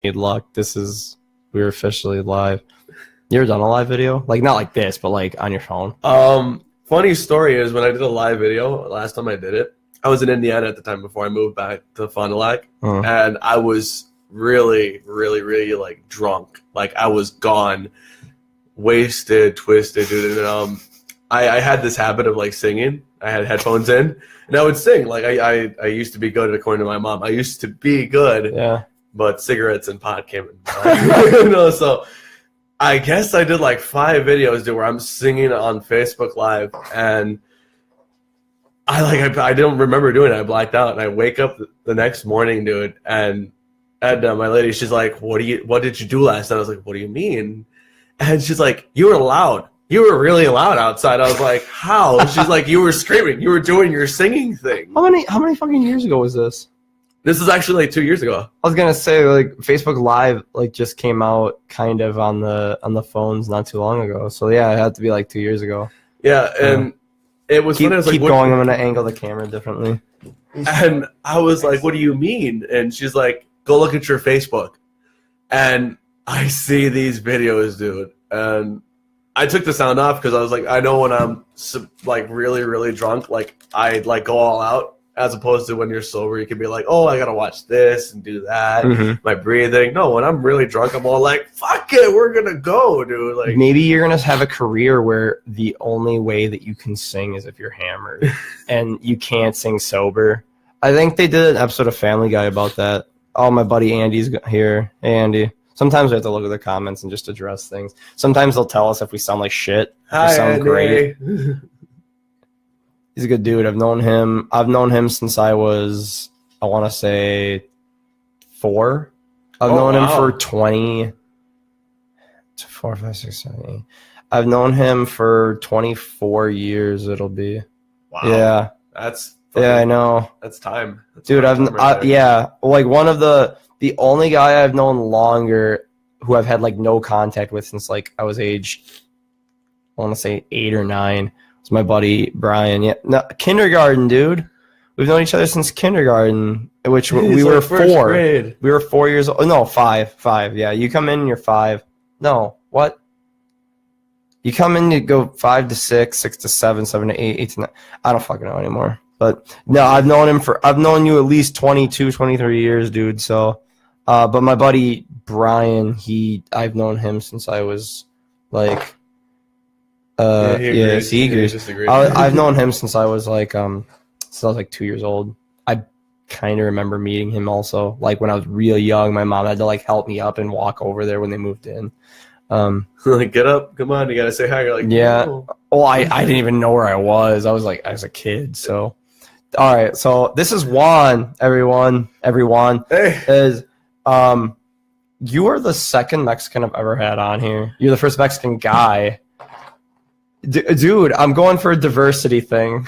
need luck. We're officially live. You ever done a live video? Like, not like this, but like on your phone? Funny story is when I did a live video, last time I did it, I was in Indiana at the time before I moved back to Fond du Lac, and I was really, really, really like drunk. Like I was gone, wasted, twisted, dude. And I had this habit of like singing. I had headphones in, and I would sing. Like I used to be good, according to my mom. I used to be good. Yeah. But cigarettes and pot came in. So I guess I did like 5 videos, dude, where I'm singing on Facebook Live, and I don't remember doing it. I blacked out, and I wake up the next morning, dude, and my lady, she's like, "What did you do last night?" I was like, "What do you mean?" And she's like, "You were loud. You were really loud outside." I was like, "How?" She's like, "You were screaming. You were doing your singing thing." How many fucking years ago was this? This is actually like 2 years ago. I was gonna say, like, Facebook Live like just came out kind of on the phones not too long ago. So yeah, it had to be like 2 years ago. Yeah, and it was funny. I was like, keep going. I'm gonna angle the camera differently. And I was like, "What do you mean?" And she's like, "Go look at your Facebook." And I see these videos, dude. And I took the sound off because I was like, I know when I'm like really, really drunk, like I like go all out. As opposed to when you're sober, you can be like, "Oh, I gotta watch this and do that." My breathing. No, when I'm really drunk, I'm all like, "Fuck it, we're gonna go, dude." Like maybe you're gonna have a career where the only way that you can sing is if you're hammered, and you can't sing sober. I think they did an episode of Family Guy about that. Oh, my buddy Andy's here. Hey, Andy. Sometimes we have to look at the comments and just address things. Sometimes they'll tell us if we sound like shit. Hi, we sound Andy. great. He's a good dude. I've known him since I was, I want to say, 4. I've known him for 4, 5, 6, 7, 8. I've known him for 24 years. It'll be. Wow. Yeah. I know. That's time. Dude, like one of the only guy I've known longer who I've had like no contact with since like I was age, I want to say 8 or 9. It's my buddy Brian. Yeah, no, kindergarten, dude. We've known each other since kindergarten, which we were 4. Grade. We were 4 years old. No, 5. Yeah, you come in, you're 5. No, what? You come in, you go 5 to 6, 6 to 7, 7 to 8, 8 to 9. I don't fucking know anymore. But no, I've known you at least 22, 23 years, dude. So, but my buddy Brian, I've known him since I was like. He agrees. I've known him since I was like 2 years old. I kind of remember meeting him also. Like when I was real young, my mom had to like help me up and walk over there when they moved in. Like, get up, come on, you gotta say hi. You're like, yeah. Oh. Well, I didn't even know where I was. I was like, I was a kid. So, all right. So this is Juan. Everyone. Hey. Is you are the second Mexican I've ever had on here. You're the first Mexican guy. Dude, I'm going for a diversity thing.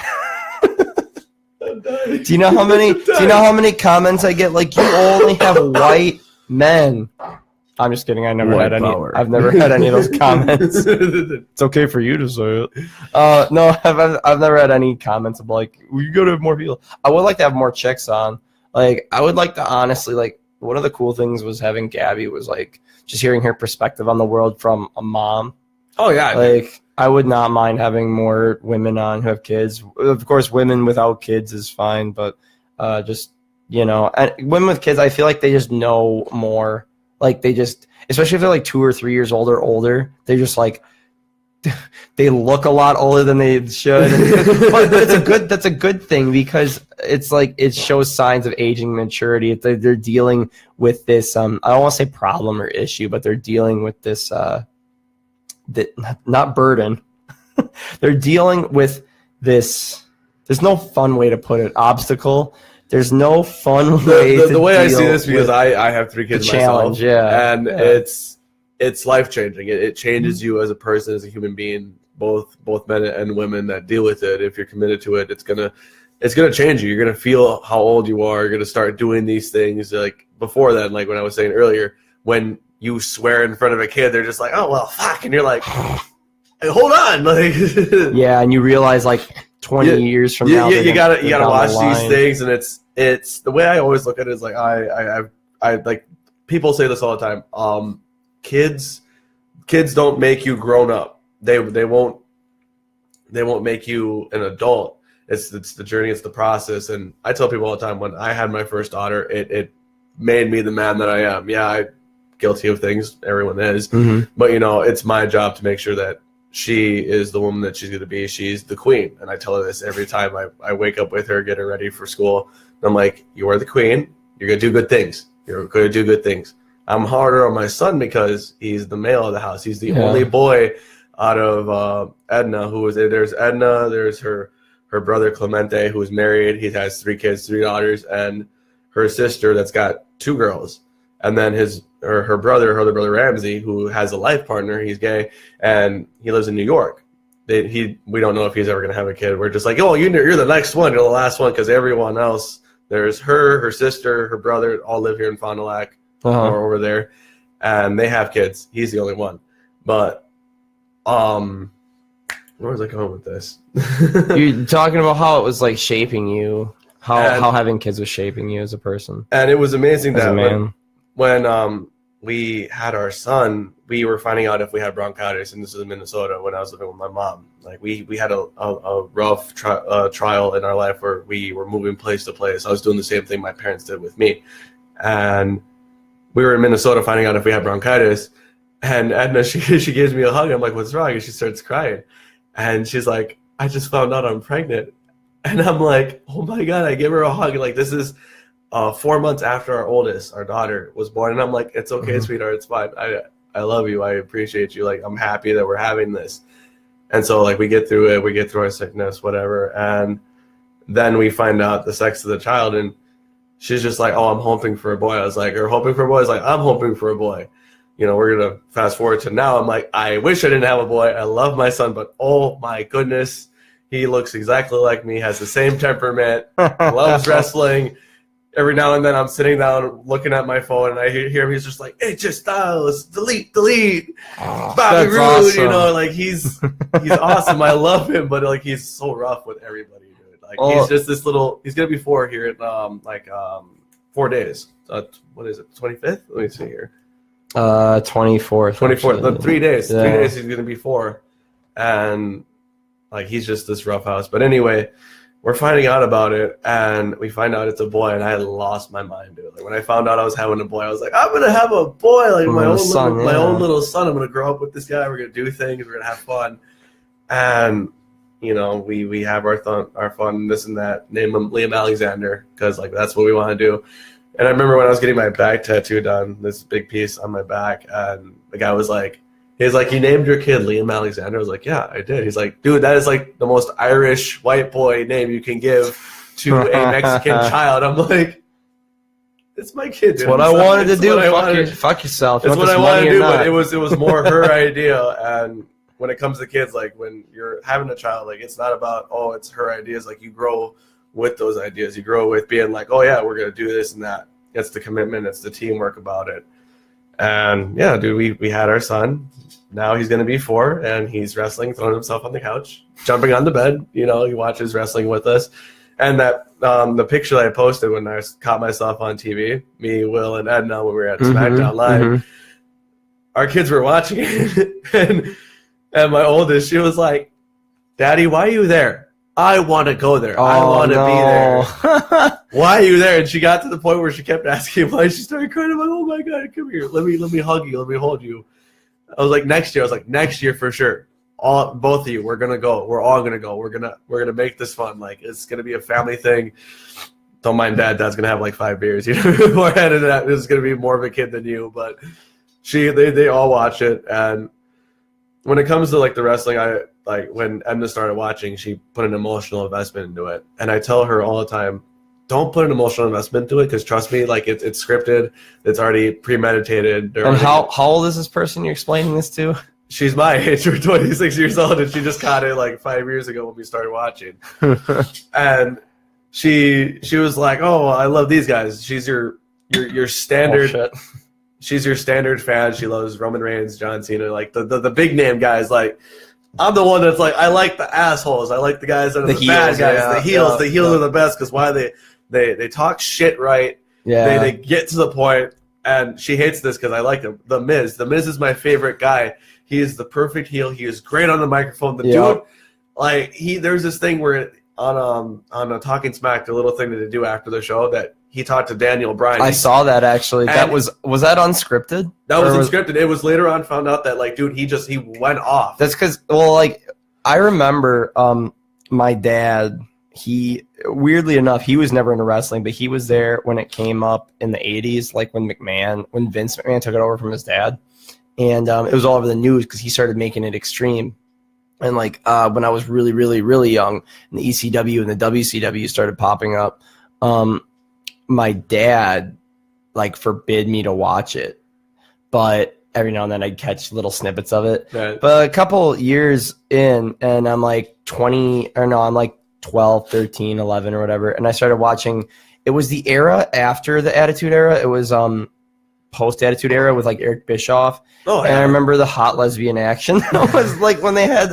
Do you know how many comments I get? Like, you only have white men. I'm just kidding. I've never had any of those comments. It's okay for you to say it. No, I've never had any comments of like, you gotta have more people. I would like to have more chicks on. Like, I would like to honestly, like, one of the cool things was having Gabby was like just hearing her perspective on the world from a mom. Oh yeah, like. I would not mind having more women on who have kids. Of course, women without kids is fine, but just, you know, and women with kids, I feel like they just know more. Like they just, especially if they're like 2 or 3 years old or older, they're just like, they look a lot older than they should. But that's a good thing because it's like it shows signs of aging maturity. They're dealing with this. I don't want to say problem or issue, but they're dealing with this. Not burden. They're dealing with this. There's no fun way to put it. Obstacle. There's no fun way. The way I see this, because I have 3 kids myself, and it's life changing. It changes you as a person, as a human being. Both men and women that deal with it. If you're committed to it, it's gonna change you. You're gonna feel how old you are. You're gonna start doing these things. Like before then, like when I was saying earlier, when you swear in front of a kid, they're just like, "Oh well, fuck," and you're like, "Hey, hold on," like, yeah, and you realize like 20 years from now, you gotta watch these things, and it's the way I always look at it is like I like people say this all the time. Kids don't make you grown up. They won't make you an adult. It's the journey, it's the process. And I tell people all the time, when I had my first daughter, it made me the man that I am. Yeah, I'm guilty of things. Everyone is. Mm-hmm. But, it's my job to make sure that she is the woman that she's going to be. She's the queen. And I tell her this every time I wake up with her, get her ready for school. And I'm like, you are the queen. You're going to do good things. You're going to do good things. I'm harder on my son because he's the male of the house. He's the only boy out of Edna, who was there. There's Edna. There's her brother Clemente, who's married. He has 3 kids, 3 daughters, and her sister that's got 2 girls. And then her other brother Ramsey, who has a life partner. He's gay, and he lives in New York. We don't know if he's ever going to have a kid. We're just like, oh, you're the next one. You're the last one, because everyone else, there's her sister, her brother, all live here in Fond du Lac or over there, and they have kids. He's the only one. But where was I going with this? You're talking about how it was like shaping you, how having kids was shaping you as a person. And it was amazing as that a man. When we had our son, we were finding out if we had bronchitis, and this is in Minnesota when I was living with my mom. Like we had a rough trial in our life where we were moving place to place. I was doing the same thing my parents did with me, and we were in Minnesota finding out if we had bronchitis. And Edna, she gives me a hug. I'm like, what's wrong? And she starts crying, and she's like, I just found out I'm pregnant. And I'm like, oh my God, I give her a hug. Like, this is 4 months after our daughter was born. And I'm like, it's okay, sweetheart. It's fine. I love you. I appreciate you. Like, I'm happy that we're having this. And so, like, we get through it. We get through our sickness, whatever. And then we find out the sex of the child. And she's just like, oh, I'm hoping for a boy. I was like, you're hoping for a boy? I was like, I'm hoping for a boy. We're going to fast forward to now. I'm like, I wish I didn't have a boy. I love my son, but oh my goodness, he looks exactly like me, has the same temperament, loves wrestling. Every now and then I'm sitting down looking at my phone, and I hear him. He's just like, hey, just Styles, delete. Bobby Roode, awesome. Like he's awesome. I love him, but like he's so rough with everybody, dude. Like he's just this little. He's gonna be 4 here in 4 days. What is it? 25th? Let me see here. 24th. 24th. 3 days. Yeah. 3 days. He's gonna be 4, and like he's just this rough house. But anyway. We're finding out about it, and we find out it's a boy, and I lost my mind, dude. Like when I found out I was having a boy, I was like, I'm gonna have a boy, like my own little son. I'm gonna grow up with this guy. We're gonna do things. We're gonna have fun, and we have our fun, this and that. Name him Liam Alexander because like that's what we want to do. And I remember when I was getting my back tattoo done, this big piece on my back, and the guy was like. He's like, you named your kid Liam Alexander? I was like, yeah, I did. He's like, dude, that is like the most Irish white boy name you can give to a Mexican child. I'm like, it's my kid, dude. It's what I wanted to do. Fuck yourself. It's what I wanted to do, but it was more her idea. And when it comes to kids, like when you're having a child, like it's not about, oh, it's her ideas. Like you grow with those ideas. You grow with being like, oh, yeah, we're going to do this and that. It's the commitment. It's the teamwork about it. And yeah, dude, we had our son. Now he's going to be 4, and he's wrestling, throwing himself on the couch, jumping on the bed. He watches wrestling with us. And that the picture that I posted when I caught myself on TV, me, Will, and Edna, when we were at SmackDown Live, our kids were watching it. And my oldest, she was like, Daddy, why are you there? I want to go there. I want to be there. Why are you there? And she got to the point where she kept asking why. She started crying. I'm like, oh my God, come here. Let me hug you. Let me hold you. I was like, next year. I was like, next year for sure. Both of you, we're gonna go. We're all gonna go. We're gonna make this fun. Like it's gonna be a family thing. Don't mind Dad. Dad's gonna have like 5 beers. Beforehand, and that is gonna be more of a kid than you. But they all watch it. And when it comes to like the wrestling, when Edna started watching, she put an emotional investment into it. And I tell her all the time, don't put an emotional investment into it because trust me, like it's scripted, it's already premeditated. And how old is this person you're explaining this to? She's my age. We're 26 years old, and she just caught it like 5 years ago when we started watching. And she was like, "Oh, I love these guys." She's your standard. Oh, she's your standard fan. She loves Roman Reigns, John Cena, like the big name guys. Like I'm the one that's like, I like the assholes. I like the guys that are the bad guys. Yeah, the heels. The heels are the best because why they talk shit right. Yeah. They get to the point. and she hates this because I like him. The Miz. The Miz is my favorite guy. He is the perfect heel. He is great on the microphone. The dude, like there's this thing where on a Talking Smack, the little thing that they do after the show that he talked to Daniel Bryan. I saw that actually. That was that unscripted? That was unscripted. It was later on found out that like, dude, he went off. That's because like I remember my dad. He weirdly enough, he was never into wrestling, but he was there when it came up in the 80s, like when Vince McMahon took it over from his dad. And it was all over the news because he started making it extreme. And like when I was really, really, really young, and the ECW and the WCW started popping up, my dad like forbid me to watch it. But every now and then I'd catch little snippets of it. Right. But a couple years in, and I'm like 12, 13, 11 or whatever. And I started watching, it was the era after the Attitude Era. It was post-Attitude Era with like Eric Bischoff. Oh, yeah. And I remember the hot lesbian action. That was like when they had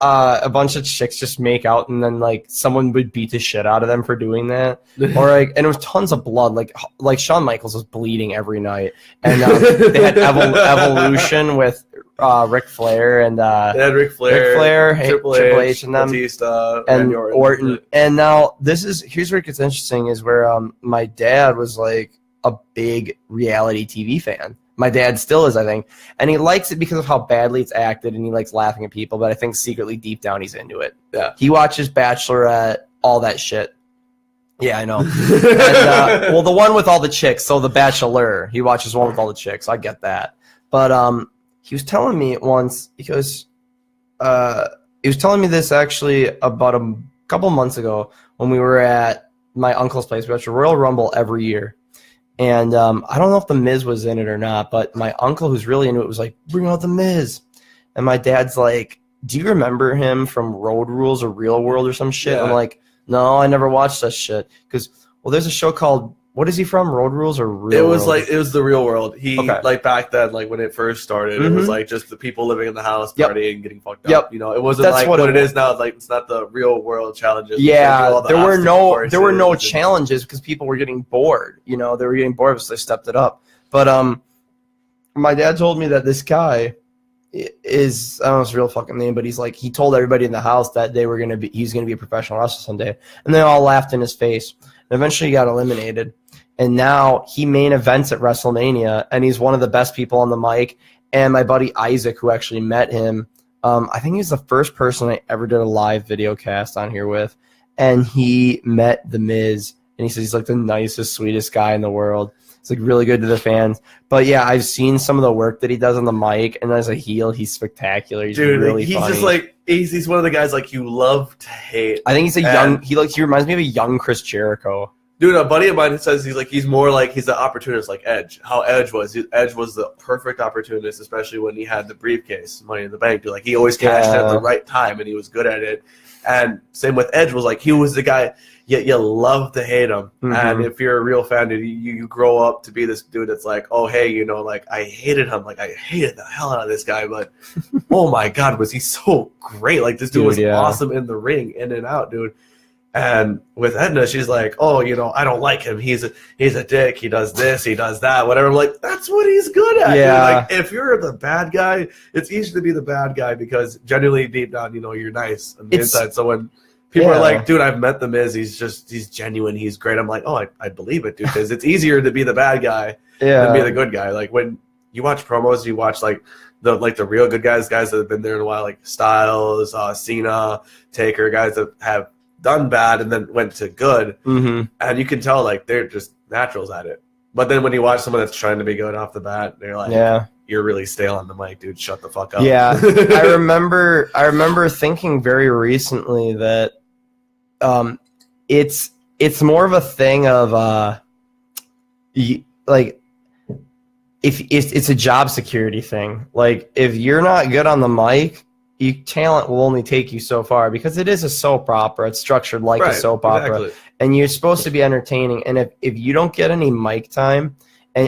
a bunch of chicks just make out and then like someone would beat the shit out of them for doing that. Or like, and it was tons of blood. Like Shawn Michaels was bleeding every night. And they had Evolution with Ric Flair and they had Ric Flair, Triple H and them, Batista, and Orton. And now here's where it gets interesting is where my dad was like a big reality TV fan. My dad still is, I think, and he likes it because of how badly it's acted, and he likes laughing at people. But I think secretly, deep down, he's into it. Yeah, he watches Bachelorette, all that shit. Yeah, I know. And, well, the one with all the chicks, so The Bachelor. He watches one with all the chicks. I get that, but he was telling me once because he was telling me this actually about a couple months ago when we were at my uncle's place. We watch a Royal Rumble every year. And I don't know if The Miz was in it or not, but my uncle, who's really into it, was like, bring out The Miz. And my dad's like, do you remember him from Road Rules or Real World or some shit? Yeah. I'm like, no, I never watched that shit. Because, well, there's a show called, what is he from, Road Rules or Real World? It was the Real World. He, like back then, like when it first started, it was like just the people living in the house, partying, getting fucked up. You know, it wasn't like what it is now. Like it's not the Real World challenges. Yeah, there were no challenges because people were getting bored. You know, they were getting bored, so they stepped it up. But my dad told me that this guy is, I don't know his real fucking name, but he told everybody in the house that he's gonna be a professional wrestler someday, and they all laughed in his face. And eventually, he got eliminated. And now he main events at WrestleMania, and he's one of the best people on the mic. And my buddy Isaac, who actually met him, I think he's the first person I ever did a live video cast on here with. And he met The Miz, and he says he's like the nicest, sweetest guy in the world. It's like really good to the fans. But yeah, I've seen some of the work that he does on the mic, and as a heel, he's spectacular. He's really funny. Just like he's one of the guys like you love to hate. I think he's he reminds me of a young Chris Jericho. Dude, a buddy of mine says he's more like he's the opportunist like Edge. How Edge was. Edge was the perfect opportunist, especially when he had the briefcase, Money in the Bank. Dude, like he always cashed at the right time, and he was good at it. And same with Edge was like he was the guy you love to hate him. Mm-hmm. And if you're a real fan, dude, you grow up to be this dude that's like, oh hey, you know, like I hated him, like I hated the hell out of this guy, but oh my god, was he so great? Like this dude was awesome in the ring, in and out, dude. And with Edna, she's like, oh, you know, I don't like him. He's a dick. He does this. He does that. Whatever. I'm like, that's what he's good at. Yeah. Like, if you're the bad guy, it's easy to be the bad guy because genuinely deep down, you know, you're nice on the inside. So when people are like, dude, I've met The Miz. He's genuine. He's great. I'm like, oh, I believe it, dude, because it's easier to be the bad guy than be the good guy. Like when you watch promos, you watch like the real good guys that have been there in a while, like Styles, Cena, Taker, guys that have done bad and then went to good, and you can tell like they're just naturals at it. But then when you watch someone that's trying to be good off the bat, they're like, you're really stale on the mic, dude. Shut the fuck up. Yeah, I remember thinking very recently that it's more of a thing of like if it's a job security thing. Like if you're not good on the mic, talent will only take you so far because it is a soap opera. It's structured like a soap opera, and you're supposed to be entertaining. And if you don't get any mic time,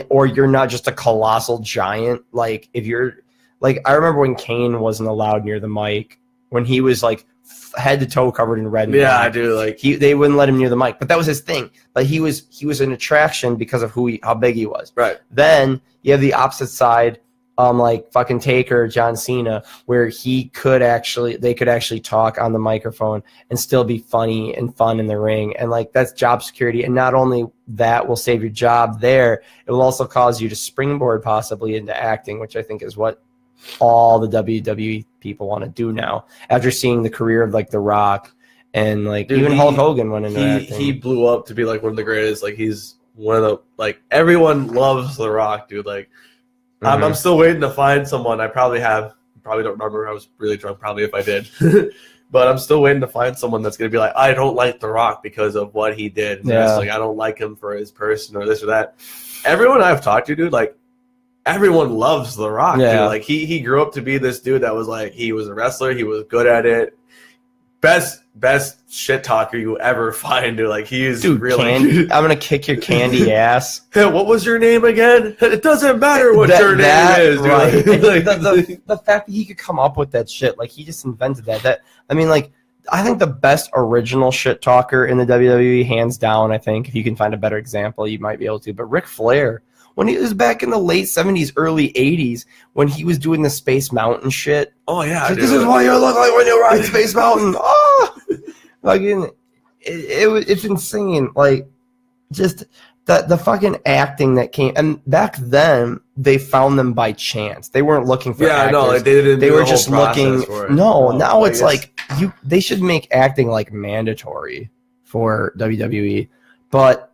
or you're not just a colossal giant, like if you're like, I remember when Kane wasn't allowed near the mic when he was like head to toe covered in red and Yeah, black. I do. Like They wouldn't let him near the mic, but that was his thing. But he was an attraction because of how big he was. right. Then you have the opposite side, like fucking Taker, John Cena, where they could actually talk on the microphone and still be funny and fun in the ring. And like that's job security. And not only that will save your job there, it will also cause you to springboard possibly into acting, which I think is what all the WWE people want to do now. After seeing the career of like The Rock and like Dude, even Hulk Hogan went into acting. He blew up to be like one of the greatest. Like he's one of the like everyone loves The Rock, dude. Like I'm still waiting to find someone. I probably don't remember. I was really drunk probably if I did. But I'm still waiting to find someone that's going to be like, I don't like The Rock because of what he did. Yeah. Like I don't like him for his person or this or that. Everyone I've talked to, dude, like everyone loves The Rock. Yeah. Dude. Like he grew up to be this dude that was like, he was a wrestler. He was good at it. Best shit talker you ever find, dude. Like he is really. I'm gonna kick your candy ass. Hey, what was your name again? It doesn't matter what your name is, dude. Right. Like, the fact that he could come up with that shit, like he just invented that. I mean, like I think the best original shit talker in the WWE, hands down. I think if you can find a better example, you might be able to. But Ric Flair, when he was back in the late 70s, early 80s, when he was doing the Space Mountain shit. oh yeah, Like, this is what you look like when you ride Space Mountain. Oh, like it's insane. Like just the fucking acting that came. And back then they found them by chance. They weren't looking for actors. no, like, they didn't. They do were the whole just looking. process for it. No, now like, it's like they should make acting like mandatory for WWE, but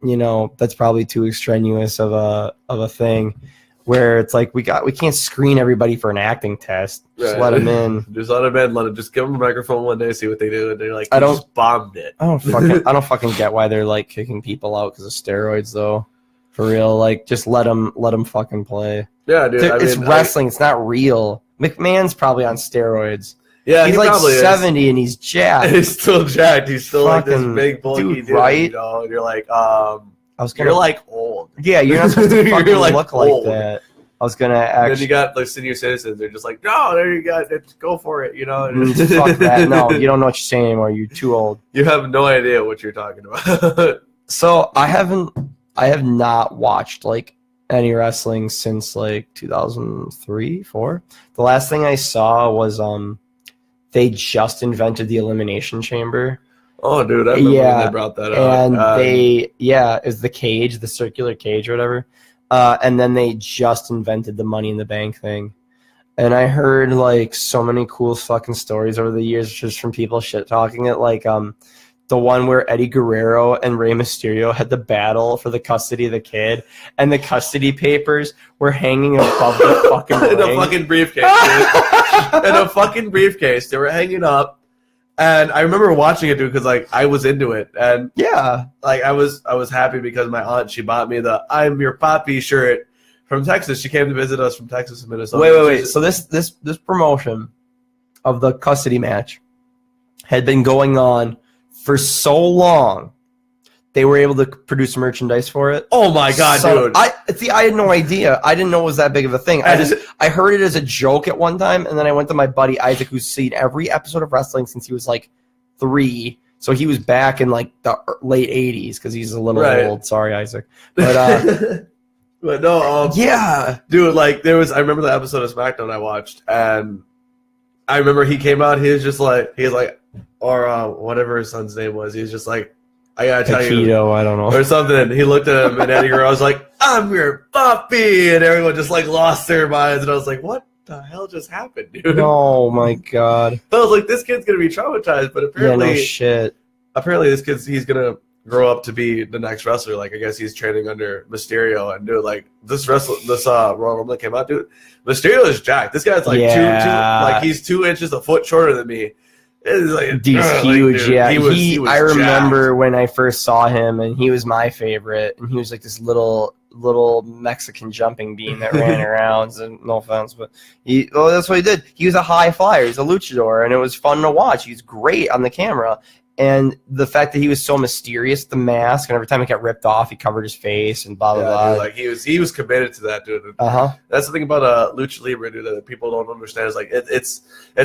you know that's probably too extraneous of a thing. Where it's like we can't screen everybody for an acting test. Just let them in. Just let them in. Just give them a microphone one day, see what they do, and they're like, just bombed it. I don't fucking get why they're like kicking people out because of steroids though. For real, like just let them fucking play. Yeah, dude. It's wrestling. It's not real. McMahon's probably on steroids. Yeah, he's he like probably 70 and he's jacked. He's still jacked. He's still like this Fucking big bulky dude, right? you know? And you're like, you're like old. Yeah, you're not supposed to fucking You're, like, look old. like that. I was gonna And actually. then you got like senior citizens. They're just like, no, there you go. Go for it. You know. Fuck that. No, you don't know what you're saying anymore. You're too old. You have no idea what you're talking about. So I have not watched like any wrestling since like 2003, 4. The last thing I saw was they just invented the Elimination Chamber. Oh, dude, I remember when they brought that out. And it's the cage, the circular cage or whatever. And then they just invented the Money in the Bank thing. And I heard like so many cool fucking stories over the years just from people shit talking it. Like the one where Eddie Guerrero and Rey Mysterio had the battle for the custody of the kid, and the custody papers were hanging above the fucking in ring. a fucking briefcase, dude. In a fucking briefcase. They were hanging up. And I remember watching it, dude, because like I was into it, and Yeah. like I was happy because my aunt, she bought me the "I'm Your Papi" shirt from Texas. She came to visit us from Texas and Minnesota. Wait. So this promotion of the custody match had been going on for so long. They were able to produce merchandise for it. Oh my god, dude! I had no idea. I didn't know it was that big of a thing. I heard it as a joke at one time, and then I went to my buddy Isaac, who's seen every episode of wrestling since he was like 3. So he was back in like the late 80s because he's a little old. Sorry, Isaac. But but no, yeah, dude. Like I remember the episode of SmackDown I watched, and I remember he came out. Or whatever his son's name was. He was just like, I gotta tell you, I don't know, or something. And he looked at him, and Eddie Guerrero was like, "I'm your puppy," and everyone just like lost their minds. And I was like, "What the hell just happened, dude?" Oh my god! I was like, "This kid's gonna be traumatized," but apparently, yeah, no shit. Apparently, he's gonna grow up to be the next wrestler. Like I guess he's training under Mysterio, and dude, like this Royal Rumble that came out, dude. Mysterio is jacked. This guy's like he's 2 inches a foot shorter than me. Like, he's huge, dude, yeah. He was I remember jacked. when I first saw him, and he was my favorite. And he was like this little Mexican jumping bean that ran around. And no offense, but that's what he did. He was a high flyer. He's a luchador, and it was fun to watch. He's great on the camera. And the fact that he was so mysterious, the mask, and every time it got ripped off, he covered his face and blah blah blah. Dude, like he was committed to that, dude. That's the thing about lucha libre, dude, that people don't understand. Is like it's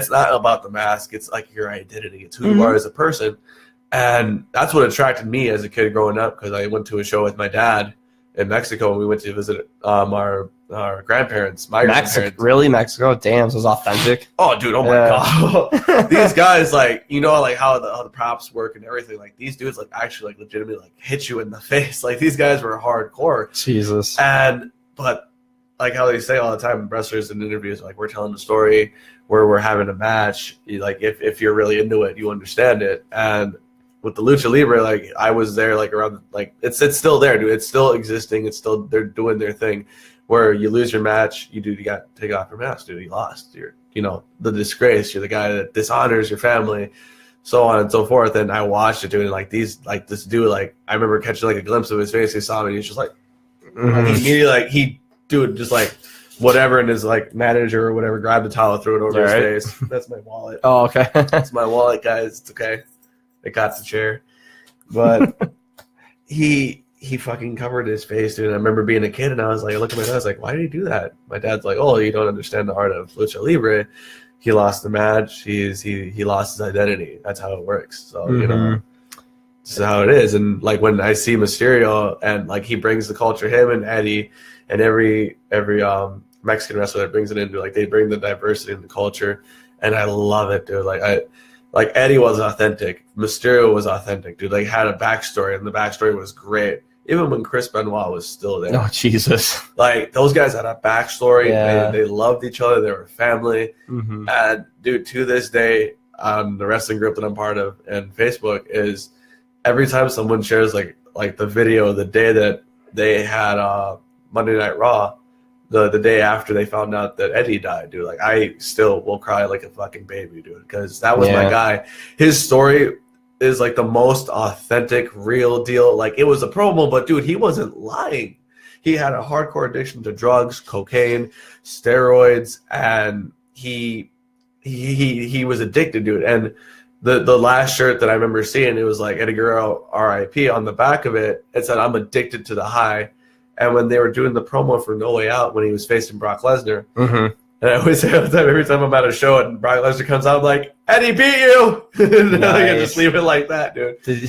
not about the mask. It's like your identity. It's who you are as a person, and that's what attracted me as a kid growing up. Because I went to a show with my dad in Mexico, and we went to visit our grandparents, my grandparents. Really, Mexico? Damn, so it was authentic. Oh, dude! Oh my god! These guys, like, you know, like how the props work and everything. Like these dudes, like actually, like legitimately, like hit you in the face. Like these guys were hardcore. Jesus. But like how they say all the time, wrestlers in interviews, like we're telling a story where we're having a match. Like if you're really into it, you understand it. And with the lucha libre, like I was there, like around, like it's still there, dude. It's still existing. It's still, they're doing their thing. Where you lose your match, you got to take off your mask, dude. You lost. You're, you know, the disgrace. You're the guy that dishonors your family, so on and so forth. And I watched it, dude. And like this dude, like I remember catching like a glimpse of his face. He saw me. And he's just like, he immediately, like just like whatever, and his like manager or whatever grabbed the towel, threw it over his face. That's my wallet. Oh, okay. That's my wallet, guys. It's okay. It got the chair, but he fucking covered his face, dude. And I remember being a kid, and I was like, I looked at my dad, I was like, why did he do that? My dad's like, oh, you don't understand the art of lucha libre. He lost the match. He lost his identity. That's how it works. So you know, this is how it is. And like when I see Mysterio, and like he brings the culture, him and Eddie, and every Mexican wrestler that brings it into, like they bring the diversity in the culture, and I love it, dude. Like Eddie was authentic. Mysterio was authentic, dude. Like had a backstory, and the backstory was great. Even when Chris Benoit was still there. Oh, Jesus. Like those guys had a backstory. Yeah. They loved each other. They were family. And dude, to this day, the wrestling group that I'm part of and Facebook is every time someone shares like the video the day that they had Monday Night Raw, the day after they found out that Eddie died, dude, like I still will cry like a fucking baby, dude, because that was my guy. His story is like the most authentic, real deal. Like it was a promo, but dude, he wasn't lying. He had a hardcore addiction to drugs, cocaine, steroids, and he was addicted, dude. And the last shirt that I remember seeing, it was like Eddie Guerrero R.I.P. on the back of it. It said, "I'm addicted to the high." And when they were doing the promo for No Way Out, when he was facing Brock Lesnar, and I always say all the time, every time I'm at a show and Brock Lesnar comes out, I'm like, Eddie beat you! Nice. I just leave it like that, dude. You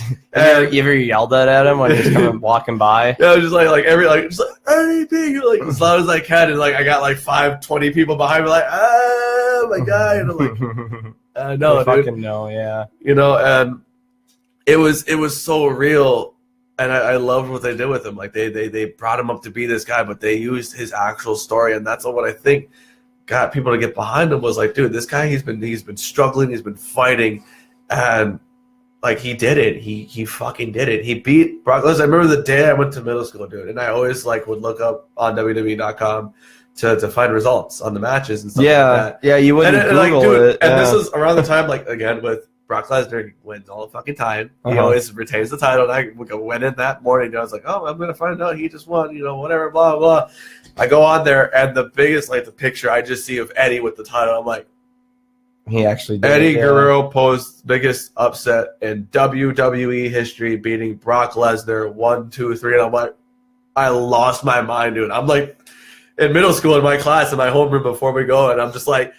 ever yelled at him when he was coming walking by? Yeah, just like Eddie beat you, like as loud as I can, and like I got like 20 people behind me, like, ah, my guy, and I'm like, no, dude. Fucking no, yeah. You know, and it was so real. And I loved what they did with him. Like they brought him up to be this guy, but they used his actual story, and that's what I think got people to get behind him. Was like, dude, this guy he's been struggling, he's been fighting, and like he did it. He fucking did it. He beat Brock Lesnar. I remember the day I went to middle school, dude, and I always like would look up on WWE.com to find results on the matches and stuff like that. Yeah, you wouldn't Google it. And this is around the time, like again with Brock Lesnar, wins all the fucking time. He always retains the title. And I went in that morning and I was like, oh, I'm going to find out he just won, you know, whatever, blah, blah. I go on there, and the biggest, like, the picture I just see of Eddie with the title, I'm like, he actually did. Eddie Guerrero posed biggest upset in WWE history, beating Brock Lesnar 1, 2, 3. And I'm like, I lost my mind, dude. I'm like in middle school in my class in my homeroom before we go, and I'm just like,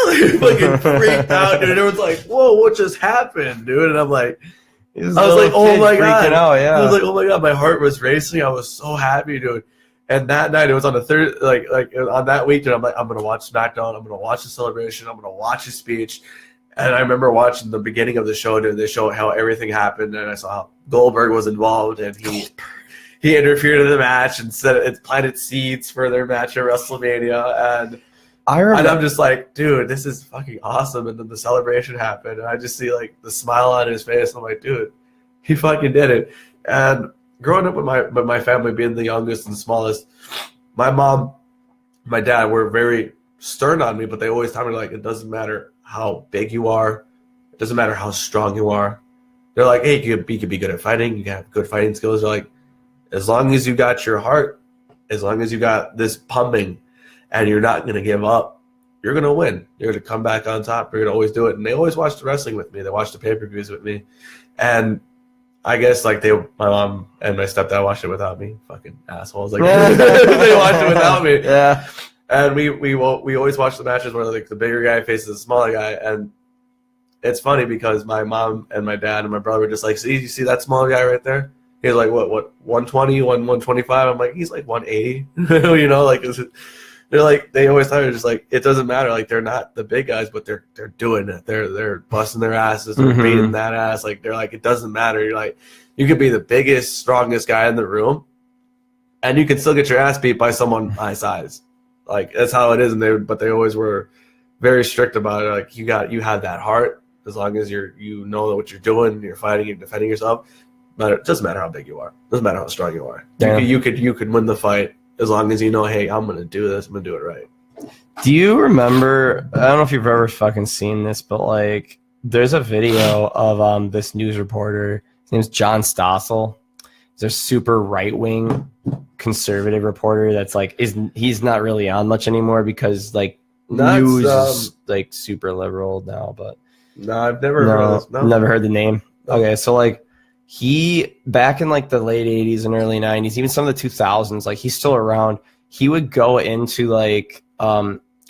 fucking freaked out, dude. Everyone's like, whoa, what just happened, dude? And I'm like, I was like, oh my god. I was like, oh my god, my heart was racing. I was so happy, dude. And that night, it was on the third, like on that week, dude, I'm like, I'm gonna watch SmackDown. I'm gonna watch the celebration. I'm gonna watch his speech. And I remember watching the beginning of the show, dude. They show how everything happened, and I saw how Goldberg was involved, and he interfered in the match and said it planted seeds for their match at WrestleMania. And I'm just like, dude, this is fucking awesome. And then the celebration happened, and I just see like the smile on his face. And I'm like, dude, he fucking did it. And growing up with my family being the youngest and smallest, my mom, my dad were very stern on me, but they always taught me, like, it doesn't matter how big you are, it doesn't matter how strong you are. They're like, hey, you could be good at fighting, you have good fighting skills. They're like, as long as you got your heart, as long as you got this pumping, and you're not going to give up, you're going to win. You're going to come back on top. You're going to always do it. And they always watch the wrestling with me. They watch the pay-per-views with me. And I guess like my mom and my stepdad watched it without me. Fucking assholes. Like they watched it without me. Yeah. And we always watch the matches where like the bigger guy faces the smaller guy. And it's funny because my mom and my dad and my brother were just like, see, you see that small guy right there? He's like, what 120, 125? I'm like, he's like 180. You know, like they're like, they always tell me just like, it doesn't matter. Like they're not the big guys, but they're doing it. They're busting their asses. They're beating that ass. Like they're like, it doesn't matter. You're like, you could be the biggest, strongest guy in the room, and you can still get your ass beat by someone my size. Like that's how it is. And but they always were very strict about it. Like you have that heart as long as you know what you're doing. You're fighting. You're defending yourself. But it doesn't matter how big you are. It doesn't matter how strong you are. You could win the fight as long as you know, hey, I'm gonna do this. I'm gonna do it right. Do you remember? I don't know if you've ever fucking seen this, but like, there's a video of this news reporter. His name's John Stossel. He's a super right wing conservative reporter. That's like he's not really on much anymore because like news is like super liberal now. But no, I've never heard of this. No. Never heard the name. Okay, so like. He, back in like the late 80s and early 90s, even some of the 2000s, like he's still around. He would go into like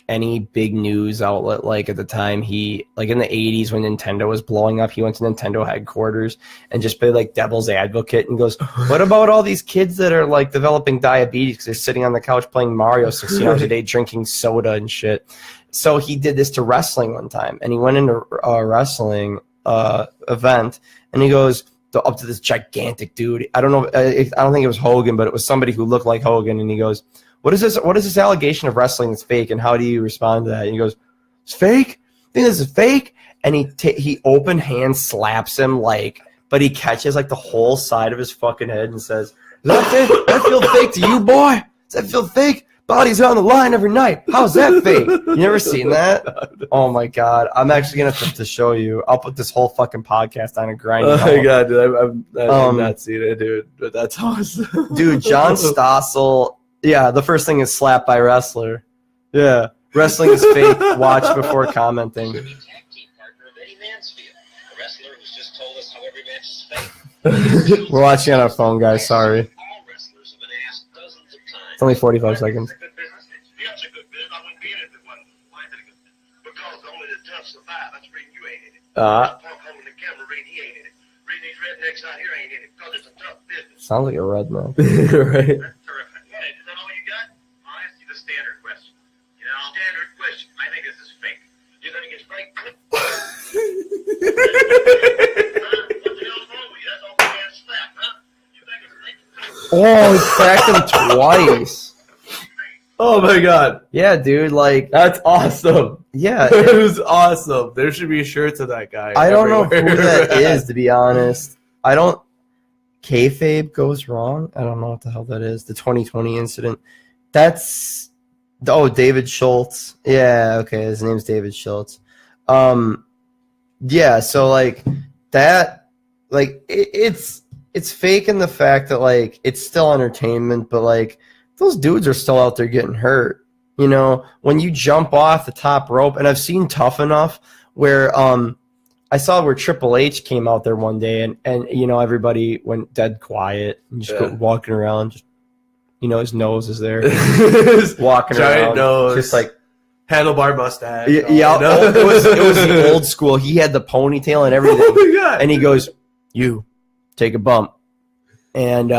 any big news outlet, like at the time he, like in the 80s when Nintendo was blowing up, he went to Nintendo headquarters and just played like devil's advocate and goes, what about all these kids that are like developing diabetes because they're sitting on the couch playing Mario 16 hours a day drinking soda and shit. So he did this to wrestling one time, and he went into a wrestling event, and he goes, up to this gigantic dude. I don't know. I don't think it was Hogan, but it was somebody who looked like Hogan. And he goes, what is this? What is this allegation of wrestling that's fake? And how do you respond to that? And he goes, it's fake? I think this is fake? And he open hand slaps him but he catches like the whole side of his fucking head and says, does that feel fake to you, boy? Does that feel fake? Body's on the line every night. How's that fake? You never seen that? Oh my god! I'm actually gonna have to show you. I'll put this whole fucking podcast on a grind. Oh my god, dude! I've not seen it, dude. But that's awesome, dude. John Stossel. Yeah, the first thing is slapped by wrestler. Yeah, wrestling is fake. Watch before commenting. We're watching on our phone, guys. Sorry. It's only 45 seconds. Sounds like a redneck. Right? Oh, he cracked him twice. Oh my god. Yeah, dude, like that's awesome. Yeah. It was awesome. There should be shirts of that guy. I don't know who that is, to be honest. Kayfabe goes wrong. I don't know what the hell that is. The 2020 incident. That's David Schultz. Yeah, okay, his name's David Schultz. Yeah, so like that, like it's fake in the fact that like it's still entertainment, but like those dudes are still out there getting hurt. You know, when you jump off the top rope, and I've seen Tough Enough where I saw where Triple H came out there one day and you know, everybody went dead quiet and just walking around, just, you know, his nose is there. Walking giant around. Nose. Just like handlebar mustache. Yeah, it was the old school. He had the ponytail and everything. Oh my god. And he goes, "You take a bump." And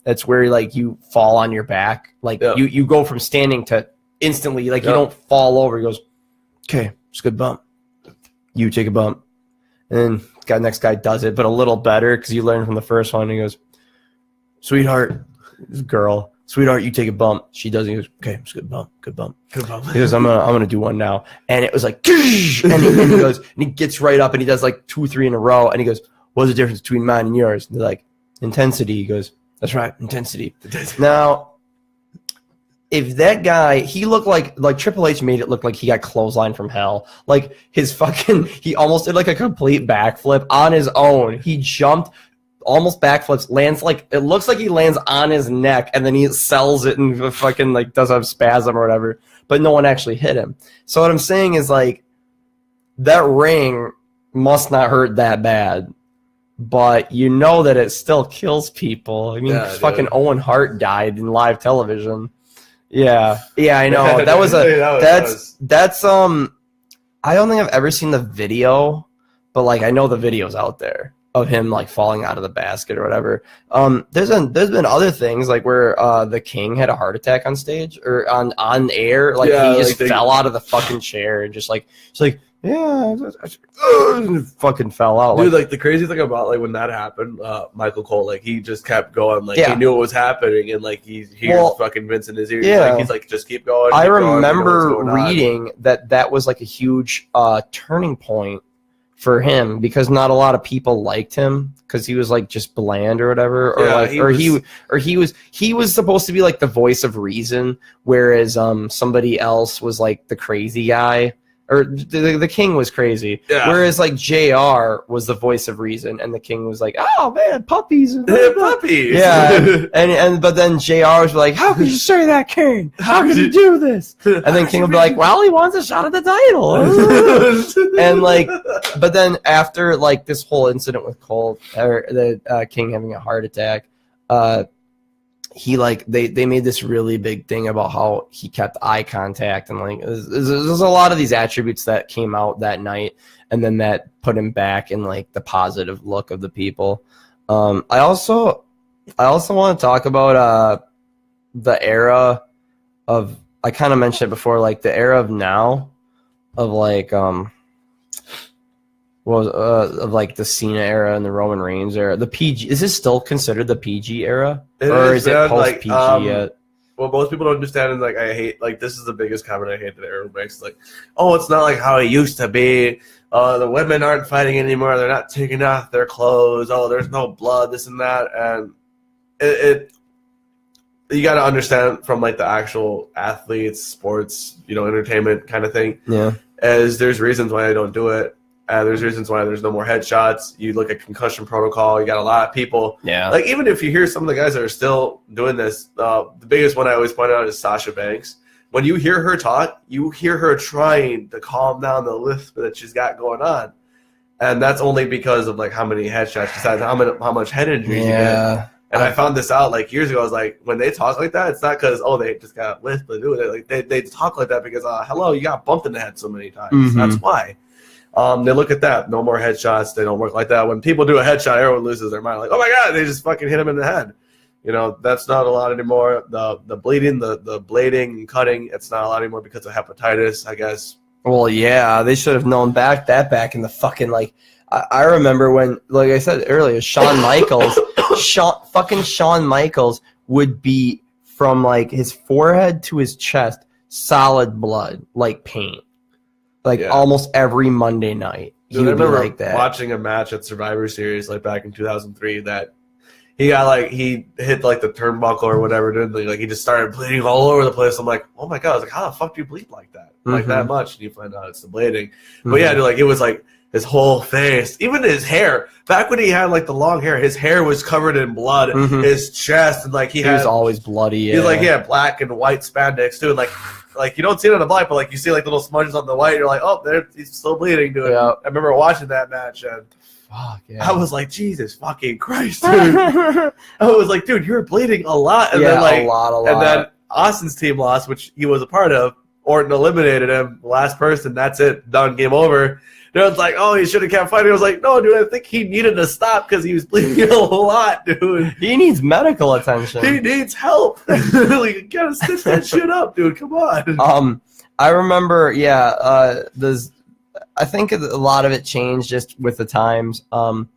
that's where like you fall on your back. Like you go from standing to instantly, like you don't fall over. He goes, "Okay, it's a good bump. You take a bump." And then next guy does it, but a little better because you learned from the first one. And he goes, "Sweetheart," this girl, "Sweetheart, you take a bump." She does it. He goes, "Okay, it's a good bump, good bump, good bump." He goes, I'm gonna do one now. And it was like, and he goes, and he gets right up and he does like 2, 3 in a row. And he goes, "What's the difference between mine and yours?" And they're like, "Intensity." He goes, "That's right, intensity." Now, if that guy, he looked like Triple H made it look like he got clothesline from hell. Like his fucking, he almost did like a complete backflip on his own. He jumped almost backflips, lands like it looks like he lands on his neck, and then he sells it and fucking like does a spasm or whatever. But no one actually hit him. So what I'm saying is like that ring must not hurt that bad, but you know that it still kills people. I mean, fucking dude. Owen Hart died in live television. Yeah, I know. That was that's I don't think I've ever seen the video, but like I know the video's out there of him like falling out of the basket or whatever. There's been other things like where the King had a heart attack on stage or on air, like he just fell out of the fucking chair and just like it's like fucking fell out. Dude, like the crazy thing about like when that happened, Michael Cole, like he just kept going, like he knew what was happening, and like he hears fucking Vince in his ears, like he's like just keep going. I remember reading that was like a huge turning point for him because not a lot of people liked him because he was like just bland or whatever, or he was supposed to be like the voice of reason, whereas somebody else was like the crazy guy. Or the King was crazy, whereas like JR was the voice of reason, and the King was like, "Oh man, puppies, puppies." Yeah, and but then JR was like, "How could you say that, King? How could you do this?" And then King would be like, "Well, he wants a shot at the title." And like, but then after like this whole incident with Cole, or the King having a heart attack, he like they made this really big thing about how he kept eye contact, and like there's a lot of these attributes that came out that night, and then that put him back in like the positive look of the people. I also want to talk about the era of, I kind of mentioned it before, like the era of now of like of like the Cena era and the Roman Reigns era. The PG, is this still considered the PG era, or is it post PG yet? Well, most people don't understand, and like I hate, like this is the biggest comment I hate that everyone makes. Like, oh, it's not like how it used to be. The women aren't fighting anymore. They're not taking off their clothes. Oh, there's no blood. This and that, and you got to understand from like the actual athletes, sports, entertainment kind of thing. Yeah, as there's reasons why I don't do it. There's reasons why there's no more headshots. You look at concussion protocol. You got a lot of people. Yeah. Like even if you hear some of the guys that are still doing this, the biggest one I always point out is Sasha Banks. When you hear her talk, you hear her trying to calm down the lisp that she's got going on, and that's only because of like how many headshots she's had, how much head injuries you get. And I found this out like years ago. I was like, when they talk like that, it's not because they just got lisp to do it. Like they talk like that because hello, you got bumped in the head so many times. Mm-hmm. That's why. They look at that. No more headshots. They don't work like that. When people do a headshot, everyone loses their mind. Like, oh my god, they just fucking hit him in the head. That's not a lot anymore. The bleeding, the blading and cutting, it's not a lot anymore because of hepatitis, I guess. Well, yeah, they should have known back in the fucking like. I remember when, like I said earlier, Shawn Michaels, Shawn Michaels would be from like his forehead to his chest, solid blood, like paint. Like almost every Monday night, he would be like that. Watching a match at Survivor Series like back in 2003, that he got he hit like the turnbuckle or whatever, like he just started bleeding all over the place. I'm like, oh my god! I was like, how the fuck do you bleed like that, like that much? And you find out it's the bleeding. But yeah, dude, like it was like his whole face, even his hair. Back when he had like the long hair, his hair was covered in blood. His chest and like he was always bloody. Yeah. He was like black and white spandex too, and like you don't see it on the black, but like you see like little smudges on the white. You're like, oh, he's still bleeding, dude. Yeah. I remember watching that match, and I was like, Jesus fucking Christ, dude. I was like, dude, you're bleeding a lot, and then like a lot. And then Austin's team lost, which he was a part of. Orton eliminated him, last person. That's it, done, game over. Everyone's like, oh, he should have kept fighting. I was like, no, dude, I think he needed to stop because he was bleeding a lot, dude. He needs medical attention. He needs help. Like, gotta stitch that shit up, dude. Come on. I remember, I think a lot of it changed just with the times. Not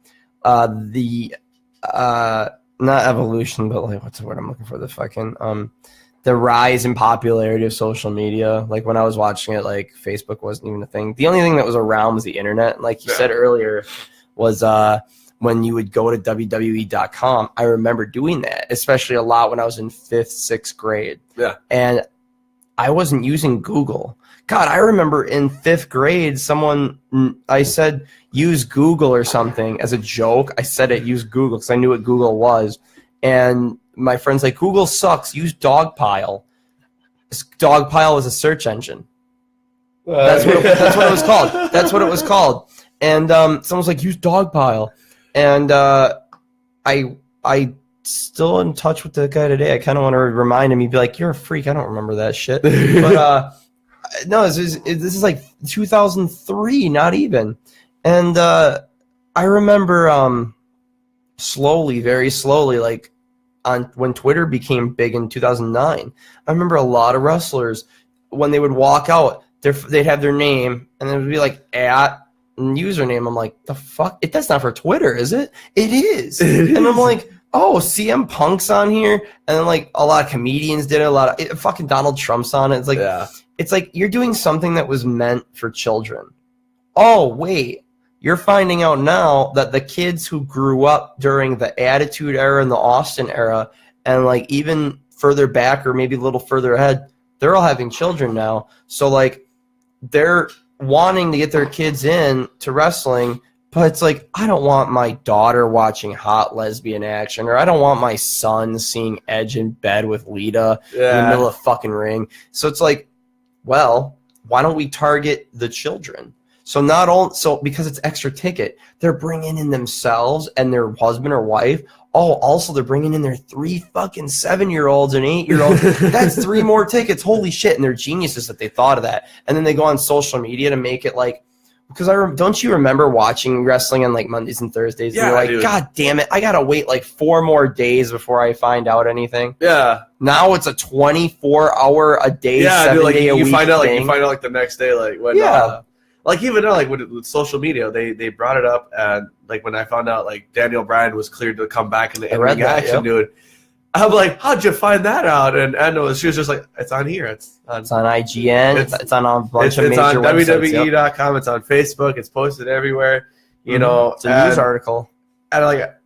evolution, but like, what's the word I'm looking for? The fucking the rise in popularity of social media. Like when I was watching it, like Facebook wasn't even a thing. The only thing that was around was the internet. Like you said earlier, was when you would go to WWE.com. I remember doing that, especially a lot when I was in 5th, 6th grade. Yeah. And I wasn't using Google. God, I remember in 5th grade, I said use Google or something as a joke. I said it, use Google, because I knew what Google was. And my friend's like, Google sucks, use Dogpile. Dogpile was a search engine. That's what it was called. That's what it was called. And someone was like, use Dogpile. And I still in touch with the guy today. I kind of want to remind him. He'd be like, you're a freak. I don't remember that shit. But no, this is like 2003, not even. And I remember very slowly, like when Twitter became big in 2009, I remember a lot of wrestlers, when they would walk out, they'd have their name, and it would be like @ and username. I'm like, the fuck? That's not for Twitter, is it? It is. And I'm like, oh, CM Punk's on here, and then like a lot of comedians did it. Fucking Donald Trump's on it. It's like, It's like you're doing something that was meant for children. Oh wait, you're finding out now that the kids who grew up during the Attitude Era and the Austin era, and like even further back or maybe a little further ahead, they're all having children now. So like they're wanting to get their kids in to wrestling, but it's like, I don't want my daughter watching hot lesbian action, or I don't want my son seeing Edge in bed with Lita in the middle of the fucking ring. So it's like, well, why don't we target the children? So because it's extra ticket, they're bringing in themselves and their husband or wife. Oh, also they're bringing in their 3 fucking 7-year-olds and 8-year-olds. That's 3 more tickets. Holy shit! And they're geniuses that they thought of that. And then they go on social media to make it like, because don't you remember watching wrestling on like Mondays and Thursdays? Yeah, and you're like, dude. God damn it! I gotta wait like 4 more days before I find out anything. Yeah. Now it's a 24-hour a day, Yeah, 7 dude, like day a you week find out, thing. like you find out like the next day, like when like even now, like with social media, they brought it up, and like when I found out like Daniel Bryan was cleared to come back in the in-ring action, dude, I'm like, how'd you find that out? And she was just like, it's on here, it's on IGN, it's on a bunch of major on websites. WWE.com, it's on Facebook, it's posted everywhere, you know. It's a news article. And like,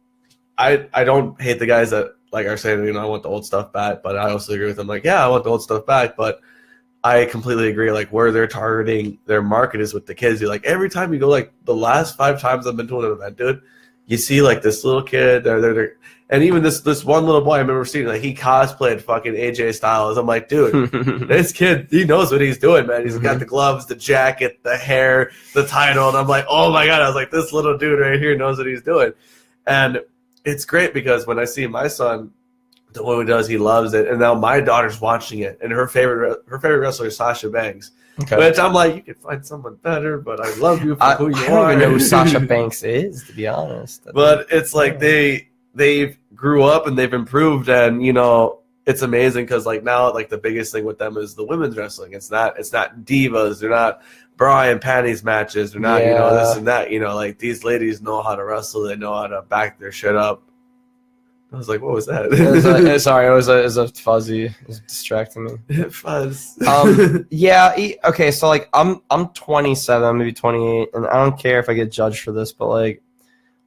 I don't hate the guys that like are saying, you know, I want the old stuff back, but I also agree with them. Like, yeah, I want the old stuff back, but I completely agree. Like where they're targeting their market is with the kids. You're like, every time you go, like the last 5 times I've been to an event, dude, you see like this little kid, and even this one little boy I remember seeing, like he cosplayed fucking AJ Styles. I'm like, dude, this kid, he knows what he's doing, man. He's got the gloves, the jacket, the hair, the title, and I'm like, oh my god, I was like, this little dude right here knows what he's doing, and it's great because when I see my son, the one who does, he loves it, and now my daughter's watching it, and her favorite wrestler is Sasha Banks. Okay. Which I'm like, you can find someone better, but I love you for who you are. I don't even know who Sasha Banks is, to be honest. But it's like they've grew up and they've improved, and you know it's amazing because like now like the biggest thing with them is the women's wrestling. It's not divas. They're not bra and panties matches. They're not you know this and that. You know, like these ladies know how to wrestle. They know how to back their shit up. I was like, what was that? Sorry, it was a fuzzy. It was distracting me. Fuzz. Okay, so like I'm 27, maybe 28, and I don't care if I get judged for this, but like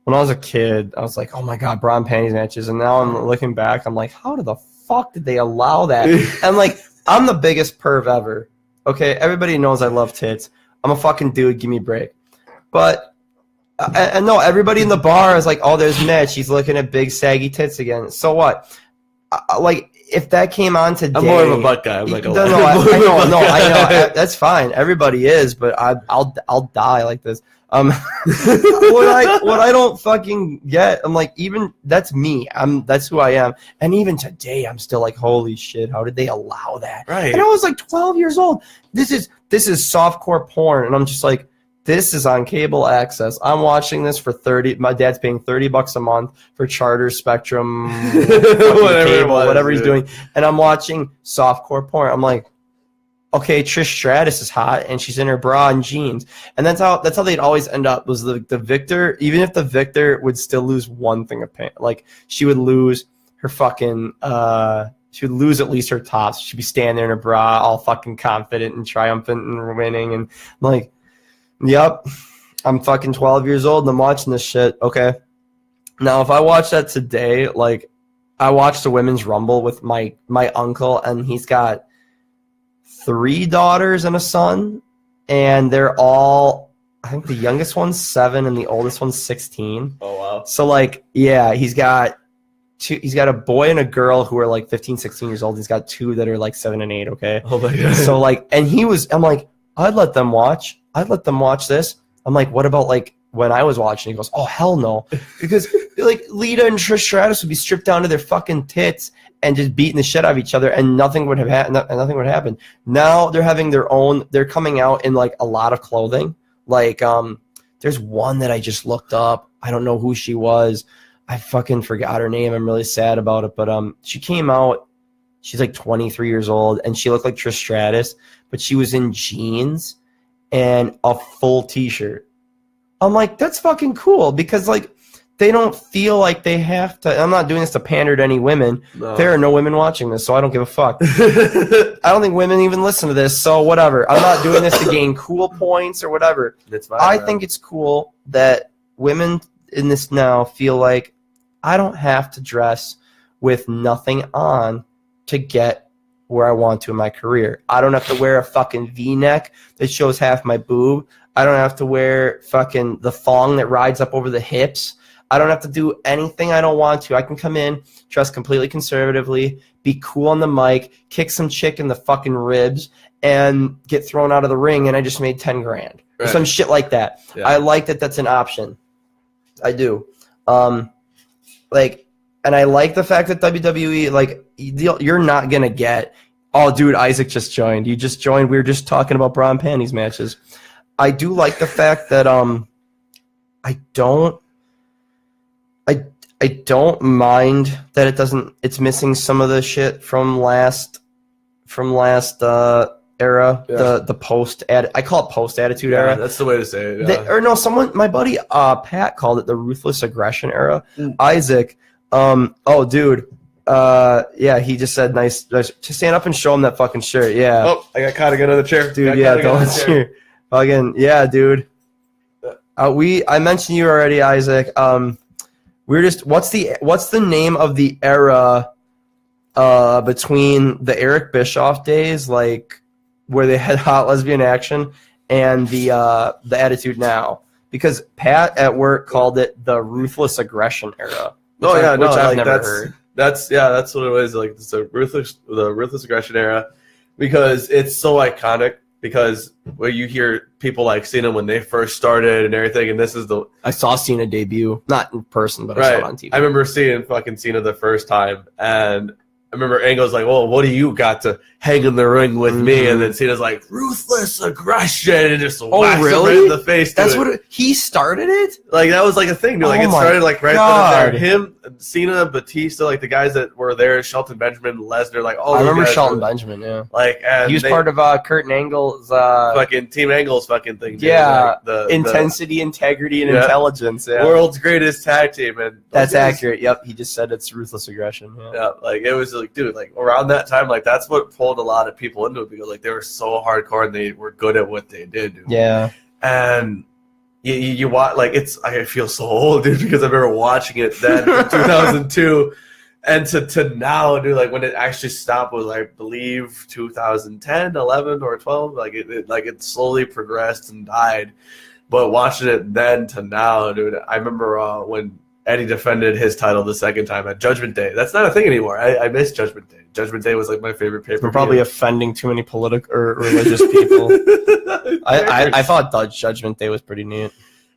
when I was a kid, I was like, oh my god, bra and panties matches, and now I'm looking back, I'm like, how the fuck did they allow that? And like, I'm the biggest perv ever. Okay, everybody knows I love tits. I'm a fucking dude. Give me a break. But and no, everybody in the bar is like, oh, there's Mitch. He's looking at big saggy tits again. So what? Like, if that came on today, I'm more of a butt guy. I'm like, I know. That's fine. Everybody is, but I'll die like this. What I don't fucking get, I'm like, even that's me. That's who I am. And even today, I'm still like, holy shit, how did they allow that? Right. And I was like 12 years old. This is softcore porn, and I'm just like, this is on cable access. I'm watching this for $30. My dad's paying $30 a month for Charter, Spectrum, whatever he's doing, and I'm watching softcore porn. I'm like, okay, Trish Stratus is hot, and she's in her bra and jeans, and that's how they'd always end up. Was the victor, even if the victor would still lose one thing of pain, like she would lose her fucking. She would lose at least her tops. She'd be standing there in her bra, all fucking confident and triumphant and winning, and I'm like. Yep, I'm fucking 12 years old and I'm watching this shit. Okay. Now, if I watch that today, like, I watched the Women's Rumble with my uncle, and he's got 3 daughters and a son, and they're all, I think the youngest one's 7 and the oldest one's 16. Oh wow. So like, yeah, he's got a boy and a girl who are like 15, 16 years old. He's got 2 that are like 7 and 8. Okay. Oh my god. So like, and I'm like, I'd let them watch this. I'm like, what about like when I was watching? He goes, oh hell no, because like Lita and Trish Stratus would be stripped down to their fucking tits and just beating the shit out of each other, and nothing would happen. Now they're having their own. They're coming out in like a lot of clothing. Like there's one that I just looked up. I don't know who she was. I fucking forgot her name. I'm really sad about it. But she came out. She's like 23 years old, and she looked like Trish Stratus, but she was in jeans and a full t-shirt. I'm like, that's fucking cool, because like they don't feel like they have to. I'm not doing this to pander to any women. No. There are no women watching this, so I don't give a fuck. I don't think women even listen to this, so whatever. I'm not doing this to gain cool points or whatever. It's fine, I think it's cool that women in this now feel like I don't have to dress with nothing on to get where I want to in my career. I don't have to wear a fucking V-neck that shows half my boob. I don't have to wear fucking the thong that rides up over the hips. I don't have to do anything I don't want to. I can come in, dress completely conservatively, be cool on the mic, kick some chick in the fucking ribs, and get thrown out of the ring, and I just made 10 grand. Right. Or some shit like that. Yeah. I like that that's an option. I do. And I like the fact that WWE, like, you're not going to get, oh, dude, Isaac just joined. You just joined. We were just talking about bra and panties matches. I do like the fact that I don't mind that it's missing some of the shit from last era, yeah. the post I call it post attitude era. That's the way to say it. Yeah. My buddy Pat called it the ruthless aggression era. Isaac, he just said nice. Just stand up and show him that fucking shirt. Yeah. Oh, I got caught again on the chair, dude. Don't cheer. Fucking yeah, dude. I mentioned you already, Isaac. We're just what's the name of the era between the Eric Bischoff days, like where they had hot lesbian action, and the Attitude Now? Because Pat at work called it the ruthless aggression era. Which I've never heard. That's what it was. Like it's the ruthless aggression era, because it's so iconic. Because where you hear people like Cena when they first started and everything, and this is I saw Cena debut, not in person, but I saw it on TV. I remember seeing fucking Cena the first time, and I remember Angle's like, "Well, what do you got to hang in the ring with me?" And then Cena's like, "Ruthless aggression," and just whacks him right in the face. That's what he started it. Like that was like a thing, dude. Like it started like right there. Him, Cena, Batista, like the guys that were there, Shelton Benjamin, Lesnar, like all. I remember Shelton Benjamin. Yeah, like and he was part of Kurt and Angle's fucking Team Angle's fucking thing. Dude. Yeah, like intensity, integrity, and intelligence. Yeah, world's greatest tag team, and that's accurate. Yep, he just said it's ruthless aggression. Yeah, like it was like, dude, like around that time, like that's what pulled a lot of people into it, because like they were so hardcore and they were good at what they did, dude. Yeah, and you watch, like I feel so old, dude, because I remember watching it then from 2002 and to now, dude, like when it actually stopped was I believe 2010, 11 or 12, like it slowly progressed and died. But watching it then to now, dude, I remember when Eddie defended his title the second time at Judgment Day. That's not a thing anymore. I miss Judgment Day. Judgment Day was like my favorite pay-per-view. We're probably offending too many political or religious people. I thought Judgment Day was pretty neat.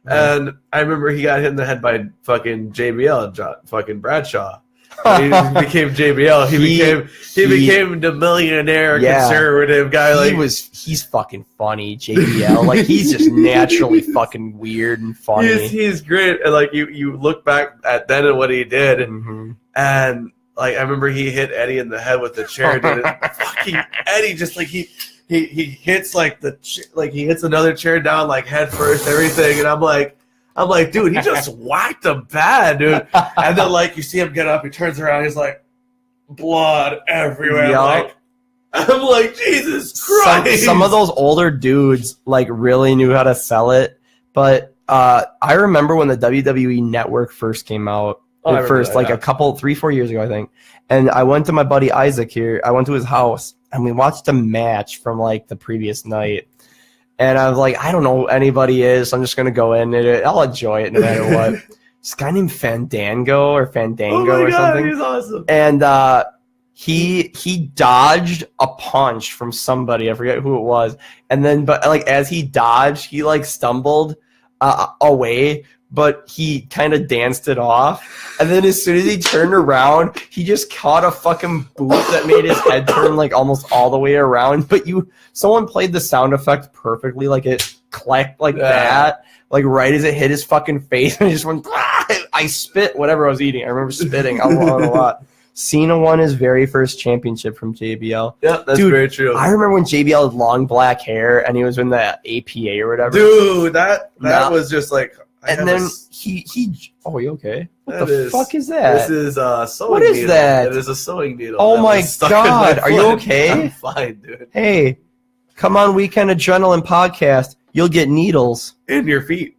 And I remember he got hit in the head by fucking JBL, fucking Bradshaw. He became JBL. He became the millionaire conservative guy. Like he's fucking funny, JBL. Like he's just naturally fucking weird and funny. He's great. And like you look back at then and what he did, and like I remember he hit Eddie in the head with the chair. Dude. Fucking Eddie just like he hits like he hits another chair down like head first, everything, and I'm like, dude, he just whacked him bad, dude. And then, like, you see him get up, he turns around, he's like, blood everywhere. I'm like, Jesus Christ. Some of those older dudes, like, really knew how to sell it. But I remember when the WWE Network first came out, Oh, I at remember first, that, like yeah. a couple, 3-4 years ago, I think. And I went to my buddy Isaac here. I went to his house, and we watched a match from like the previous night. And I was like, I don't know who anybody is. So I'm just gonna go in and I'll enjoy it no matter what. This guy named Fandango or Fandango Oh my or God, something. he's awesome. And he dodged a punch from somebody. I forget who it was. And then, but like as he dodged, he like stumbled away, but he kind of danced it off. And then as soon as he turned around, he just caught a fucking boot that made his head turn like almost all the way around. But someone played the sound effect perfectly, like it clacked like that, like right as it hit his fucking face, and he just went. I spit whatever I was eating. I remember spitting a lot. Cena won his very first championship from JBL. Yeah, that's Dude, very true. I remember when JBL had long black hair and he was in the APA or whatever. Dude, that was just like. And then he. Oh, you okay? What the is, fuck is that? This is a sewing What is needle. that? It is a sewing needle. Oh that my was stuck in God, my are you foot. okay? I'm fine, dude. Hey, come on, Weekend Adrenaline podcast. You'll get needles. In your feet.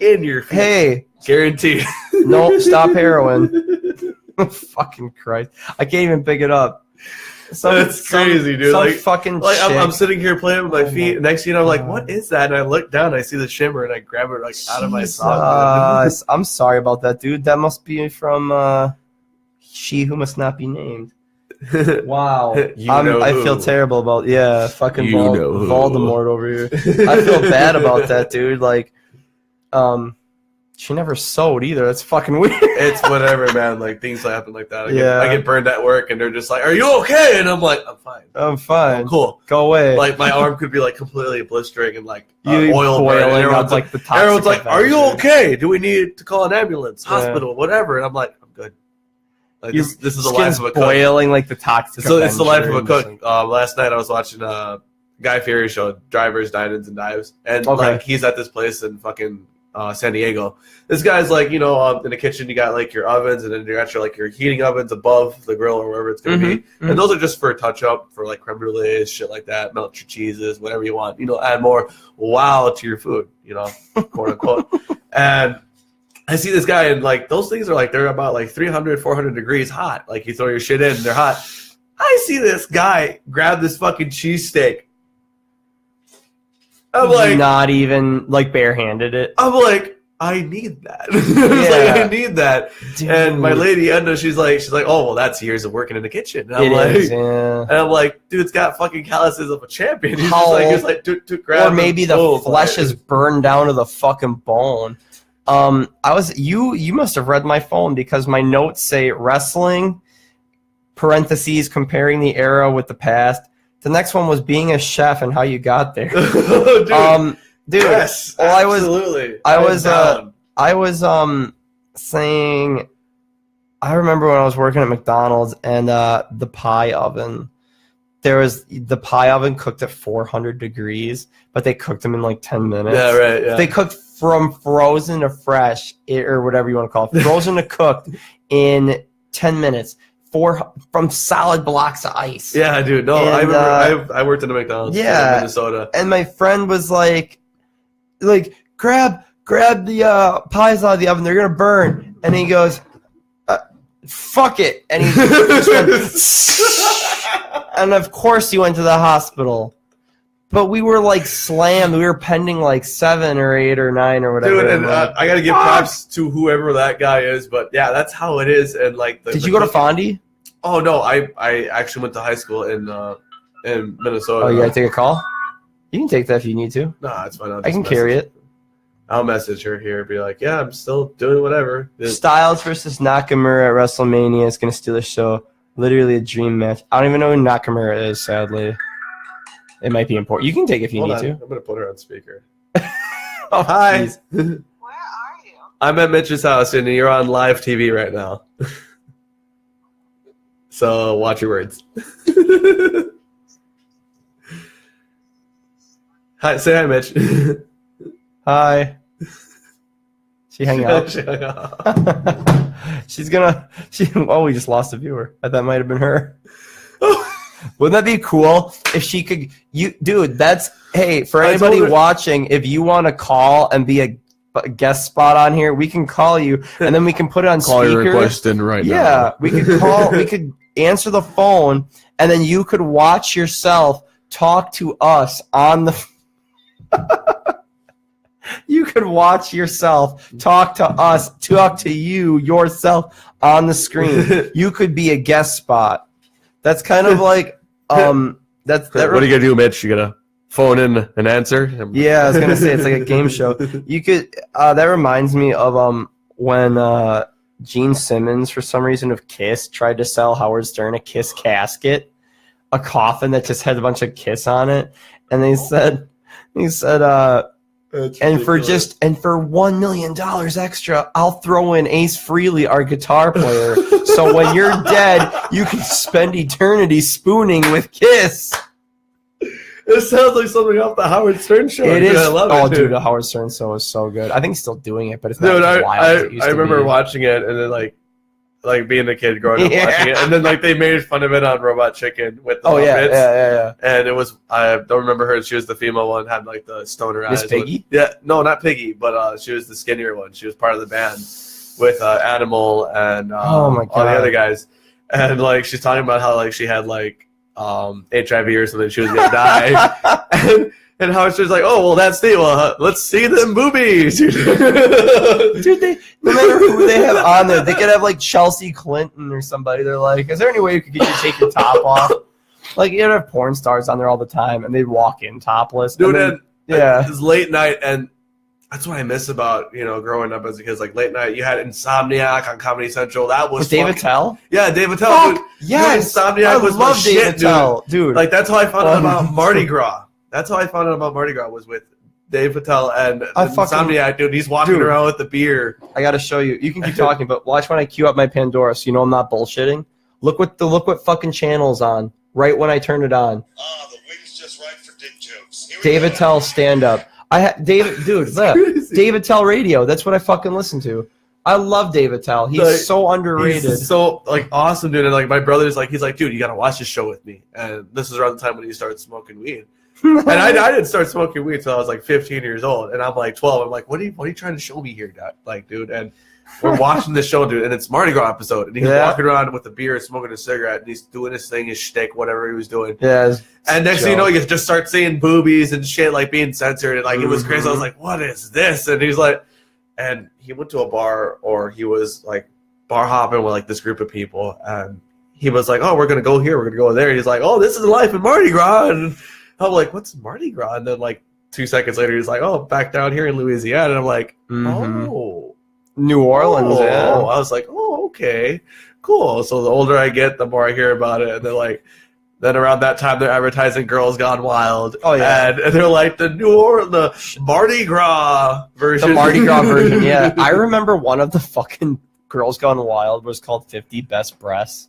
In your feet. Hey, Guaranteed. no, stop heroin. Fucking Christ. I can't even pick it up. That's crazy, dude. Some Like, fucking like chick. I'm sitting here playing with my feet, and next thing you know, I'm like, God. what is that? And I look down, I see the shimmer, and I grab it like out of my sock. Jesus. I'm sorry about that, dude. That must be from She Who Must Not Be Named. Wow. I feel terrible about fucking You know who. Voldemort over here. I feel bad about that, dude. Like, she never sewed either. That's fucking weird. It's whatever, man. Like things happen like that. Yeah. I get burned at work, and they're just like, "Are you okay?" And I'm like, "I'm fine. I'm fine. Cool." Go away. Like my arm could be like completely blistering and like you oil burn. And boiling everyone's up like, like the toxic everyone's like, "Are you Avenger. okay? Do we need to call an ambulance, Yeah. hospital, whatever?" And I'm like, "I'm good." Like Your this is the skin's life of a cook. boiling like the toxic. So it's the life of a Avenger. cook. Last night I was watching Guy Fieri show, Drivers, Dine-Ins, and Dives, and Okay. like he's at this place in fucking San Diego. This guy's like, you know, in the kitchen you got like your ovens, and then you got your heating ovens above the grill or wherever it's gonna be, Mhm. and those are just for touch up for like creme brulees, shit like that. Melt your cheeses, whatever you want. You know, add more wow to your food. You know, quote unquote. And I see this guy, and like those things are like they're about like 300, 400 degrees hot. Like you throw your shit in, and they're hot. I see this guy grab this fucking cheesesteak. I'm like, not even like barehanded it. I'm like, I need that. It's Yeah. like, I need that. Dude. And my lady Edna, she's like, oh well, that's years of working in the kitchen. And I'm It like, is, yeah. and I'm like, dude, it's got fucking calluses of a champion. He's How- just like, to grab. Or maybe and the pull, flesh like- is burned down to the fucking bone. You must have read my phone because my notes say wrestling, parentheses, comparing the era with the past. The next one was being a chef and how you got there. dude, Dude, yes, well, absolutely. I was down. saying, I remember when I was working at McDonald's and the pie oven. The pie oven cooked at 400 degrees, but they cooked them in like 10 minutes. Yeah, right. Yeah. They cooked from frozen to fresh, or whatever you want to call it, frozen to cooked in 10 minutes. From solid blocks of ice. Yeah, dude. No, And, I remember. I worked in a McDonald's in Minnesota. And my friend was like, grab the pies out of the oven. They're gonna burn. And he goes, fuck it. And he just went, and of course he went to the hospital. But we were like slammed. We were pending like 7 or 8 or 9 or whatever. Dude, and I got to give props to whoever that guy is, but yeah, that's how it is. And like, did you go to Fondy? Oh no, I actually went to high school in Minnesota. Oh, you gotta take a call. You can take that if you need to. Nah, it's fine. I can carry it. I'll message her here, be like, yeah, I'm still doing whatever. Styles versus Nakamura at WrestleMania is gonna steal the show. Literally a dream match. I don't even know who Nakamura is. Sadly, it might be important. You can take it if you Hold need on. to. I'm gonna put her on speaker. Oh, Hi. geez. Where are you? I'm at Mitch's house, and you're on live TV right now. So watch your words. Hi, say hi, Mitch. Hi. She hang up. She's gonna. Oh, we just lost a viewer. That might have been her. Wouldn't that be cool if she could? Dude, that's hey for I told anybody her- watching. If you want to call and be a guest spot on here, we can call you, and then we can put it on Call speaker. your request in right now. Yeah, we could answer the phone, and then you could watch yourself talk to us on the. You could watch yourself talk to us, talk to you yourself on the screen. You could be a guest spot. That's kind of like What are you gonna do, Mitch? You gonna phone in an answer? Yeah, I was gonna say it's like a game show. You could. That reminds me of when Gene Simmons, for some reason, of Kiss, tried to sell Howard Stern a Kiss casket, a coffin that just had a bunch of Kiss on it, and he said, and for $1 million extra, I'll throw in Ace Frehley, our guitar player. So when you're dead, you can spend eternity spooning with Kiss. It sounds like something off the Howard Stern show. It is. I love it, dude, the Howard Stern show is so good. I think he's still doing it, but it's not dude, as wild as it used I to remember be. watching it, and then like being a kid growing up watching it, and then like they made fun of it on Robot Chicken with the Muppets. Yeah. And it was, I don't remember her. She was the female one, had like the stoner eyes. Miss Piggy? No, not Piggy, but she was the skinnier one. She was part of the band with Animal and Oh my God. all the other guys. And like she's talking about how like she had like HIV or something. She was gonna die. And Howard Stern's like, oh, well, that's the, let's see them boobies. Dude, no matter who they have on there, they could have like Chelsea Clinton or somebody. They're like, is there any way you could get you to take your top off? Like, you'd have porn stars on there all the time, and they'd walk in topless. Dude, and then, it's late night, and that's what I miss about, growing up as a kid. Like, late night, you had Insomniac on Comedy Central. That was David Tell? Yeah, David Tell. Dude, yes. Insomniac was my shit, dude. Like, that's how I found out about Mardi Gras. That's how I found out about Mardi Gras, was with Dave Patel and Insomniac, dude. He's walking around with the beer. I got to show you. You can keep talking, but watch when I queue up my Pandora so you know I'm not bullshitting. Look what fucking channel's on right when I turn it on. The wing's just right for dick jokes. David Tell stand-up. David Tell radio. That's what I fucking listen to. I love David Tell. He's so underrated. He's so awesome, dude. And like my brother's he's like, dude, you gotta watch this show with me. And this is around the time when he started smoking weed. And I didn't start smoking weed until I was like 15 years old, and I'm like 12. I'm like, what are you trying to show me here, Dad? Like, dude, and we're watching this show, dude, and it's Mardi Gras episode, and he's walking around with a beer, smoking a cigarette, and he's doing his thing, his shtick, whatever he was doing. Yeah. And next thing you know, you just start seeing boobies and shit, like being censored, and like it was crazy. I was like, what is this? And he's like, and he went to a bar, or he was like bar hopping with like this group of people, and he was like, oh, we're gonna go here, we're gonna go there. And he's like, oh, this is life in Mardi Gras. And I'm like, what's Mardi Gras? And then like 2 seconds later, he's like, oh, back down here in Louisiana. And I'm like, oh, New Orleans. Yeah. I was like, oh, okay, cool. So the older I get, the more I hear about it. And then around that time, they're advertising Girls Gone Wild. Oh yeah, and they're like the Mardi Gras version. The Mardi Gras version. Yeah, I remember one of the fucking Girls Gone Wild was called 50 Best Breasts.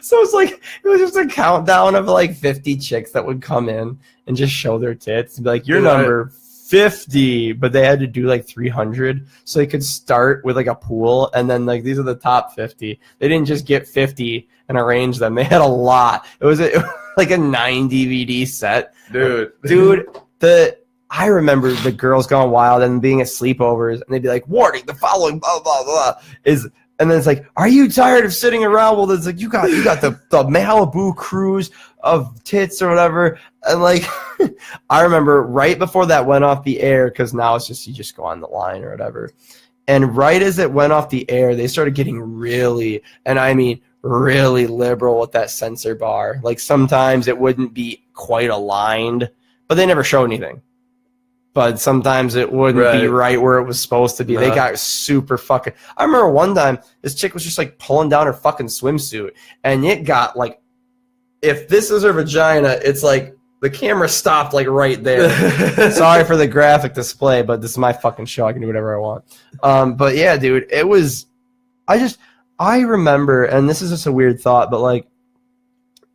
So it was just a countdown of like 50 chicks that would come in and just show their tits and be like, you're number 50, but they had to do like 300 so they could start with like a pool, and then like these are the top 50. They didn't just get 50 and arrange them. They had a lot. It was like a 9 DVD set. Dude, I remember the Girls Gone Wild and being at sleepovers, and they'd be like, warning, the following blah blah blah is. And then it's like, are you tired of sitting around? Well, it's like, you got the Malibu cruise of tits or whatever. And like, I remember right before that went off the air, because now it's just, you just go on the line or whatever. And right as it went off the air, they started getting really, and I mean really liberal with that censor bar. Like sometimes it wouldn't be quite aligned, but they never show anything. But sometimes it wouldn't be right where it was supposed to be. They got super fucking... I remember one time, this chick was just like pulling down her fucking swimsuit, and it got like... If this is her vagina, it's like the camera stopped like right there. Sorry for the graphic display, but this is my fucking show. I can do whatever I want. But yeah, dude, it was... I remember, and this is just a weird thought, but like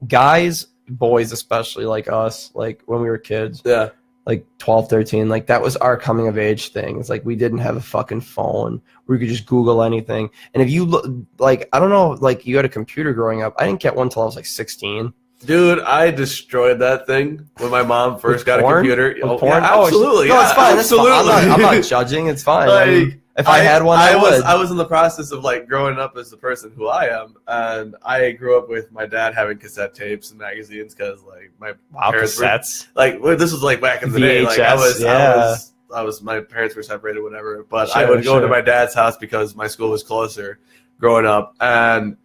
guys, boys especially, like us, like when we were kids... Yeah. Like 12, 13, like that was our coming of age thing. It's like we didn't have a fucking phone where you could just Google anything. And if you look, like, I don't know, like you had a computer growing up. I didn't get one until I was like 16. Dude, I destroyed that thing when my mom first got porn? a computer. With porn? Yeah, absolutely. No, it's fine. It's absolutely. fine. I'm not judging. It's fine. I mean, Like, if I had one, I would. I was in the process of like growing up as the person who I am, and I grew up with my dad having cassette tapes and magazines because like my parents cassettes. were like, well, this was like back in the day. Like I was my parents were separated, whatever. But I would go to my dad's house because my school was closer growing up, and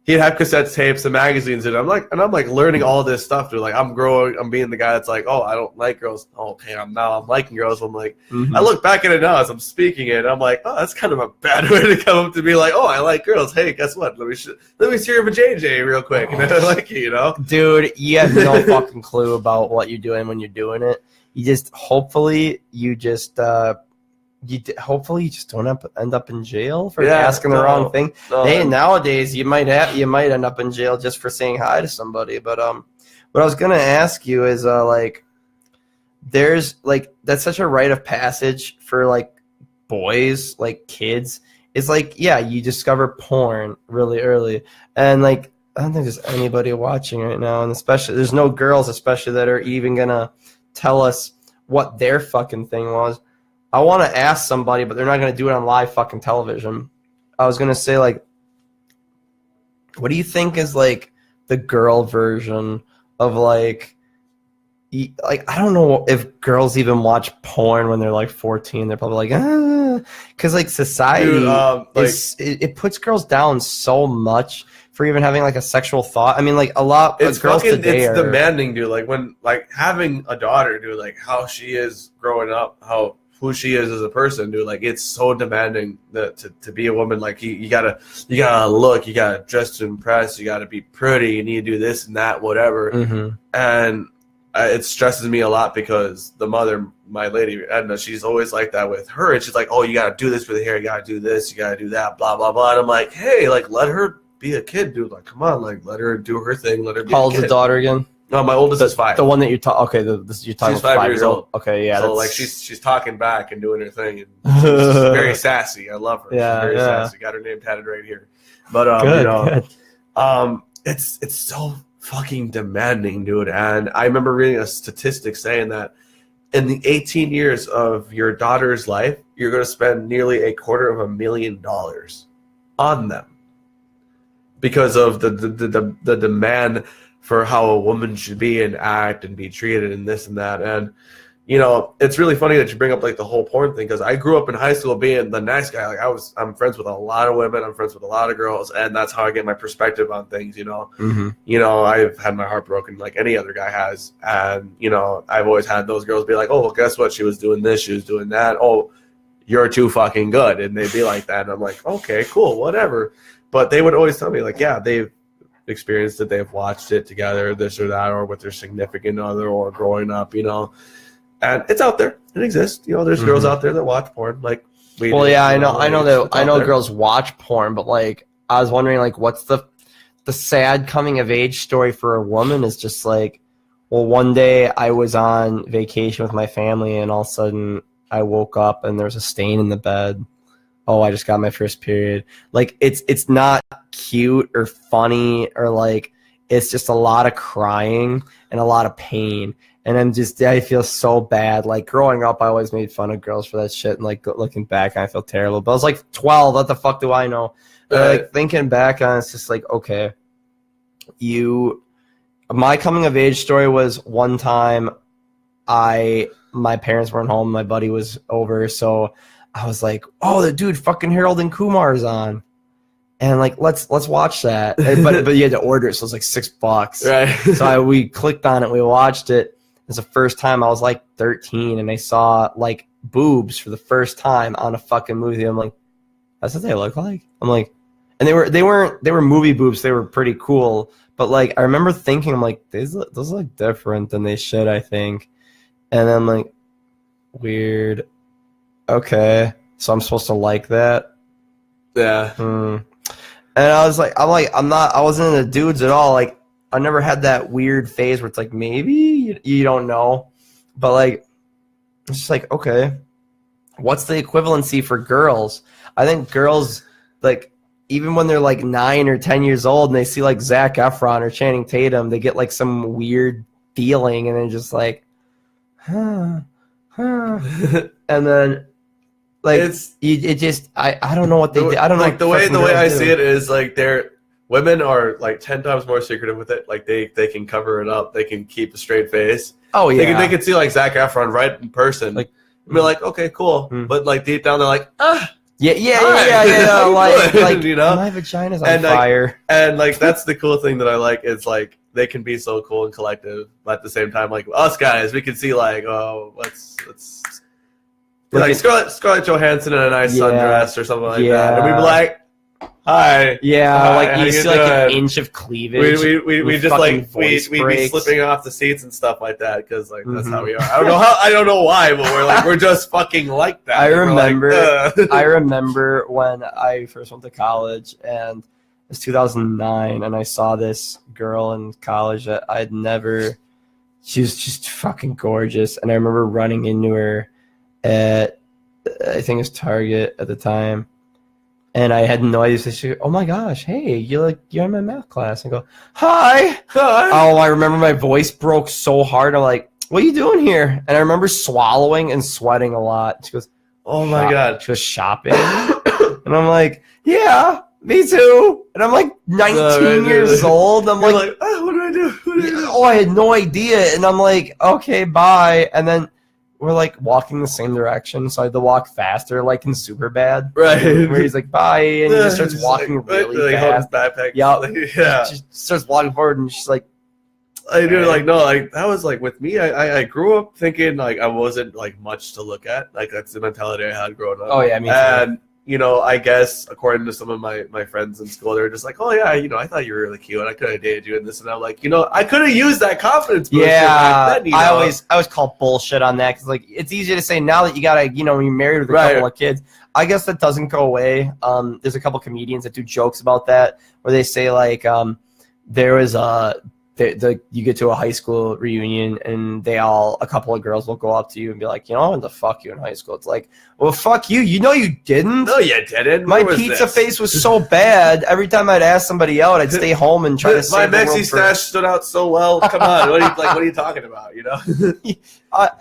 he'd have cassette tapes and magazines, and I'm like learning all this stuff. Dude, like I'm being the guy that's like, oh, I don't like girls. Oh, okay, I'm liking girls. I'm like, I look back at it now as I'm speaking it, and I'm like, oh, that's kind of a bad way to come up to be like, oh, I like girls. Hey, guess what? Let me see your JJ real quick, and I like you, you know, dude. You have no fucking clue about what you're doing when you're doing it. You just hopefully you just don't end up in jail for asking the wrong thing. Hey, nowadays you might end up in jail just for saying hi to somebody. But what I was gonna ask you is like, there's like that's such a rite of passage for like boys, like kids. It's like you discover porn really early, and like I don't think there's anybody watching right now, and especially there's no girls, especially that are even gonna tell us what their fucking thing was. I want to ask somebody, but they're not going to do it on live fucking television. I was going to say, like, what do you think is, like, the girl version of, like, I don't know if girls even watch porn when they're, like, 14. They're probably like, because, like, society, it puts girls down so much for even having, like, a sexual thought. I mean, like, a lot of girls today it's demanding, dude. Like, when, like, having a daughter, dude, like, how she is growing up, who she is as a person, dude. Like, it's so demanding to be a woman. Like, you gotta look, you gotta dress to impress, you gotta be pretty, you need to do this and that, whatever. Mm-hmm. And it stresses me a lot because the mother, my lady Edna, she's always like that with her, and she's like, oh, you gotta do this with the hair, you gotta do this, you gotta do that, blah blah blah. And I'm like, hey, like, let her be a kid, dude. Like, come on, like, let her do her thing. Let her be How old's the daughter again? No, my oldest is 5. The one that you're talking. Okay, you're talking. She's 5 years old. Okay, yeah. So like she's talking back and doing her thing, and she's very sassy. I love her. Yeah, she's very sassy. Got her name tatted right here. But good. It's so fucking demanding, dude. And I remember reading a statistic saying that in the 18 years of your daughter's life, you're going to spend nearly $250,000 on them because of the demand for how a woman should be and act and be treated and this and that. And, you know, it's really funny that you bring up like the whole porn thing, because I grew up in high school being the nice guy. Like I'm friends with a lot of women. I'm friends with a lot of girls. And that's how I get my perspective on things, you know. Mm-hmm. You know, I've had my heart broken like any other guy has. And, you know, I've always had those girls be like, oh, well, guess what? She was doing this. She was doing that. Oh, you're too fucking good. And they'd be like that. And I'm like, okay, cool, whatever. But they would always tell me like, yeah, they've experienced it, they've watched it together, this or that, or with their significant other, or growing up, you know. And it's out there, it exists, you know. There's girls out there that watch porn, like we do, I know girls watch porn, but like I was wondering, like, what's the sad coming of age story for a woman is just like, well, one day I was on vacation with my family, and all of a sudden I woke up and there was a stain in the bed. Oh, I just got my first period. Like, it's not cute or funny, or like, it's just a lot of crying and a lot of pain. And I feel so bad. Like, growing up, I always made fun of girls for that shit. And like, looking back, I feel terrible. But I was like 12. What the fuck do I know? Like, thinking back on it, it's just like, okay, my coming of age story was one time my parents weren't home. My buddy was over. So I was like, oh, the dude, fucking Harold and Kumar's on, and like, let's watch that. But you had to order it, so it was like $6. Right. So we clicked on it, we watched it. It was the first time. I was like 13, and I saw like boobs for the first time on a fucking movie. I'm like, that's what they look like. I'm like, and they were movie boobs. They were pretty cool, but like I remember thinking, I'm like, those look different than they should, I think. And then I'm like, weird. Okay, so I'm supposed to like that? Yeah. And I wasn't into dudes at all. Like, I never had that weird phase where it's like, maybe you don't know, but like, it's just like, okay, what's the equivalency for girls? I think girls, like, even when they're like 9 or 10 years old and they see like Zac Efron or Channing Tatum, they get like some weird feeling and they're just like, and then like I don't know what they do. I don't know. Like the way I see it is like women are like 10 times more secretive with it. Like they can cover it up. They can keep a straight face. Oh yeah, they can see like Zac Efron right in person. Like be like, okay, cool. But like deep down they're like, yeah. Like you know, my vagina's on fire. And like that's the cool thing that I like is like they can be so cool and collective, but at the same time, like us guys, we can see like, oh, let's like Scarlett Johansson in a nice sundress or something like that, and we'd be like, hi, like you see like an inch of cleavage. We just like we be slipping off the seats and stuff like that because like that's how we are. I don't know why, but we're just fucking like that. I remember when I first went to college and it was 2009 and I saw this girl in college that she was just fucking gorgeous, and I remember running into her at I think it was Target at the time. And I had no idea. So she goes, oh my gosh, hey, you're in my math class. I go, hi. Oh, I remember my voice broke so hard. I'm like, what are you doing here? And I remember swallowing and sweating a lot. She goes, oh my God. She was shopping. And I'm like, yeah, me too. And I'm like 19 years old. I'm like, oh, what do I do? Oh, I had no idea. And I'm like, okay, bye. And then we're like walking the same direction, so I had to walk faster, like in Superbad, right? Where he's like, "Bye," and he just starts walking really fast. Backpack. Yeah. She starts walking forward, and she's like, "I do like no, like that was like with me. I grew up thinking like I wasn't like much to look at. Like that's the mentality I had growing up. Oh yeah, me too. And you know, I guess according to some of my friends in school, they were just like, "Oh yeah, you know, I thought you were really cute, and I could have dated you and this." And I'm like, you know, I could have used that confidence. Yeah, then, you know? I always call bullshit on that because like it's easy to say now that you gotta, you know, when you're married with a couple of kids. I guess that doesn't go away. There's a couple comedians that do jokes about that where they say like there was you get to a high school reunion and a couple of girls will go up to you and be like, you know, I wanted to fuck you in high school. It's like, well, fuck you. You know you didn't. No, you didn't. My pizza face was so bad. Every time I'd ask somebody out, I'd stay home and try to save the world. My Mexi stash stood out so well. Come on, what are you talking about? You know.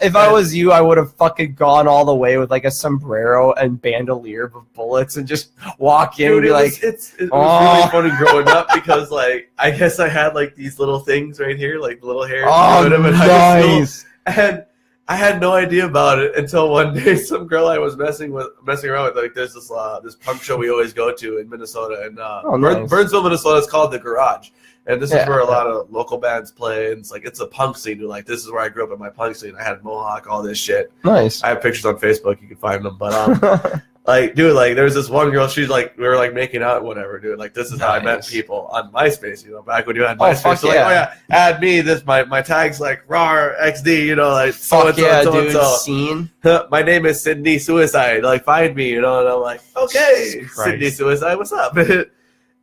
If I was you, I would have fucking gone all the way with like a sombrero and bandolier of bullets and just walk in and be like, it was really funny growing up because like I guess I had like these little things right here, like little hairs. Oh, nice. And I had no idea about it until one day some girl I was messing around with, like there's this punk show we always go to in Minnesota, and nice. Burnsville, Minnesota. It's called The Garage. And this is where a lot of local bands play, and it's a punk scene. Dude. Like this is where I grew up in my punk scene. I had Mohawk, all this shit. Nice. I have pictures on Facebook. You can find them. But like, dude, like there's this one girl. She's like, we were like making out, whatever, dude. Like this is how I met people on MySpace. You know, back when you had MySpace. Fuck so like, oh yeah, add me. This my tag's like RAR XD. You know, like fuck yeah, so dude. Scene. My name is Sydney Suicide. Like find me. You know, and I'm like, okay, Sydney Suicide. What's up?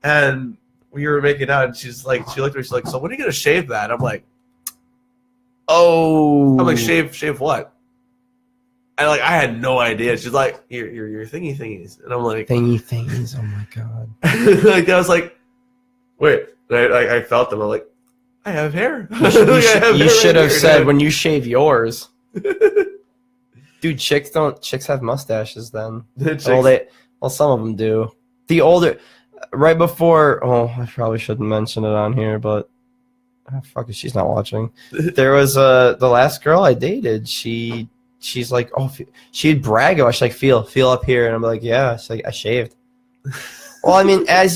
And we were making out, and she looked at me, she's like, so when are you gonna shave that? I'm like, oh. I'm like, shave what? And like I had no idea. She's like, your thingies, and I'm like, thingies. Oh my god. Like I was like, wait. And I felt them. I'm like, I have hair. You should have said when you shave yours. Dude, chicks have mustaches then. Well, some of them do. The older. Right before, I probably shouldn't mention it on here, but fuck it, she's not watching. There was the last girl I dated. She's like, she'd brag about. She's like, feel up here, and I'm like, yeah. She's like, I shaved. Well, I mean, as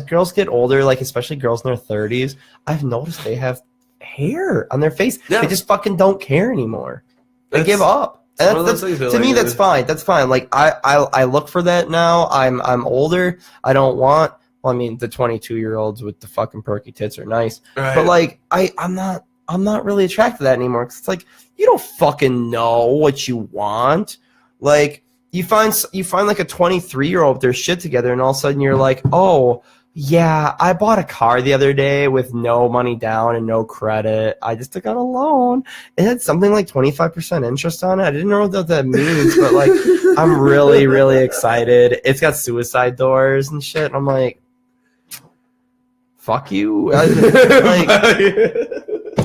girls get older, like especially girls in their 30s, I've noticed they have hair on their face. Yeah. They just fucking don't care anymore. They give up. And to me, that's fine. That's fine. Like I look for that now. I'm older. I don't want. Well, I mean, the 22-year-olds with the fucking perky tits are nice, right. But like I'm not really attracted to that anymore. Cause it's like you don't fucking know what you want. Like you find like a 23-year-old with their shit together, and all of a sudden you're like, oh, Yeah, I bought a car the other day with no money down and no credit. I just took out a loan. It had something like 25% interest on it. I didn't know what that means, but like I'm really, really excited. It's got suicide doors and shit. And I'm like, fuck you. I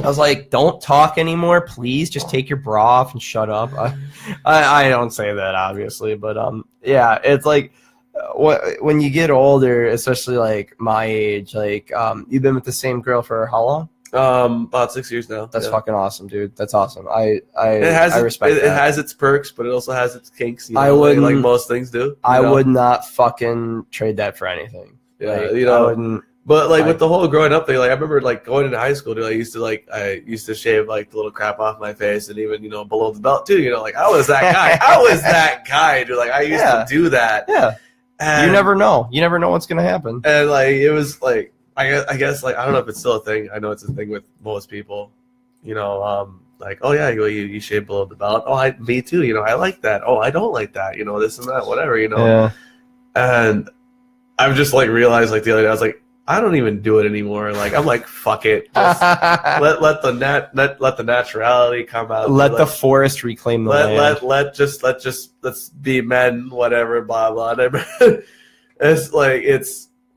was like, don't talk anymore, please. Just take your bra off and shut up. I don't say that obviously, but yeah, it's like when you get older, especially like my age, like you've been with the same girl for how long? About 6 years now. That's fucking awesome, dude. That's awesome. I respect it. That. It has its perks, but it also has its kinks. You know, I wouldn't, like most things do. I would not fucking trade that for anything. Yeah, like, you know. I wouldn't. But like with the whole growing up thing, like I remember like going into high school, dude. I used to shave like the little crap off my face, and even below the belt too. Like I was that guy. I was that guy, dude. Like I used to do that. Yeah. And you never know. You never know what's gonna happen. And like it was like I guess like I don't know if it's still a thing. I know it's a thing with most people. Like oh yeah, you shave below the belt. Oh, me too. I like that. Oh, I don't like that. This and that. Whatever. Yeah. And I've just like realized like the other day I was like, I don't even do it anymore. Like I'm like, fuck it. Just let the naturality come out. Let the forest reclaim the land. Let's be men. Whatever. Blah blah. It's like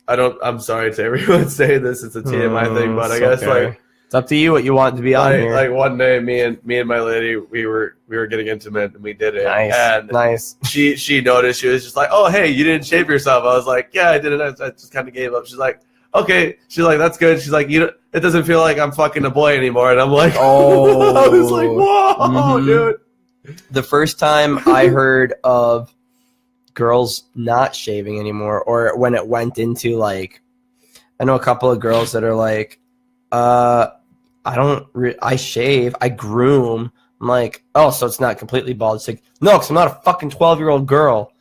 I'm sorry to everyone saying this. It's a TMI thing, but I guess like it's up to you what you want to be on here. Like one day, me and my lady, we were getting intimate and we did it. Nice. And nice. She noticed. She was just like, oh hey, you didn't shave yourself. I was like, yeah, I didn't. I just kind of gave up. She's like, okay. She's like, that's good. She's like, it doesn't feel like I'm fucking a boy anymore. And I'm like, oh. I was like, whoa, dude. The first time I heard of girls not shaving anymore, or when it went into like, I know a couple of girls that are like, I shave, I groom. I'm like, oh, so it's not completely bald. It's like, no, because I'm not a fucking 12-year-old girl.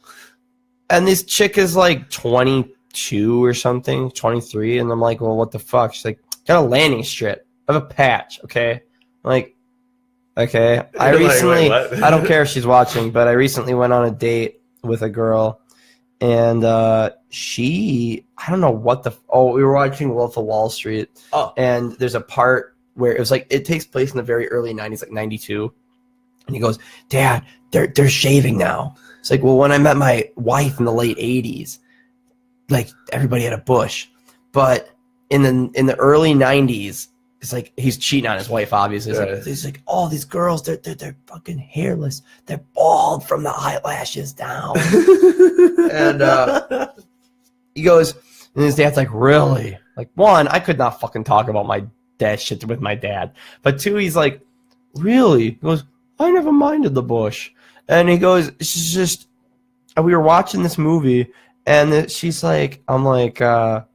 And this chick is like 22 or something, 23, and I'm like, well, what the fuck? She's like, got a landing strip. I have a patch, okay? I'm like, okay. I recently, I don't care if she's watching, but I recently went on a date with a girl, and I don't know what we were watching Wolf of Wall Street, and there's a part where it was like, it takes place in the very early 90s, like 92, and he goes, Dad, they're shaving now. It's like, well, when I met my wife in the late 80s, like everybody had a bush, but in the early 90s, it's like he's cheating on his wife, obviously. He's like, oh, these girls, they're fucking hairless. They're bald from the eyelashes down. And he goes, and his dad's like, really? Like, one, I could not fucking talk about my dad shit with my dad. But two, he's like, really? He goes, I never minded the bush. And he goes, it's just, we were watching this movie, and she's like, I'm like, I'm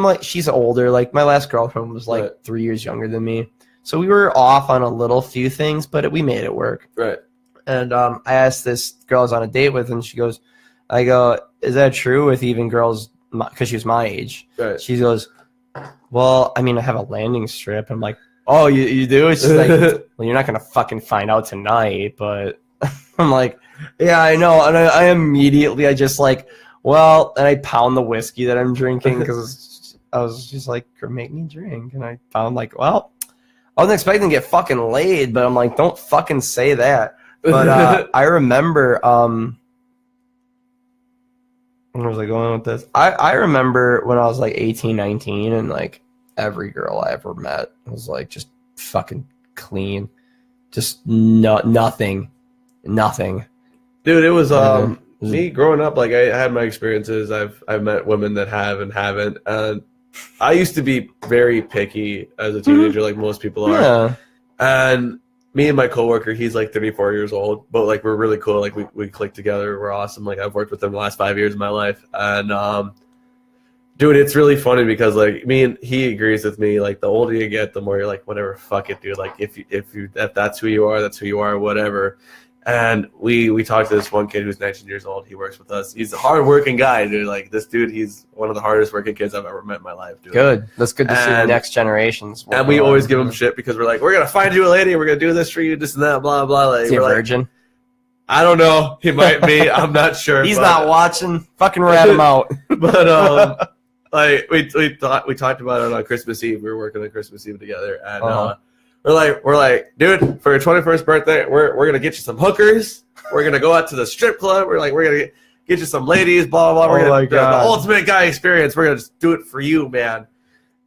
like, she's older. Like, my last girlfriend was like 3 years younger than me. So we were off on a few things, but we made it work. Right. And I asked this girl I was on a date with, and she goes, I go, is that true with even girls, because she was my age? Right. She goes, well, I mean, I have a landing strip. I'm like, oh, you do? She's like, well, you're not going to fucking find out tonight, but I'm like, yeah, I know. And I immediately, I just like, well, and I pound the whiskey that I'm drinking because I was just like, make me drink. And I found like, well, I wasn't expecting to get fucking laid, but I'm like, don't fucking say that. But I remember, where was I going with this? I remember when I was like 18, 19, and like every girl I ever met was like just fucking clean. Just nothing. Dude, it was me growing up, like I had my experiences. I've met women that have and haven't. And I used to be very picky as a teenager, like most people are. Yeah. And me and my coworker, he's like 34 years old, but like we're really cool. Like we click together. We're awesome. Like I've worked with him the last 5 years of my life. And dude, it's really funny because like he agrees with me. Like the older you get, the more you're like, whatever, fuck it, dude. Like if that's who you are, that's who you are, whatever. And we talked to this one kid who's 19 years old. He works with us. He's a hard-working guy, dude. Like, this dude, he's one of the hardest-working kids I've ever met in my life, dude. Good. That's good to see the next generations. And we always give him shit because we're like, we're going to find you a lady. We're going to do this for you, this and that, blah, blah. Like, is he a virgin? I don't know. He might be. I'm not sure. He's not watching. Fucking rat him out. But like we talked about it on Christmas Eve. We were working on Christmas Eve together, and we're like, dude, for your 21st birthday, we're gonna get you some hookers. We're gonna go out to the strip club. We're gonna get you some ladies. Blah blah blah. We're gonna the ultimate guy experience. We're gonna just do it for you, man.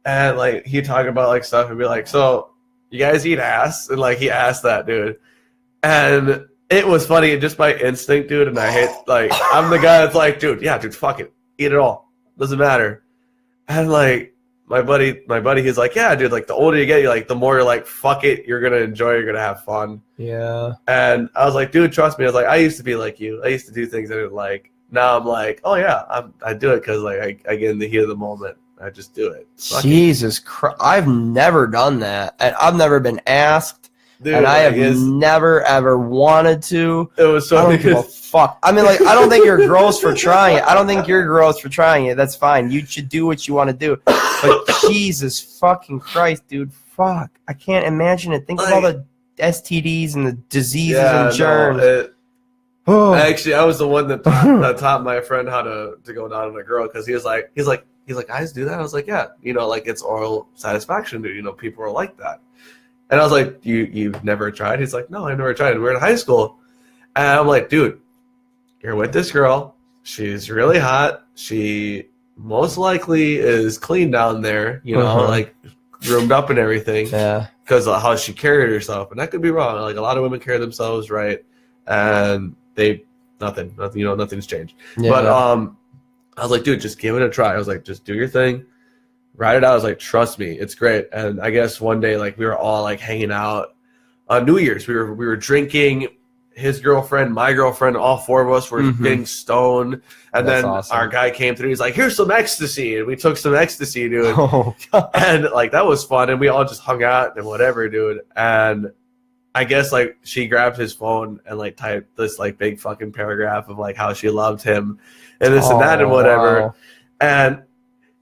And like he talking about like stuff and be like, so you guys eat ass? And like he asked that, dude, and it was funny just by instinct, dude. And I hate like I'm the guy that's like, dude, yeah, dude, fuck it, eat it all, doesn't matter. And like my buddy, he's like, yeah, dude, like the older you get, you're like, the more you're like, fuck it, you're gonna enjoy, you're gonna have fun. Yeah. And I was like, dude, trust me. I was like, I used to be like you. I used to do things I didn't like. Now I'm like, oh yeah, I do it because like I get in the heat of the moment. I just do it. Fuck Jesus Christ, I've never done that, and I've never been asked. Dude, and I have never ever wanted to. It was so. I don't give a fuck. I mean, like, I don't think you're gross for trying it. I don't think you're gross for trying it. That's fine. You should do what you want to do. But Jesus fucking Christ, dude, fuck. I can't imagine it. Think of all the STDs and the diseases and germs. Actually, I was the one that taught my friend how to go down on a girl because he's like, guys do that. I was like, yeah, like it's oral satisfaction, dude. People are like that. And I was like, you've never tried? He's like, no, I've never tried. We're in high school. And I'm like, dude, you're with this girl. She's really hot. She most likely is clean down there, like groomed up and everything. Yeah. Because of how she carried herself. And that could be wrong. Like a lot of women carry themselves right. And nothing's changed. Yeah. But I was like, dude, just give it a try. I was like, just do your thing. Ride it out. I was like, trust me, it's great. And I guess one day, like, we were all like hanging out on New Year's. We were drinking. His girlfriend, my girlfriend, all four of us were getting stoned. And then our guy came through. He's like, here's some ecstasy. And we took some ecstasy, dude. Oh, God. And like that was fun. And we all just hung out and whatever, dude. And I guess like she grabbed his phone and like typed this like big fucking paragraph of like how she loved him and this and that and whatever. Wow. And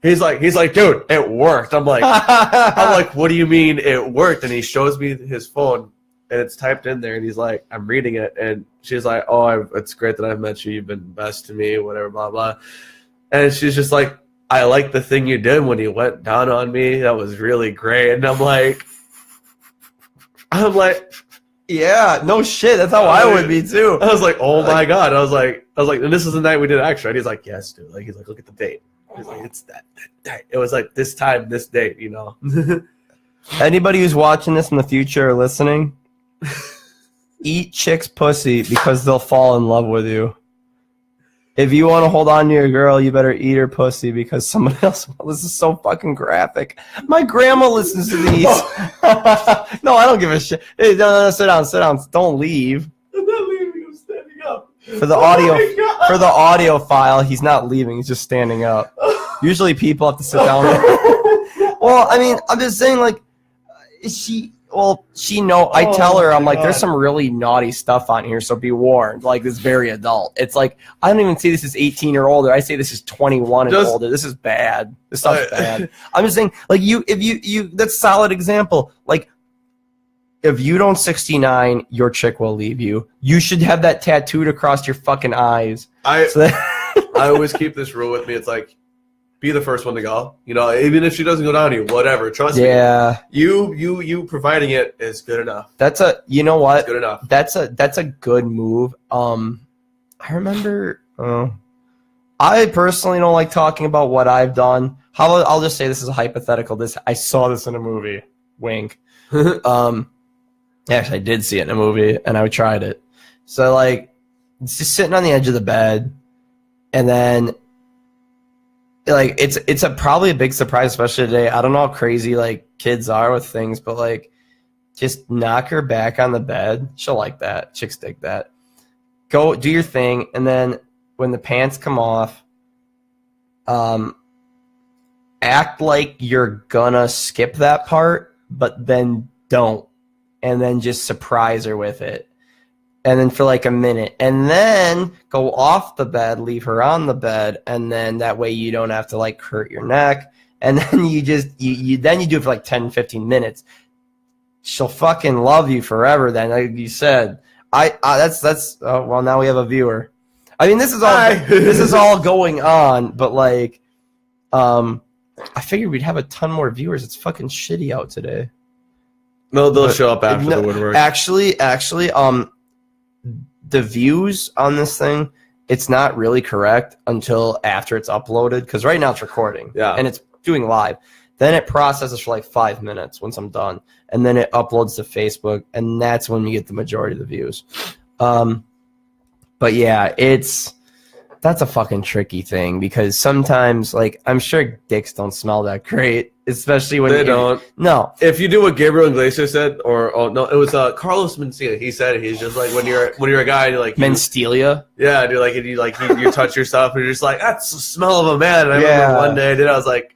he's like, dude, it worked. I'm like, what do you mean it worked? And he shows me his phone, and it's typed in there, and he's like, I'm reading it, and she's like, oh, it's great that I've met you. You've been best to me, whatever, blah blah. And she's just like, I like the thing you did when you went down on me. That was really great. And I'm like, yeah, no shit. That's how I would be too. I was like, oh my God. I was like, and this is the night we did extra. And he's like, yes, dude. Like, he's like, look at the date. He's like, it's that day. It was like this time, this date, Anybody who's watching this in the future or listening, eat chicks' pussy because they'll fall in love with you. If you want to hold on to your girl, you better eat her pussy because someone else. This is so fucking graphic. My grandma listens to these. No, I don't give a shit. Hey, no, sit down. Don't leave. I'm not leaving. I'm standing up. For the audio file, he's not leaving. He's just standing up. Usually, people have to sit down. Well, I mean, I'm just saying, like, I tell her, I'm like, there's some really naughty stuff on here, so be warned. Like, it's very adult. It's like, I don't even say this is 18 or older. I say this is 21 and older. This is bad. This stuff's bad. I'm just saying, like, if you, that's a solid example. Like, if you don't 69, your chick will leave you. You should have that tattooed across your fucking eyes. I always keep this rule with me. It's like, be the first one to go. Even if she doesn't go down to you, whatever. Trust me. Yeah. You providing it is good enough. You know what? It's good enough. That's a good move. I remember. I personally don't like talking about what I've done. I'll just say this is a hypothetical. I saw this in a movie. Wink. Actually, I did see it in a movie, and I tried it. So like, it's just sitting on the edge of the bed, and then. Like it's probably a big surprise, especially today. I don't know how crazy like kids are with things, but like just knock her back on the bed. She'll like that. Chicks dig that. Go do your thing, and then when the pants come off, act like you're gonna skip that part, but then don't, and then just surprise her with it. And then for like a minute, and then go off the bed, leave her on the bed, and then that way you don't have to like hurt your neck. And then you do it for like 10, 15 minutes. She'll fucking love you forever then. Like you said, That's well, now we have a viewer. I mean, this is all Hi. this is all going on, but like, I figured we'd have a ton more viewers. It's fucking shitty out today. No, they'll But- show up after no, the woodwork. Actually, the views on this thing, it's not really correct until after it's uploaded, because right now it's recording. Yeah. And it's doing live. Then it processes for like 5 minutes once I'm done. And then it uploads to Facebook, and that's when you get the majority of the views. But yeah, that's a fucking tricky thing, because sometimes, like, I'm sure dicks don't smell that great, especially when They don't. No. If you do what Gabriel Iglesias said, it was Carlos Mencia. He said he's just like when you're a guy, and you're like Menstelia. yeah, dude, like and you touch yourself and you're just like that's the smell of a man. And I Yeah. remember one day, dude, I was like,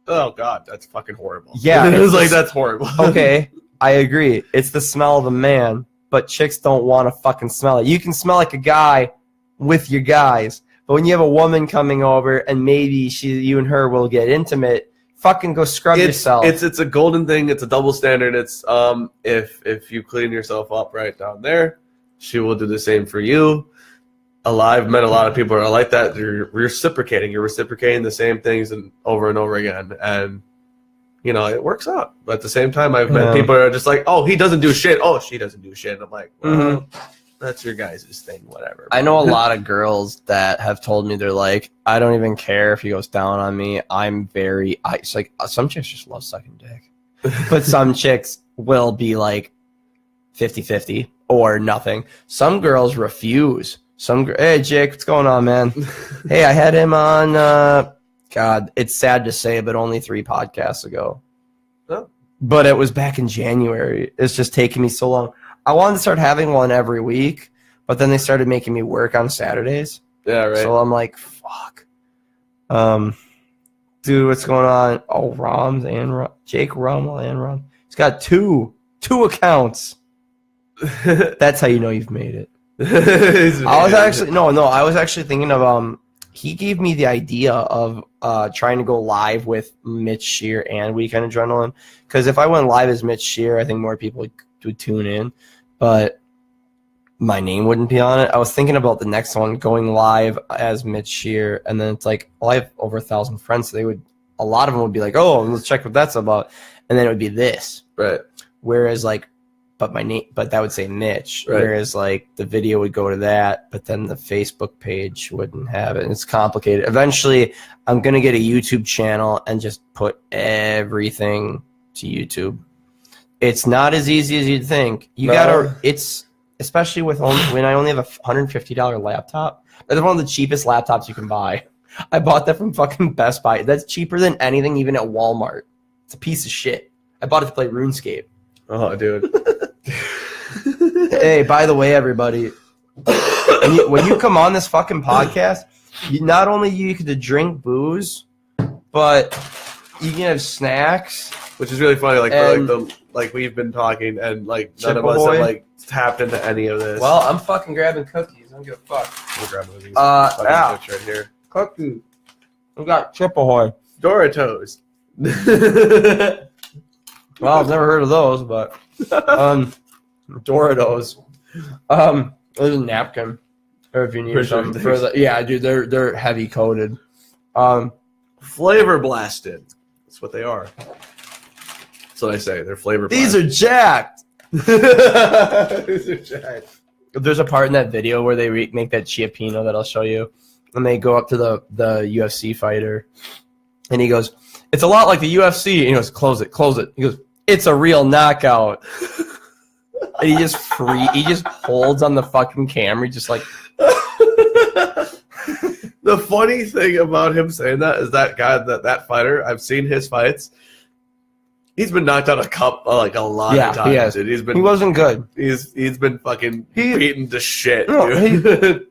oh god, that's fucking horrible. Yeah, it was it's- like that's horrible. Okay, I agree. It's the smell of a man, but chicks don't want to fucking smell it. You can smell like a guy with your guys, but when you have a woman coming over and maybe you and her will get intimate, fucking go scrub yourself. It's a golden thing. It's a double standard. It's if you clean yourself up right down there, she will do the same for you. I've met a lot of people who are like that. You're reciprocating. You're reciprocating the same things and over again, and you know it works out. But at the same time, I've met people who are just like, oh, he doesn't do shit. Oh, she doesn't do shit. And I'm like, well, that's your guys' thing, whatever. I know a lot of girls that have told me, they're like, I don't even care if he goes down on me. It's like some chicks just love sucking dick, but some chicks will be like 50-50 or nothing. Some girls refuse. Hey Jake, what's going on, man? Hey, I had him on. God, it's sad to say, but only 3 podcasts ago. Oh. But it was back in January. It's just taking me so long. I wanted to start having one every week, but then they started making me work on Saturdays. Yeah, right. So I'm like, fuck. Dude, what's going on? Oh, Jake Rommel and Rom. He's got two accounts. That's how you know you've made it. I was actually thinking of he gave me the idea of trying to go live with Mitch Shear and Weekend Adrenaline, because if I went live as Mitch Shear, I think more people would tune in, but my name wouldn't be on it. I was thinking about the next one going live as Mitch Shear, and then it's like, well, I have over 1,000 friends, so a lot of them would be like, oh, let's check what that's about, and then it would be this, right. whereas like, but that would say Mitch. Right. Whereas like the video would go to that, but then the Facebook page wouldn't have it. And it's complicated. Eventually, I'm gonna get a YouTube channel and just put everything to YouTube. It's not as easy as you'd think. It's especially when I only have a $150 laptop. That's one of the cheapest laptops you can buy. I bought that from fucking Best Buy. That's cheaper than anything, even at Walmart. It's a piece of shit. I bought it to play RuneScape. Oh, dude. Hey, by the way, everybody, when you come on this fucking podcast, not only you get to drink booze, but you can have snacks. Which is really funny. Like we've been talking, and like none of us have like tapped into any of this. Well, I'm fucking grabbing cookies. I don't give a fuck. We'll grab one of these. Yeah. Right here. Cookies. We got Chip Ahoy. Doritos. Well, I've never heard of those, but Doritos. There's a napkin, or if you need something for the. Yeah, dude, they're heavy coated. Flavor blasted. That's what they are. That's what I say. They're flavor These blasted. are jacked. These are jacked. There's a part in that video where they make that Chiapino that I'll show you, and they go up to the UFC fighter, and he goes, "It's a lot like the UFC." And he goes, "Close it, close it." He goes, "It's a real knockout." And he just holds on the fucking camera, just like. The funny thing about him saying that is that guy, that fighter, I've seen his fights. He's been knocked out a lot of times. He has. Dude. He wasn't good. He's been fucking beaten to shit. No, dude. The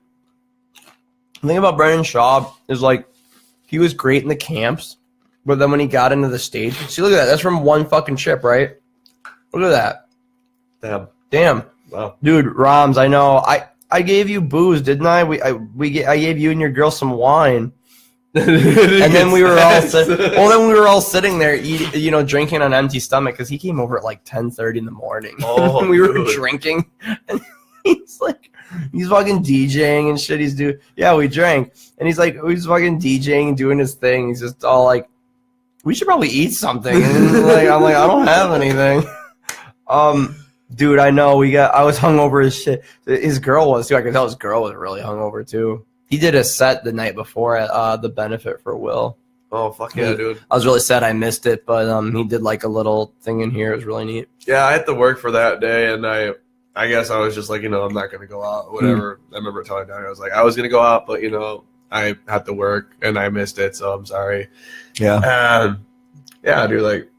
thing about Brendan Schaub is like he was great in the camps, but then when he got into the stage, see, look at that. That's from one fucking chip, right? Look at that. Damn. Wow. Dude, Roms, I know. I gave you booze, didn't I? I gave you and your girl some wine. And then we were all sitting there eating, drinking on an empty stomach because he came over at like 10:30 in the morning. Oh, we were dude. drinking. he's fucking DJing and shit. We drank, and he's fucking DJing and doing his thing. He's just all like, we should probably eat something. And I'm like, I don't have anything. Dude, I know I was hungover as shit. His girl was too. I could tell his girl was really hungover too. He did a set the night before at the benefit for Will. Oh, fuck yeah, dude. I was really sad I missed it, but he did like a little thing in here. It was really neat. Yeah, I had to work for that day, and I guess I was just like, I'm not going to go out, whatever. I remember telling Danny, I was like, I was going to go out, but, I had to work, and I missed it, so I'm sorry. Yeah. Yeah, dude, like.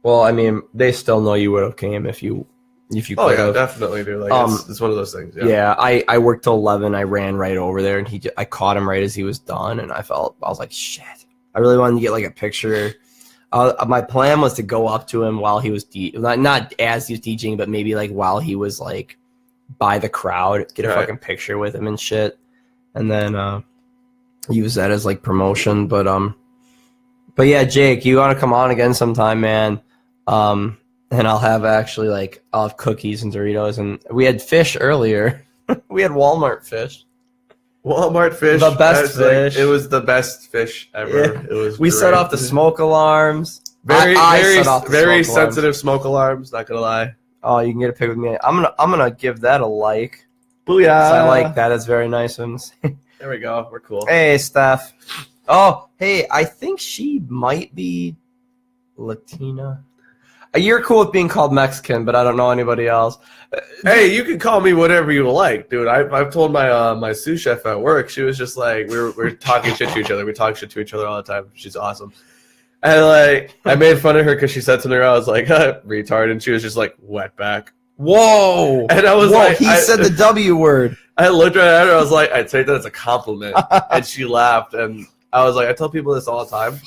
Well, I mean, they still know you would have came if you could. Oh, yeah, definitely, dude. Like, it's one of those things. Yeah, I worked till 11. I ran right over there, and I caught him right as he was done, and I was like, shit. I really wanted to get like a picture. My plan was to go up to him while he was not as he was DJing, but maybe like while he was like by the crowd, get a fucking picture with him and shit, and then use that as like promotion. But yeah, Jake, you want to come on again sometime, man? And I'll have cookies and Doritos, and we had fish earlier. We had Walmart fish. Walmart fish. The best fish. It was the best fish ever. Yeah. It was. We set off the smoke alarms. Very sensitive smoke alarms. Not gonna lie. Oh, you can get a pic with me. I'm gonna give that a like. Booyah! I like that. It's very nice. There we go. We're cool. Hey, Steph. Oh, hey. I think she might be Latina. You're cool with being called Mexican, but I don't know anybody else. Hey, you can call me whatever you like, dude. I've told my sous chef at work. She was just like, we're talking shit to each other. We talk shit to each other all the time. She's awesome. And like, I made fun of her because she said something. I was like, retard, and she was just like, wetback. Whoa! And I was like, he said the W word. I looked right at her. I was like, I'd say that as a compliment, and she laughed. And I was like, I tell people this all the time.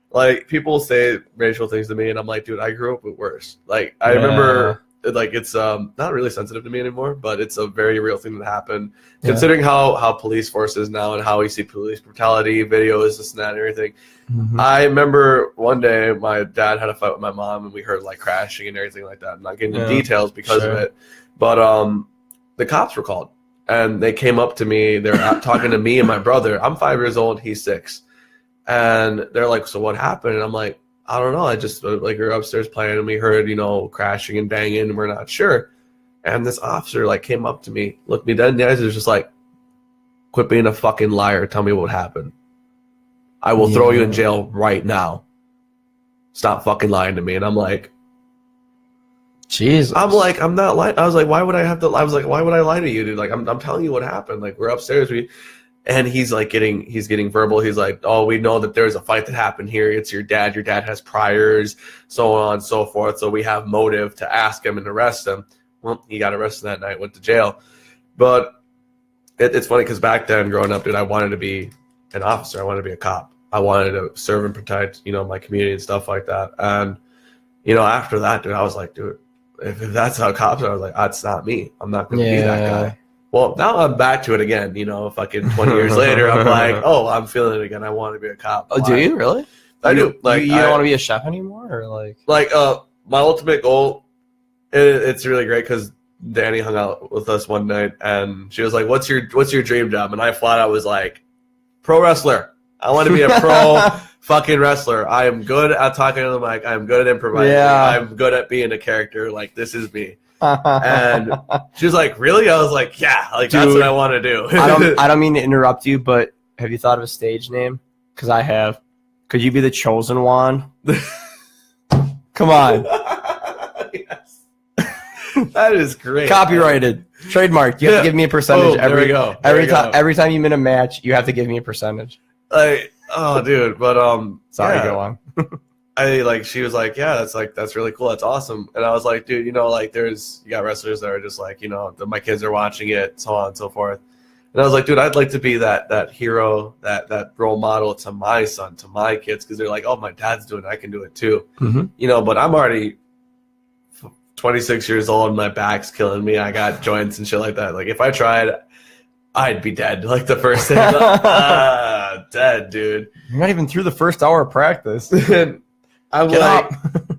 Like, people say racial things to me, and I'm like, dude, I grew up with worse. Like, I remember, like, it's not really sensitive to me anymore, but it's a very real thing that happened. Yeah. Considering how police force is now and how we see police brutality, videos, this and that and everything. Mm-hmm. I remember one day my dad had a fight with my mom, and we heard, like, crashing and everything like that. I'm not getting into details because of it. But the cops were called, and they came up to me. They were talking to me and my brother. I'm 5 years old. He's 6. And they're like, so what happened? And I'm like, I don't know. I just, like, we were upstairs playing, and we heard, crashing and banging, and we're not sure. And this officer, like, came up to me, looked me dead in the eyes, and was just like, quit being a fucking liar. Tell me what happened. I will throw you in jail right now. Stop fucking lying to me. And I'm like, Jesus. I'm like, I'm not lying. I was like, why would I lie to you, dude? Like, I'm telling you what happened. Like, we're upstairs. And he's like getting verbal. He's like, oh, we know that there's a fight that happened here. It's your dad. Your dad has priors, so on and so forth. So we have motive to ask him and arrest him. Well, he got arrested that night, went to jail. But it's funny because back then, growing up, dude, I wanted to be an officer. I wanted to be a cop. I wanted to serve and protect, my community and stuff like that. And, after that, dude, I was like, dude, if that's how cops are, I was like, that's not me. I'm not going to be that guy. Well, now I'm back to it again, fucking 20 years later. I'm like, oh, I'm feeling it again. I want to be a cop. Oh, do you really? I do. Like, you don't want to be a chef anymore, or like? Like, my ultimate goal. It's really great because Danny hung out with us one night, and she was like, "What's your dream job?" And I flat out was like, "Pro wrestler. I want to be a pro fucking wrestler. I am good at talking to the mic. I am good at improvising. Yeah. I'm good at being a character. Like, this is me." And she was like, really? I was like, yeah, like, dude, that's what I want to do. I don't mean to interrupt you, but have you thought of a stage name? Because I have. Could you be the chosen Juan? Come on. Yes. That is great. Copyrighted. Trademarked. You have to give me a percentage. There we go. Every time you win a match, you have to give me a percentage. Like, oh, dude. But sorry, go on. She was like, yeah, that's really cool. That's awesome. And I was like, dude, you got wrestlers that are just like, my kids are watching it, so on and so forth. And I was like, dude, I'd like to be that hero, that role model to my son, to my kids, because they're like, oh, my dad's doing it, I can do it too. Mm-hmm. But I'm already 26 years old, my back's killing me. I got joints and shit like that. Like, if I tried, I'd be dead. Like, the first day, dead, dude. You're not even through the first hour of practice. I'm like,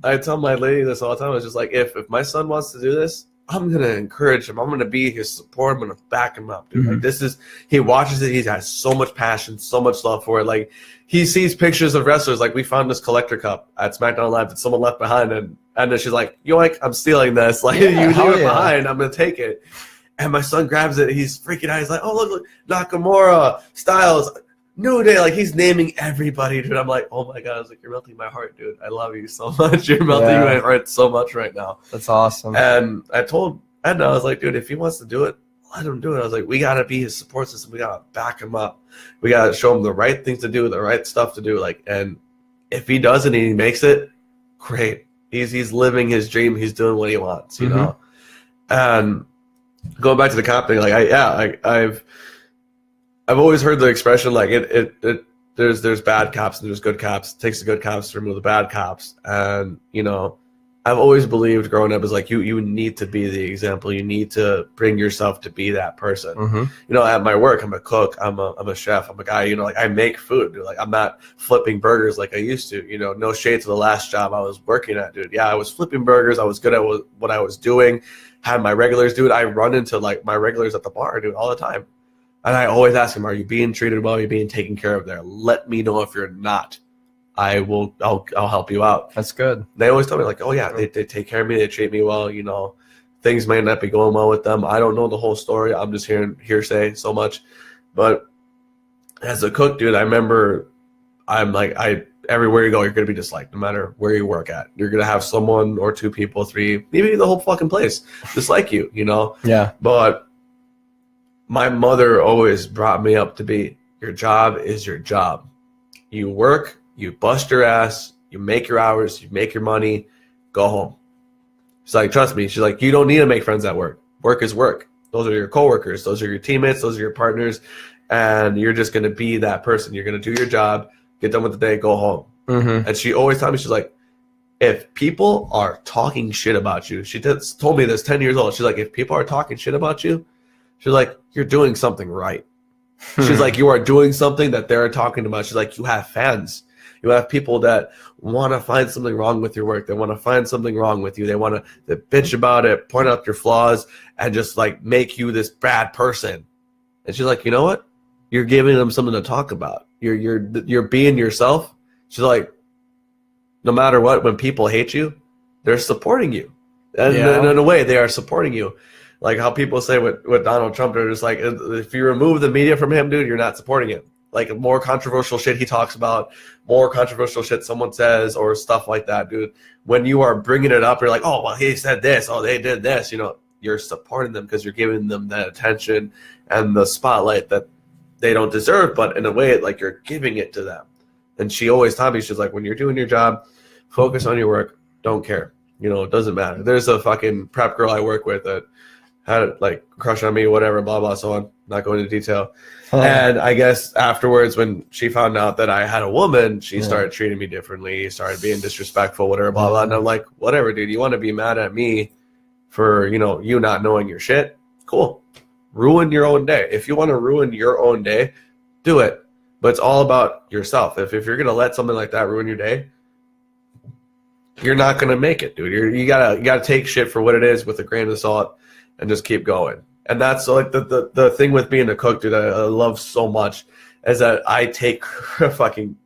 I tell my lady this all the time. I was just like, if my son wants to do this, I'm gonna encourage him. I'm gonna be his support. I'm gonna back him up, dude. Mhm. Like this is he watches it. He has so much passion, so much love for it. Like he sees pictures of wrestlers. Like we found this collector cup at SmackDown Live that someone left behind, and then she's like, "Yoink, I'm stealing this. Like Yeah, you leave hell it yeah. behind. I'm gonna take it." And my son grabs it. He's freaking out. He's like, "Oh look, Nakamura, Styles." New Day, like he's naming everybody, dude. I'm like, oh my god, I was like, you're melting my heart, dude. I love you so much. You're melting Yeah. my heart so much right now. That's awesome. And I told Edna, I was like, dude, if he wants to do it, let him do it. I was like, we gotta be his support system. We gotta back him up. We gotta show him the right things to do, the right stuff to do. Like, and if he does it and he makes it, great. He's living his dream. He's doing what he wants, you know. And going back to the cop thing, like I've always heard the expression like there's bad cops and there's good cops. It takes the good cops to remove the bad cops. And, you know, I've always believed growing up is like you need to be the example. You need to bring yourself to be that person. Mm-hmm. You know, at my work, I'm a cook, I'm a chef, I'm a guy, you know, like I make food, dude. Like I'm not flipping burgers like I used to, you know, no shade to the last job I was working at, dude. Yeah, I was flipping burgers. I was good at what I was doing. Had my regulars, dude. I run into like my regulars at the bar, dude, all the time. And I always ask them, are you being treated well? Are you being taken care of there? Let me know if you're not. I'll help you out. That's good. They always tell me like, oh yeah, they take care of me. They treat me well. You know, things may not be going well with them. I don't know the whole story. I'm just hearing hearsay so much. But as a cook, dude, I remember everywhere you go, you're going to be disliked no matter where you work at. You're going to have someone or two people, three, maybe the whole fucking place dislike you, you know? Yeah. But my mother always brought me up to be, your job is your job. You work, you bust your ass, you make your hours, you make your money, go home. She's like, trust me. She's like, you don't need to make friends at work. Work is work. Those are your coworkers. Those are your teammates. Those are your partners. And you're just going to be that person. You're going to do your job, get done with the day, go home. Mm-hmm. And she always told me, she's like, if people are talking shit about you, she told me this 10 years old. She's like, if people are talking shit about you, she's like, you're doing something right. She's like, you are doing something that they're talking about. She's like, you have fans. You have people that want to find something wrong with your work. They want to find something wrong with you. They want to bitch about it, point out your flaws, and just like make you this bad person. And she's like, you know what? You're giving them something to talk about. You're being yourself. She's like, no matter what, when people hate you, they're supporting you. And in a way, they are supporting you. Like how people say with Donald Trump, they're just like, if you remove the media from him, dude, you're not supporting him. Like more controversial shit he talks about, more controversial shit someone says, or stuff like that, dude. When you are bringing it up, you're like, oh, well, he said this. Oh, they did this. You know, you're supporting them because you're giving them that attention and the spotlight that they don't deserve. But in a way, like you're giving it to them. And she always taught me, she's like, when you're doing your job, focus on your work. Don't care. You know, it doesn't matter. There's a fucking prep girl I work with that had like crush on me, whatever, blah, blah, so on. Not going into detail. And I guess afterwards, when she found out that I had a woman, she started treating me differently, started being disrespectful, whatever, blah, blah. And I'm like, whatever, dude. You want to be mad at me for, you know, you not knowing your shit? Cool. Ruin your own day. If you want to ruin your own day, do it. But it's all about yourself. If you're going to let something like that ruin your day, you're not going to make it, dude. You gotta take shit for what it is with a grain of salt and just keep going. And that's like the thing with being a cook, dude, I love so much is that I take fucking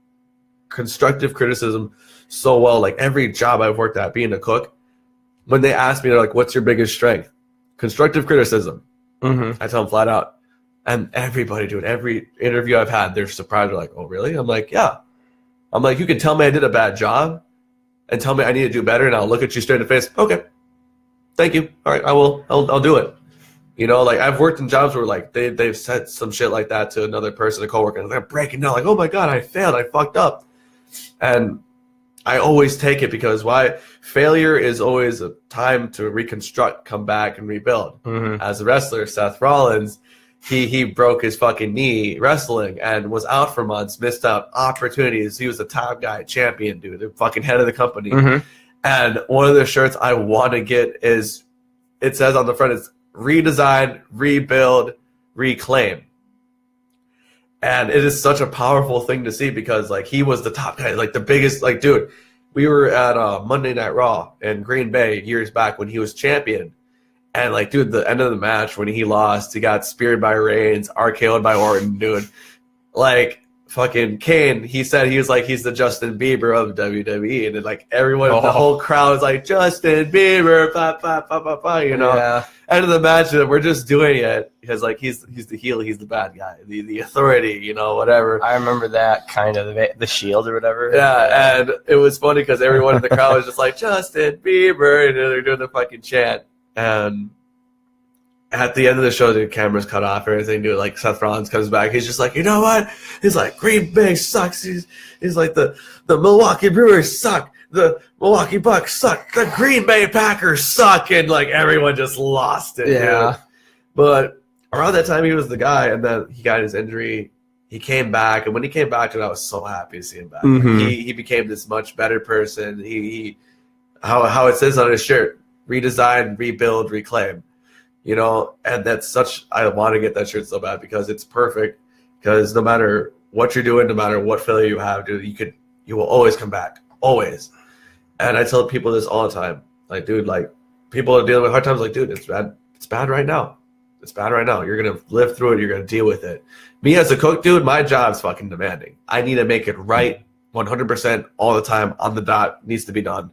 constructive criticism so well. Like every job I've worked at being a cook, when they ask me, they're like, what's your biggest strength? Constructive criticism. Mm-hmm. I tell them flat out. And everybody, dude, every interview I've had, they're surprised. They're like, oh, really? I'm like, yeah. I'm like, you can tell me I did a bad job and tell me I need to do better, and I'll look at you straight in the face. Okay. Thank you. All right, I will. I'll do it. You know, like I've worked in jobs where like they've said some shit like that to another person, a coworker, and they're breaking down like, oh my God, I failed. I fucked up. And I always take it because why? Failure is always a time to reconstruct, come back, and rebuild. Mm-hmm. As a wrestler, Seth Rollins, he broke his fucking knee wrestling and was out for months, missed out opportunities. He was the top guy, champion, dude, the fucking head of the company. Mm-hmm. And one of the shirts I want to get is, it says on the front, it's redesign, rebuild, reclaim. And it is such a powerful thing to see because like he was the top guy, like the biggest, like dude, we were at Monday Night Raw in Green Bay years back when he was champion. And like, dude, the end of the match when he lost, he got speared by Reigns, RKO'd by Orton, dude. Like fucking Kane, he said he was like he's the Justin Bieber of WWE, and then like everyone, the whole crowd was like Justin Bieber, pa, pa, pa, pa, pa, you know. Yeah. End of the match, we're just doing it because like he's the heel, he's the bad guy, the authority, you know, whatever. I remember that kind of the Shield or whatever. Yeah, and it was funny because everyone in the crowd was just like Justin Bieber, and they're doing the fucking chant. And at the end of the show, the cameras cut off, everything, dude. Like Seth Rollins comes back, he's just like, you know what? He's like, Green Bay sucks. He's like the Milwaukee Brewers suck. The Milwaukee Bucks suck. The Green Bay Packers suck, and like everyone just lost it. Yeah. Dude. But around that time, he was the guy, and then he got his injury. He came back, and when he came back, dude, I was so happy to see him back. Mm-hmm. He became this much better person. He how it says on his shirt. Redesign, rebuild, reclaim, you know, and that's such. I want to get that shirt so bad because it's perfect. Because no matter what you're doing, no matter what failure you have, dude, you will always come back, always. And I tell people this all the time, like, dude, like people are dealing with hard times, like, dude, it's bad right now, it's bad right now. You're gonna live through it. You're gonna deal with it. Me as a cook, dude, my job's fucking demanding. I need to make it right, 100% all the time on the dot. Needs to be done,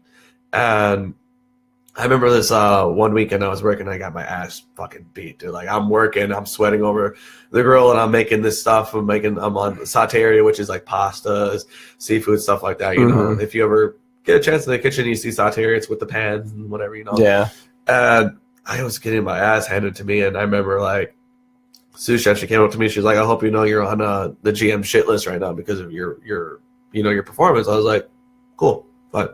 and I remember this one weekend I was working, I got my ass fucking beat, dude. Like I'm working, I'm sweating over the grill, and I'm making this stuff. I'm on the saute area, which is like pastas, seafood, stuff like that. You know, if you ever get a chance in the kitchen, you see saute area, it's with the pans and whatever, you know. Yeah. And I was getting my ass handed to me, and I remember like sous chef, she came up to me, she's like, I hope you know you're on the GM shit list right now because of your performance. I was like, cool, fine.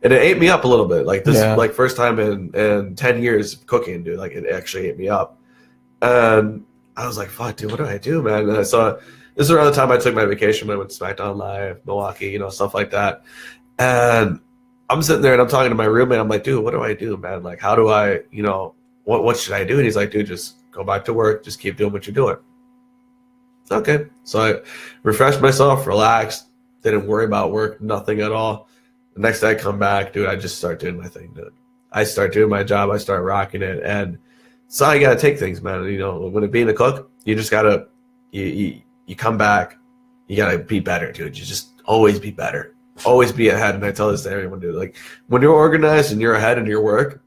And it ate me up a little bit. Like this, like first time in 10 years of cooking, dude. Like it actually ate me up. And I was like, fuck, dude, what do I do, man? And so this is around the time I took my vacation when I went to SmackDown Live, Milwaukee, you know, stuff like that. And I'm sitting there and I'm talking to my roommate. I'm like, dude, what do I do, man? Like, how do I, you know, what should I do? And he's like, dude, just go back to work. Just keep doing what you're doing. Okay. So I refreshed myself, relaxed, didn't worry about work, nothing at all. The next day I come back, dude, I just start doing my thing, dude. I start doing my job. I start rocking it. And so you got to take things, man. You know, when being a cook, you just got to, you come back, you got to be better, dude. You just always be better. Always be ahead. And I tell this to everyone, dude. Like, when you're organized and you're ahead in your work,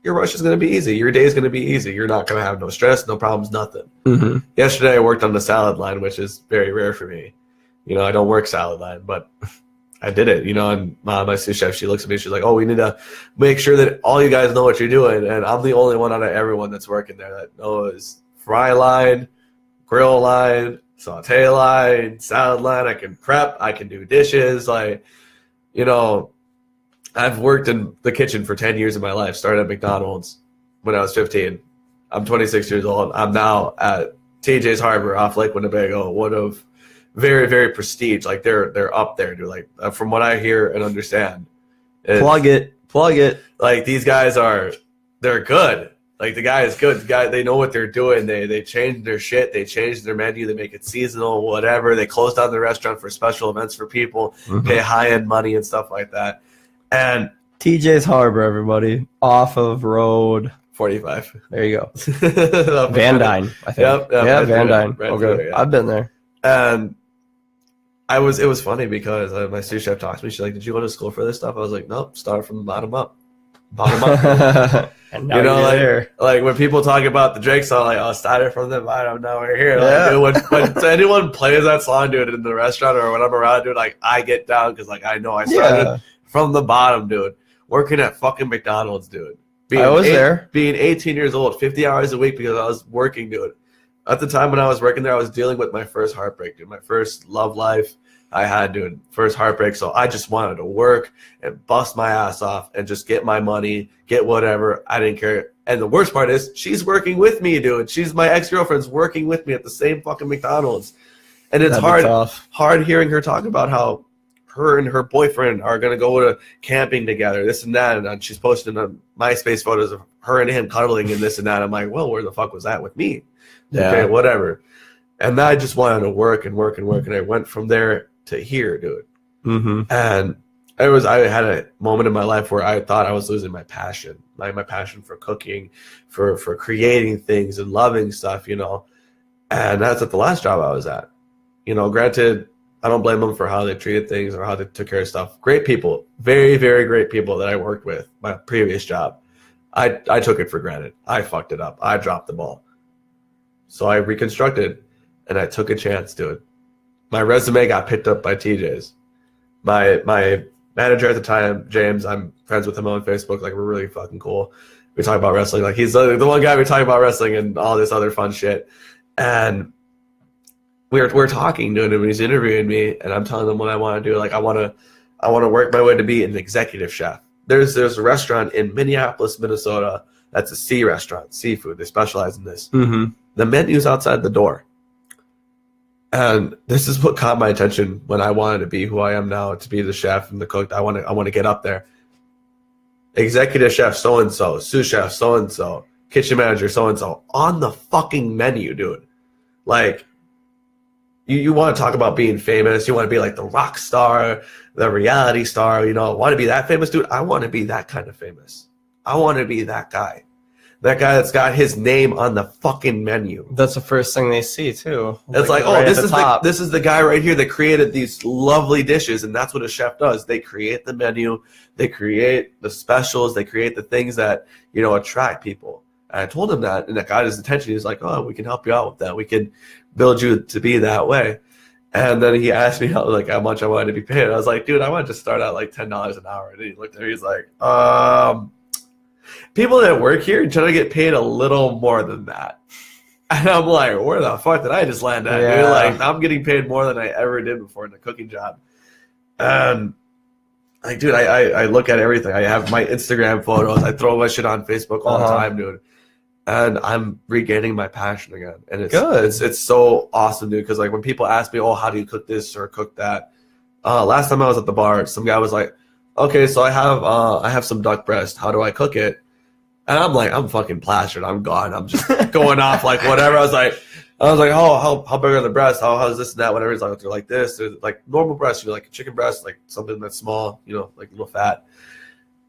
your rush is going to be easy. Your day is going to be easy. You're not going to have no stress, no problems, nothing. Mm-hmm. Yesterday I worked on the salad line, which is very rare for me. You know, I don't work salad line, but I did it, you know, and my sous chef, she looks at me, she's like, oh, we need to make sure that all you guys know what you're doing. And I'm the only one out of everyone that's working there that knows fry line, grill line, saute line, salad line. I can prep, I can do dishes. Like, you know, I've worked in the kitchen for 10 years of my life, started at McDonald's when I was 15. I'm 26 years old. I'm now at TJ's Harbor off Lake Winnebago, one of very, very prestige. Like they're up there, dude. Like from what I hear and understand, plug it. Like these guys they're good. Like the guy is good. The guy, they know what they're doing. They change their shit. They change their menu. They make it seasonal, whatever. They close down the restaurant for special events for people, pay high end money and stuff like that. And TJ's Harbor, everybody, off of Road 45. There you go. Van Dyne, I think. Yep, yeah, Van Dyne. Right okay, there, yeah. I've been there. And it was funny because my sous chef talked to me. She's like, "Did you go to school for this stuff?" I was like, "Nope. Start from the bottom up." And now you know, you're like, there. like when people talk about the Drake song, like, "Oh, started from the bottom, now we're here." Yeah. Like, dude, when anyone plays that song, dude, in the restaurant or when I'm around, dude, like I get down because like I know I started from the bottom, dude. Working at fucking McDonald's, dude. I was there. Being 18 years old, 50 hours a week because I was working, dude. At the time when I was working there, I was dealing with my first heartbreak, dude. My first love life I had, dude. First heartbreak. So I just wanted to work and bust my ass off and just get my money, get whatever. I didn't care. And the worst part is she's working with me, dude. She's my ex-girlfriend's working with me at the same fucking McDonald's. And it's hard hearing her talk about how her and her boyfriend are going to go to camping together, this and that. And she's posting on MySpace photos of her and him cuddling and this and that. I'm like, well, where the fuck was that with me? Yeah. Okay, whatever. And I just wanted to work and work and work. And I went from there to here, dude. Mm-hmm. And I had a moment in my life where I thought I was losing my passion, like my passion for cooking, for creating things and loving stuff, you know. And that's at the last job I was at. You know, granted, I don't blame them for how they treated things or how they took care of stuff. Great people, very, very great people that I worked with, my previous job. I took it for granted. I fucked it up. I dropped the ball. So I reconstructed, and I took a chance to it. My resume got picked up by TJ's. My manager at the time, James, I'm friends with him on Facebook. Like, we're really fucking cool. We talk about wrestling. Like, he's the one guy we talk about wrestling and all this other fun shit. And we're talking to him when he's interviewing me, and I'm telling him what I want to do. Like, I want to work my way to be an executive chef. There's a restaurant in Minneapolis, Minnesota. That's a sea restaurant, seafood. They specialize in this. Mm-hmm. The menu's outside the door. And this is what caught my attention when I wanted to be who I am now, to be the chef and the cook. I want to get up there. Executive chef so-and-so, sous chef so-and-so, kitchen manager so-and-so, on the fucking menu, dude. Like, you want to talk about being famous. You want to be like the rock star, the reality star, you know, want to be that famous, dude. I want to be that kind of famous. I want to be that guy. That guy that's got his name on the fucking menu. That's the first thing they see too. It's like, right, oh, this is the guy right here that created these lovely dishes, and that's what a chef does. They create the menu, they create the specials, they create the things that, you know, attract people. And I told him that, and that got his attention. He was like, oh, we can help you out with that. We can build you to be that way. And then he asked me how much I wanted to be paid. I was like, dude, I want to just start out like $10 an hour. And he looked at me, he's like, people that work here try to get paid a little more than that. And I'm like, where the fuck did I just land at? Yeah. Dude? Like, I'm getting paid more than I ever did before in a cooking job. And like, dude, I look at everything. I have my Instagram photos. I throw my shit on Facebook all the time, dude. And I'm regaining my passion again. And it's good. It's so awesome, dude. Because like when people ask me, oh, how do you cook this or cook that? Last time I was at the bar, some guy was like, okay, so I have some duck breast. How do I cook it? And I'm like, I'm fucking plastered. I'm gone. I'm just going off like whatever. I was like, oh, how big are the breasts? How's this and that? Whatever. It's like, they're like this. They're like normal breasts, you know, like a chicken breast, like something that's small, you know, like a little fat.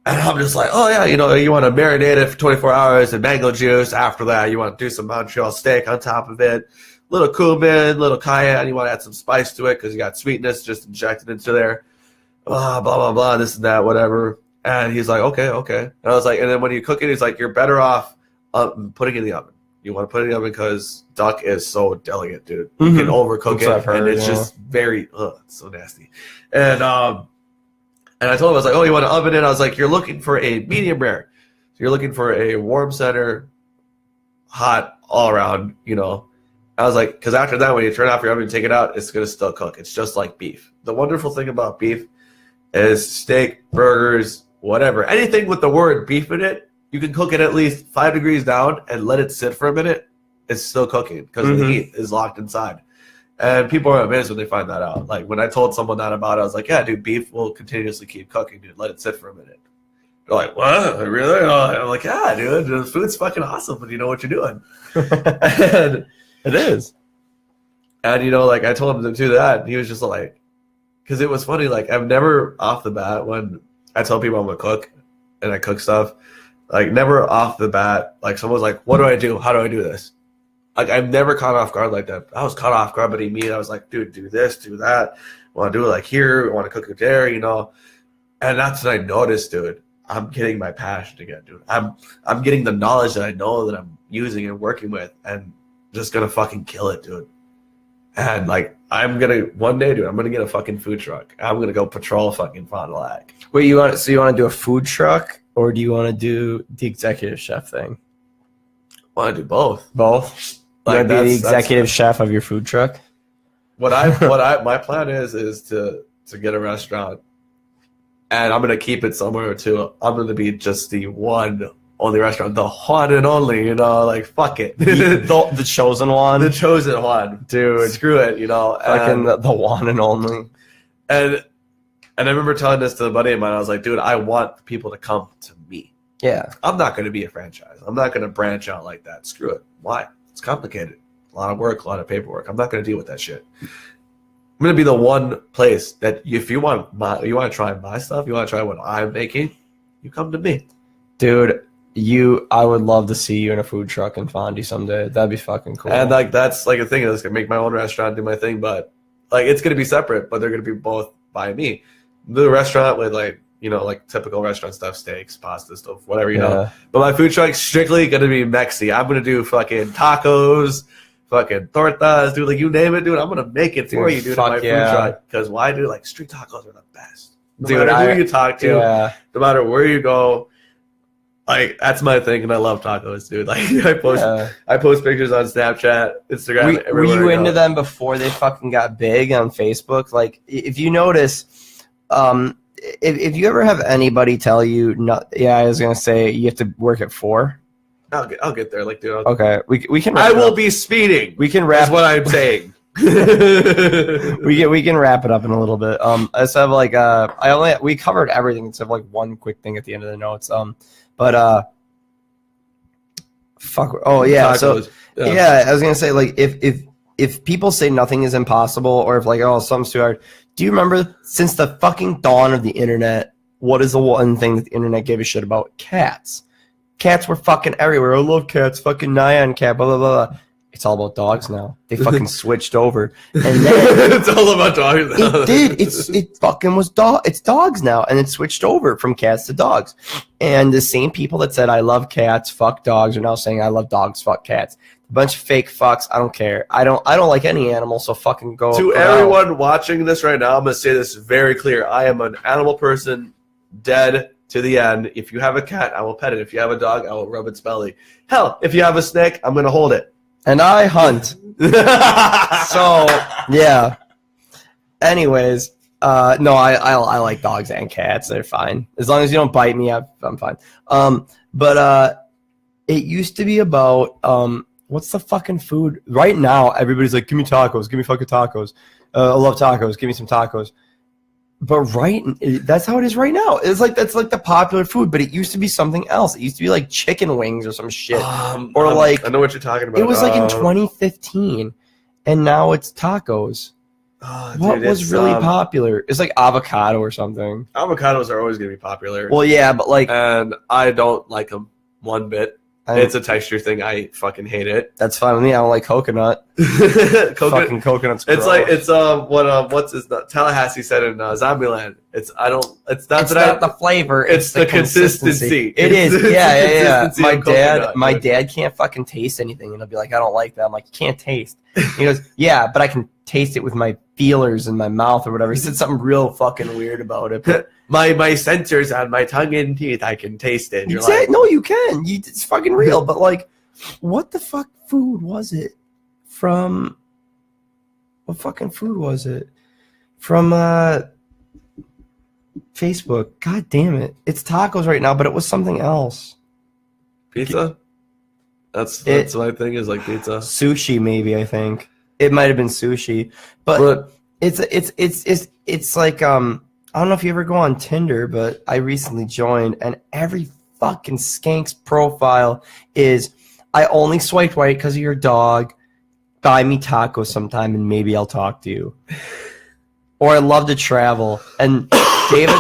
And I'm just like, oh yeah, you know, you want to marinate it for 24 hours in mango juice. After that, you want to do some Montreal steak on top of it. Little cumin, little cayenne. You want to add some spice to it because you got sweetness just injected into there. Blah, blah, blah, this and that, whatever. And he's like, okay. And I was like, and then when you cook it, he's like, you're better off putting it in the oven. You want to put it in the oven because duck is so delicate, dude. You can overcook it, and it's just very, it's so nasty. And I told him, I was like, oh, you want to oven it? I was like, you're looking for a medium rare. So you're looking for a warm center, hot all around, you know. I was like, because after that, when you turn off your oven and take it out, it's going to still cook. It's just like beef. The wonderful thing about beef is steak, burgers, whatever. Anything with the word beef in it, you can cook it at least 5 degrees down and let it sit for a minute. It's still cooking because the heat is locked inside. And people are amazed when they find that out. Like when I told someone that about it, I was like, yeah, dude, beef will continuously keep cooking, dude. Let it sit for a minute. They're like, what? Really? I'm like, yeah, dude, the food's fucking awesome when you know what you're doing. And it is. And, you know, like I told him to do that. And he was just like, because it was funny. Like I've never off the bat, when I tell people I'm a cook and I cook stuff, like never off the bat, like someone's like, what do I do? How do I do this? Like I've never caught off guard like that. I was caught off guard, but I was like, dude, do this, do that. I want to do it like here. I want to cook it there, you know. And that's what I noticed, dude. I'm getting my passion again, dude. I'm getting the knowledge that I know that I'm using and working with, and just gonna fucking kill it, dude. And like I'm gonna one day, dude, I'm gonna get a fucking food truck. I'm gonna go patrol fucking Fond du Lac. Wait, you want to do a food truck, or do you want to do the executive chef thing? I want to do both. Both. You want to be the executive chef of your food truck? My plan is to get a restaurant, and I'm gonna keep it somewhere too. I'm gonna be just the only restaurant, the one and only, you know, like fuck it, the chosen one, the chosen one, dude. Screw it, you know, fucking the one and only. And I remember telling this to a buddy of mine. I was like, dude, I want people to come to me. Yeah, I'm not gonna be a franchise. I'm not gonna branch out like that. Screw it. Why? It's complicated. A lot of work, a lot of paperwork. I'm not going to deal with that shit. gonna be the one place that if you want to try my stuff, you want to try what I'm making, you come to me, dude. I would love to see you in a food truck in Fondy someday. That'd be fucking cool. And like that's like a thing. I was gonna make my own restaurant, do my thing, but like it's gonna be separate, but they're gonna be both by me. The restaurant with like like typical restaurant stuff, steaks, pasta stuff, whatever you know. But my food truck's strictly gonna be Mexi. I'm gonna do fucking tacos, fucking tortas, dude. Like you name it, dude. I'm gonna make it for you, dude. In my food truck. Because why, dude? Like street tacos are the best. No matter who you talk to, no matter where you go. Like that's my thing, and I love tacos, dude. Like I post pictures on Snapchat, Instagram. Were you into them before they fucking got big on Facebook? Like, if you notice, if you ever have anybody tell you, I was gonna say you have to work at 4. I'll get there. Like, dude. Okay, we can. I will be speeding. We can wrap. That's what I'm saying. we can wrap it up in a little bit. I just have like we covered everything except like one quick thing at the end of the notes. But fuck. Oh yeah. Tacos. So yeah, I was gonna say like if people say nothing is impossible or if like something's too hard. Do you remember since the fucking dawn of the internet, what is the one thing that the internet gave a shit about? Cats. Cats were fucking everywhere. I love cats. Fucking Nyan cat. Blah blah blah. It's all about dogs now. They fucking switched over, and then it's all about dogs now. It did. It fucking was It's dogs now, and it switched over from cats to dogs. And the same people that said I love cats, fuck dogs, are now saying I love dogs, fuck cats. A bunch of fake fucks. I don't care. I don't like any animal. So fucking go. To everyone watching this right now, I'm gonna say this very clear. I am an animal person, dead to the end. If you have a cat, I will pet it. If you have a dog, I will rub its belly. Hell, if you have a snake, I'm gonna hold it. And I hunt. So, yeah. Anyways, no, I like dogs and cats. They're fine. As long as you don't bite me, I'm fine. But it used to be about, what's the fucking food? Right now, everybody's like, give me tacos. Give me fucking tacos. I love tacos. Give me some tacos. But that's how it is right now. It's like that's like the popular food, but it used to be something else. It used to be like chicken wings or some shit, or like I know what you're talking about. It was like in 2015, and now it's tacos. What was really popular? It's like avocado or something. Avocados are always gonna be popular. Well, yeah, but like, and I don't like them one bit. It's a texture thing. I fucking hate it. That's fine with me. I don't like coconut. Fucking coconut's gross. It's what's his Tallahassee said in Zombieland. It's not the flavor. It's the consistency. It is. Yeah. My dad can't fucking taste anything, and he'll be like, I don't like that. I'm like, you can't taste. He goes, yeah, but I can taste it with my feelers in my mouth or whatever. He said something real fucking weird about it. But my sensors on my tongue and teeth, I can taste it. No, you can. It's fucking real. But like, what the fuck food was it from? What fucking food was it from? Facebook. God damn it! It's tacos right now, but it was something else. Pizza. That's my thing. Is like pizza. Sushi, maybe. I think it might have been sushi, but it's like I don't know if you ever go on Tinder, but I recently joined, and every fucking skank's profile is, I only swiped right because of your dog. Buy me tacos sometime, and maybe I'll talk to you. Or I love to travel. And Dave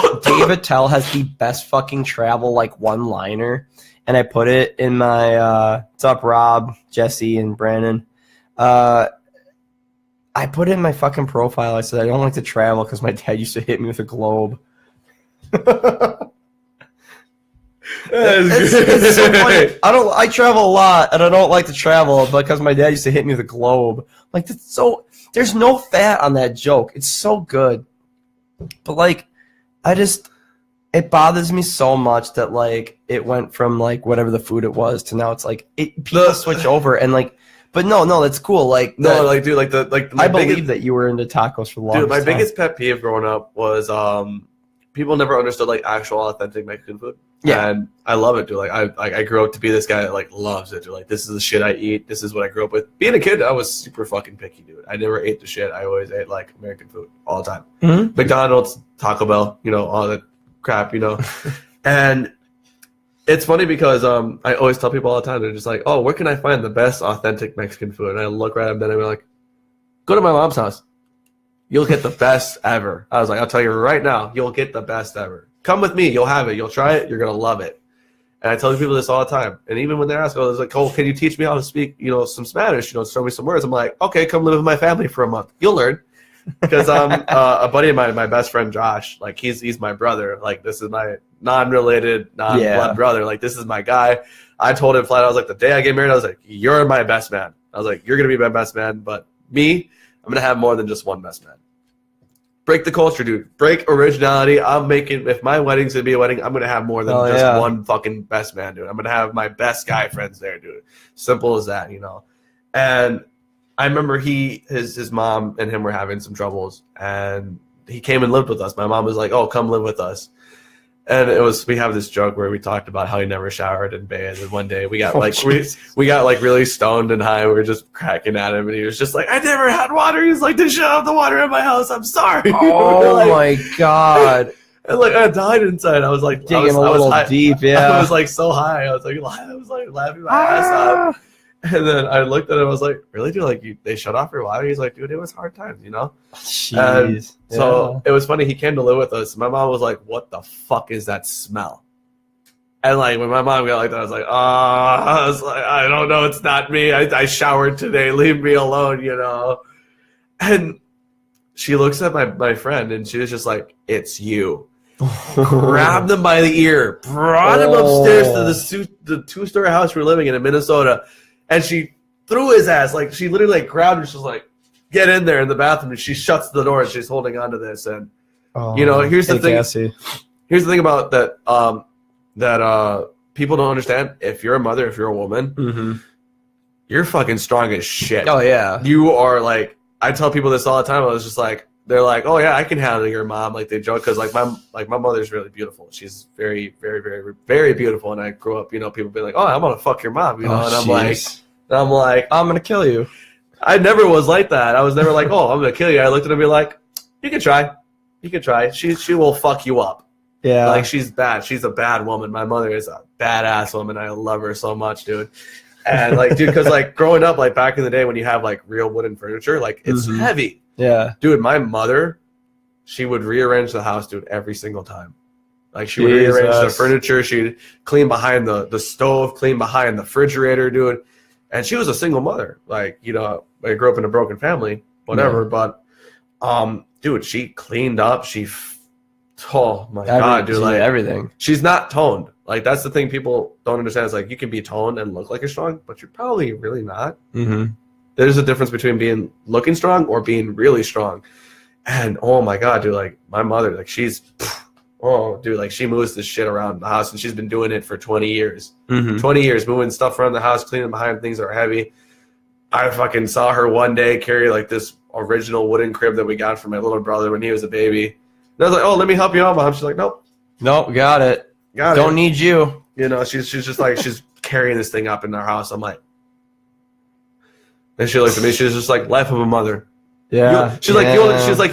Attell has the best fucking travel, like, one-liner. And I put it in my, what's up, Rob, Jesse, and Brandon. I put it in my fucking profile. I said, I don't like to travel because my dad used to hit me with a globe. It's so funny. I travel a lot, and I don't like to travel because my dad used to hit me with a globe. Like, that's so, there's no fat on that joke. It's so good. But, like, it bothers me so much that, like, it went from, like, whatever the food it was to now it's like, people switch over and, like, but no, that's cool. Like, no, like, dude, I believe that you were into tacos for the longest time. Dude, my biggest pet peeve growing up was people never understood, like, actual authentic Mexican food. Yeah. And I love it, dude. Like, I grew up to be this guy that, like, loves it, dude. Like, this is the shit I eat. This is what I grew up with. Being a kid, I was super fucking picky, dude. I never ate the shit. I always ate, like, American food all the time. Mm-hmm. McDonald's, Taco Bell, all that crap, And it's funny because I always tell people all the time, they're just like, oh, where can I find the best authentic Mexican food? And I look right at them and I'm like, go to my mom's house. You'll get the best ever. I was like, I'll tell you right now, you'll get the best ever. Come with me. You'll have it. You'll try it. You're going to love it. And I tell people this all the time. And even when they're asking, it's like, oh, can you teach me how to speak, some Spanish? Show me some words. I'm like, okay, come live with my family for a month. You'll learn. Because a buddy of mine, my best friend Josh, like he's my brother. Like this is my non-related, non-blood brother. Like this is my guy. I told him flat. I was like, the day I get married, I was like, you're my best man. I was like, you're gonna be my best man, but me, I'm gonna have more than just one best man. Break the culture, dude. Break originality. If my wedding's gonna be a wedding, I'm gonna have more than one fucking best man, dude. I'm gonna have my best guy friends there, dude. Simple as that, And I remember his mom and him were having some troubles, and he came and lived with us. My mom was like, "Oh, come live with us." And we have this joke where we talked about how he never showered and bathed. And one day we got we got like really stoned and high. We were just cracking at him, and he was just like, "I never had water." He's like, "They shut off the water in my house. I'm sorry." Oh my god! And like I died inside. I was like digging a little deep. Yeah, I was like so high. I was like laughing my ass off. And then I looked at him. I was like, "Really, dude? Like they shut off your water?" He's like, "Dude, it was hard times, Jeez. So it was funny. He came to live with us. My mom was like, "What the fuck is that smell?" And like when my mom got like that, I was like, I don't know. It's not me. I showered today. Leave me alone, And she looks at my friend, and she was just like, "It's you." Grabbed him by the ear, brought him upstairs to the two-story house we were living in Minnesota. And she threw his ass, like she literally like grabbed him. She's like, "Get in there in the bathroom." And she shuts the door and she's holding onto this. And here's the thing. Here's the thing about that. That people don't understand. If you're a mother, if you're a woman, you're fucking strong as shit. Oh yeah, you are like. I tell people this all the time. I was just like, they're like, "Oh yeah, I can handle your mom." Like they joke because like my mother's really beautiful. She's very, very, very, very beautiful. And I grew up, people be like, "Oh, I'm gonna fuck your mom," and I'm like, "I'm gonna kill you." I never was like that. I was never like, "Oh, I'm gonna kill you." I looked at her and be like, "You can try. You can try. She will fuck you up." Yeah, like she's bad. She's a bad woman. My mother is a badass woman. I love her so much, dude. And like, dude, because like growing up, like back in the day when you have like real wooden furniture, like it's heavy. Yeah. Dude, my mother, she would rearrange the house, dude, every single time. Like she would rearrange the furniture. She'd clean behind the stove, clean behind the refrigerator, dude. And she was a single mother. Like, I grew up in a broken family, whatever. Yeah. But, dude, she cleaned up. Oh my God, dude. Like everything. She's not toned. Like that's the thing people don't understand. Is like you can be toned and look like you're strong, but you're probably really not. Mm-hmm. There's a difference between looking strong or being really strong. And oh my God, dude, like my mother, like she moves this shit around the house and she's been doing it for 20 years. 20 years, moving stuff around the house, cleaning behind things that are heavy. I fucking saw her one day carry like this original wooden crib that we got for my little brother when he was a baby. And I was like, "Oh, let me help you out, Mom." She's like, "Nope, got it. Don't need you." She's just like, she's carrying this thing up in our house. I'm like, and she looked at me. She was just like, "Life of a mother." Yeah. She's like,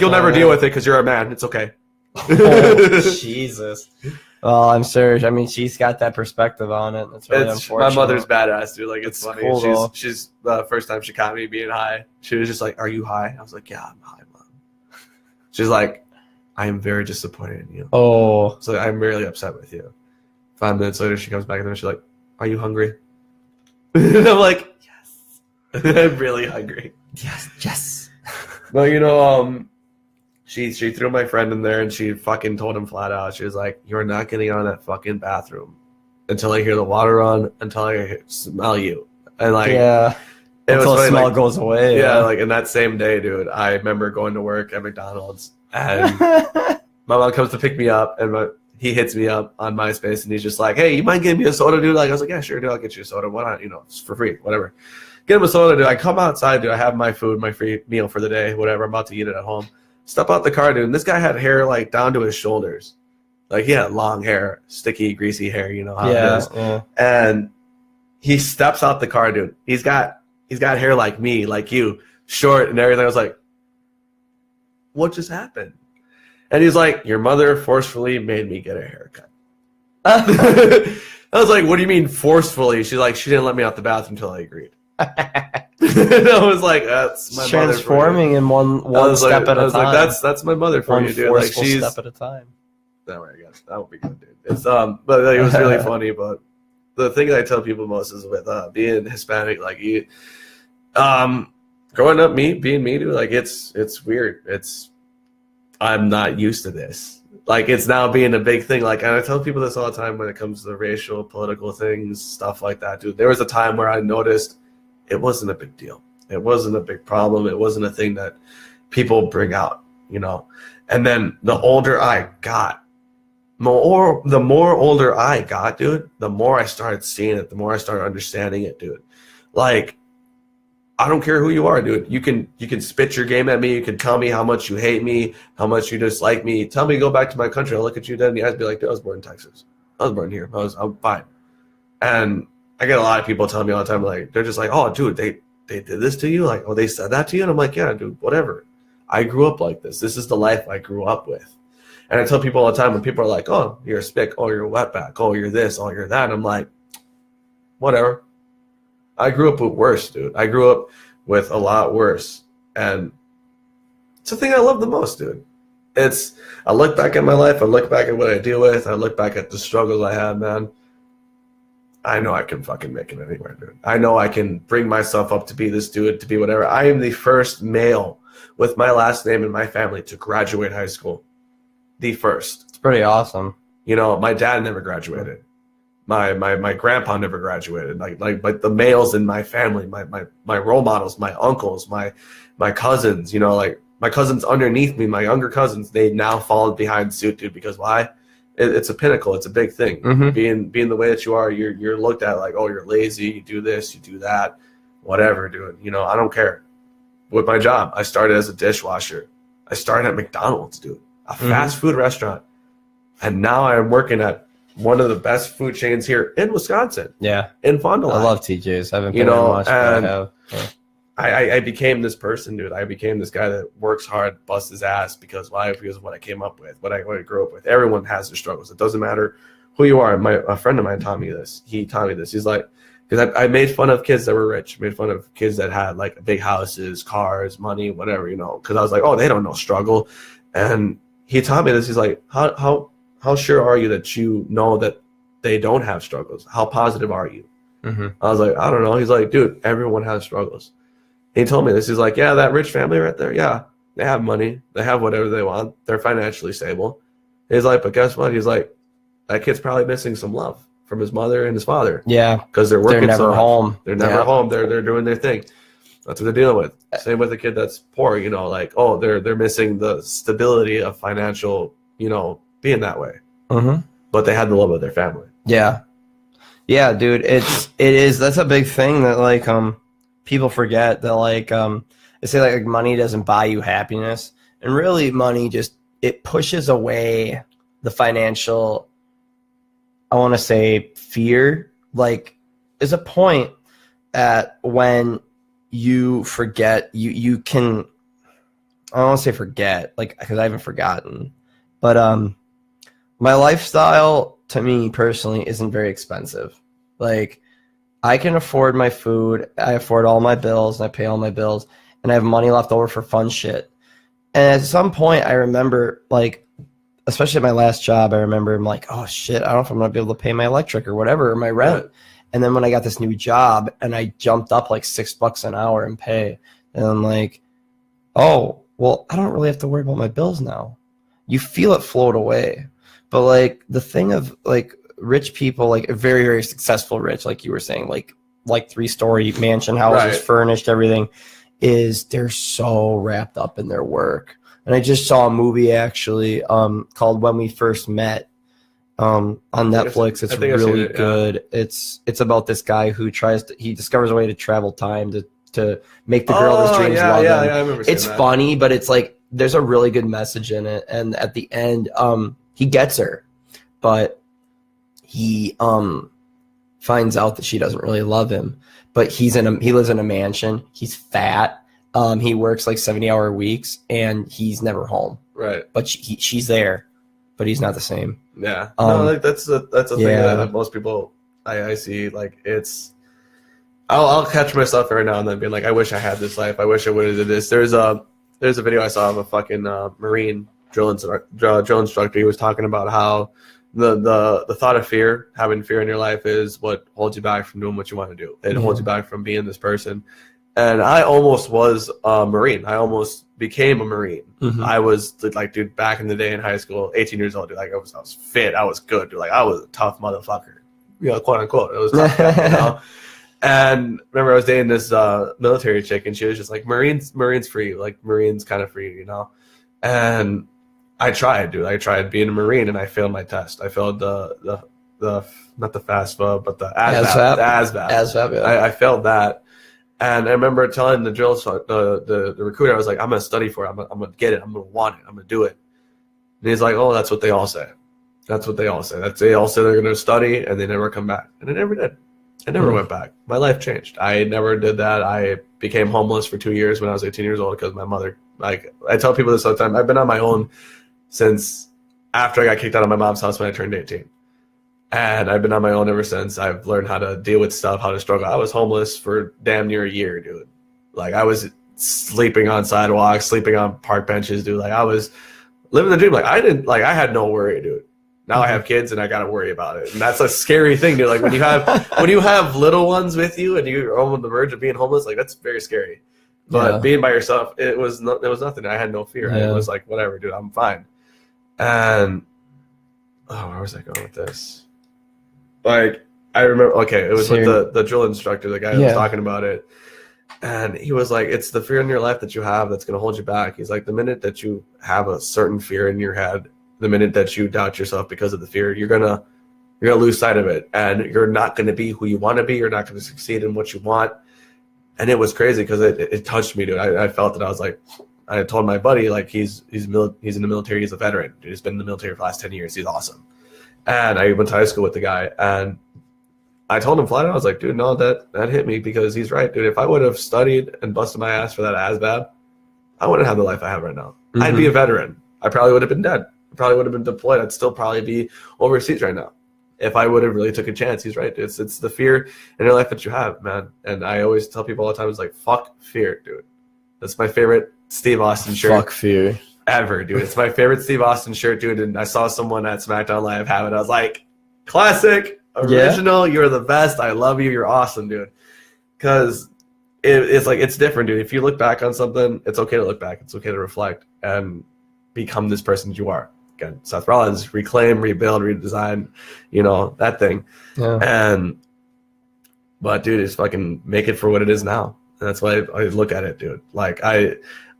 "You'll never deal with it because you're a man. It's okay." Oh, Jesus. Well, I'm sure. I mean, she's got that perspective on it. That's really unfortunate. My mother's badass, dude. Like, it's funny. Cool, she's the first time she caught me being high. She was just like, "Are you high?" I was like, "Yeah, I'm high, Mom." She's like, "I am very disappointed in you." Oh. So I'm really upset with you. 5 minutes later, she comes back and she's like, "Are you hungry?" And I'm like, "Yes." I'm really hungry. Yes. Well, she threw my friend in there and she fucking told him flat out. She was like, "You're not getting out of that fucking bathroom until I hear the water run, until I smell you." And like, yeah, until the smell goes away. Yeah, like in that same day, dude, I remember going to work at McDonald's and my mom comes to pick me up and he hits me up on MySpace and he's just like, "Hey, you mind getting me a soda, dude?" Like, I was like, "Yeah, sure, dude, I'll get you a soda. Why not? It's for free, whatever." Get him a soda, dude. I come outside, dude. I have my food, my free meal for the day, whatever. I'm about to eat it at home. Step out the car, dude. And this guy had hair like down to his shoulders. Like he had long hair, sticky, greasy hair, how it is. Yeah. And he steps out the car, dude. He's got hair like me, like you, short and everything. I was like, "What just happened?" And he's like, "Your mother forcefully made me get a haircut." I was like, "What do you mean forcefully?" She's like, "She didn't let me out the bathroom until I agreed." And I was like, that's my transforming in one step at a time. Like, that's my mother for you, dude. Like, she's step at a time. That way, I guess that would be good, dude. It's but like, it was really funny. But the thing that I tell people most is with being Hispanic, like you, growing up, being me, dude. Like it's weird. I'm not used to this. Like it's now being a big thing. Like, and I tell people this all the time when it comes to the racial, political things, stuff like that, dude. There was a time where I noticed it wasn't a big deal. It wasn't a big problem. It wasn't a thing that people bring out, you know. And then the older I got, the more older I got, dude, the more I started seeing it, the more I started understanding it, dude. Like, I don't care who you are, dude. You can spit your game at me. You can tell me how much you hate me, how much you dislike me. Tell me to go back to my country. I'll look at you dead in the eyes and be like, dude, I was born in Texas. I was born here. I'm fine. And I get a lot of people telling me all the time, like, they're just like, oh, dude, they did this to you? Like, oh, they said that to you? And I'm like, yeah, dude, whatever. I grew up like this. This is the life I grew up with. And I tell people all the time when people are like, oh, you're a spick. Oh, you're a wetback. Oh, you're this. Oh, you're that. And I'm like, whatever. I grew up with worse, dude. I grew up with a lot worse. And it's the thing I love the most, dude. I look back at my life. I look back at what I deal with. I look back at the struggles I had, man. I know I can fucking make it anywhere, dude. I know I can bring myself up to be this dude, to be whatever. I am the first male with my last name in my family to graduate high school. The first. It's pretty awesome. You know, my dad never graduated. My grandpa never graduated. Like the males in my family, my role models, my uncles, my cousins, you know, like my cousins underneath me, my younger cousins, they now followed behind suit, dude, because why? It's a pinnacle. It's a big thing. Mm-hmm. Being the way that you are, you're looked at like, oh, you're lazy, you do this, you do that, whatever, dude. You know, I don't care. With my job, I started as a dishwasher. I started at McDonald's, dude, a fast food restaurant. And now I'm working at one of the best food chains here in Wisconsin. Yeah. In Fond du Lac. I love TJ's. I haven't been there much, but I have. Yeah. I became this person, dude. I became this guy that works hard, busts his ass because why? Because of what I came up with, what I grew up with. Everyone has their struggles. It doesn't matter who you are. A friend of mine taught me this. He taught me this. He's like, because I made fun of kids that were rich, made fun of kids that had like big houses, cars, money, whatever, you know, because I was like, oh, they don't know struggle. And he taught me this. He's like, how sure are you that you know that they don't have struggles? How positive are you? Mm-hmm. I was like, I don't know. He's like, dude, everyone has struggles. He told me this. He's like, yeah, that rich family right there, yeah, they have money. They have whatever they want. They're financially stable. He's like, but guess what? He's like, that kid's probably missing some love from his mother and his father. Yeah. Because they're working never home. They're never home. They're doing their thing. That's what they're dealing with. Same with a kid that's poor, you know, like, oh, they're missing the stability of financial, you know, being that way. Mm-hmm. But they had the love of their family. Yeah. Yeah, dude. It is. That's a big thing that like people forget that like they say like money doesn't buy you happiness, and really money just it pushes away the financial, I want to say, fear. Like there's a point at when you forget you can, I don't want to say forget, like, because I haven't forgotten, but my lifestyle to me personally isn't very expensive. Like I can afford my food, I afford all my bills, and I pay all my bills, and I have money left over for fun shit. And at some point I remember, like, especially at my last job, I remember I'm like, oh shit, I don't know if I'm gonna be able to pay my electric or whatever, or my rent. Right. And then when I got this new job and I jumped up like $6 an hour in pay, and I'm like, oh, well, I don't really have to worry about my bills now. You feel it float away. But like the thing of like rich people, like very, very successful rich, like you were saying, like 3-story mansion houses, right, furnished, everything, is they're so wrapped up in their work. And I just saw a movie actually called When We First Met on Netflix. It's really good. It's about this guy who he discovers a way to travel time to make the girl of his dreams love him. Yeah, I remember seeing it's that. funny, but it's like there's a really good message in it. And at the end, he gets her, but he finds out that she doesn't really love him. But he lives in a mansion. He's fat. He works like 70-hour weeks, and he's never home. Right. But she's there, but he's not the same. Yeah. No, like that's a thing yeah. that most people I see. Like I'll catch myself every now and then being like, I wish I had this life. I wish I would have did this. There's a video I saw of a fucking Marine drill instructor. He was talking about how the thought of fear, having fear in your life, is what holds you back from doing what you want to do. It holds you back from being this person. And I almost was a Marine. I almost became a Marine. I was like, dude, back in the day in high school, 18 years old, dude, like I was fit. I was good, dude. Like I was a tough motherfucker, quote unquote. It was tough, you know? And remember, I was dating this military chick, and she was just like, Marines for you, like Marines kind of for you, you know? And I tried, dude. I tried being a Marine, and I failed my test. I failed the not the FAFSA, but the ASVAB. The ASVAB. Yeah. I failed that. And I remember telling the drill the recruiter, I was like, I'm going to study for it. I'm going to get it. I'm going to want it. I'm going to do it. And he's like, oh, that's what they all say. That's what they all say. They all say they're going to study, and they never come back. And I never did. I never went back. My life changed. I never did that. I became homeless for 2 years when I was 18 years old because my mother, like, I tell people this all the time. I've been on my own since after I got kicked out of my mom's house when I turned 18. And I've been on my own ever since. I've learned how to deal with stuff, how to struggle. I was homeless for damn near a year, dude. Like, I was sleeping on sidewalks, sleeping on park benches, dude. Like, I was living the dream. Like, I had no worry, dude. Now I have kids and I got to worry about it. And that's a scary thing, dude. Like, when you have little ones with you and you're on the verge of being homeless, like, that's very scary. But being by yourself, it was nothing. I had no fear. Yeah. It was like, whatever, dude, I'm fine. And, where was I going with this? Like, I remember, okay, it was with the drill instructor, the guy who was talking about it. And he was like, it's the fear in your life that you have that's going to hold you back. He's like, the minute that you have a certain fear in your head, the minute that you doubt yourself because of the fear, you're gonna lose sight of it. And you're not going to be who you want to be. You're not going to succeed in what you want. And it was crazy because it touched me, dude. I felt that. I was like, I told my buddy, like, he's in the military. He's a veteran. Dude, he's been in the military for the last 10 years. He's awesome. And I went to high school with the guy, and I told him flat out, I was like, dude, no, that hit me because he's right, dude. If I would have studied and busted my ass for that ASVAB, I wouldn't have the life I have right now. I'd be a veteran. I probably would have been dead. I probably would have been deployed. I'd still probably be overseas right now if I would have really took a chance. He's right. It's the fear in your life that you have, man. And I always tell people all the time, it's like, fuck fear, dude. That's my favorite Steve Austin shirt. Fuck fear. Ever, dude. It's my favorite Steve Austin shirt, dude. And I saw someone at SmackDown Live have it. I was like, classic, original. You're the best. I love you. You're awesome, dude. Because it's like, it's different, dude. If you look back on something, it's okay to look back. It's okay to reflect and become this person that you are. Again, Seth Rollins, reclaim, rebuild, redesign, that thing. Yeah. But dude, it's fucking make it for what it is now. And that's why I look at it, dude. Like,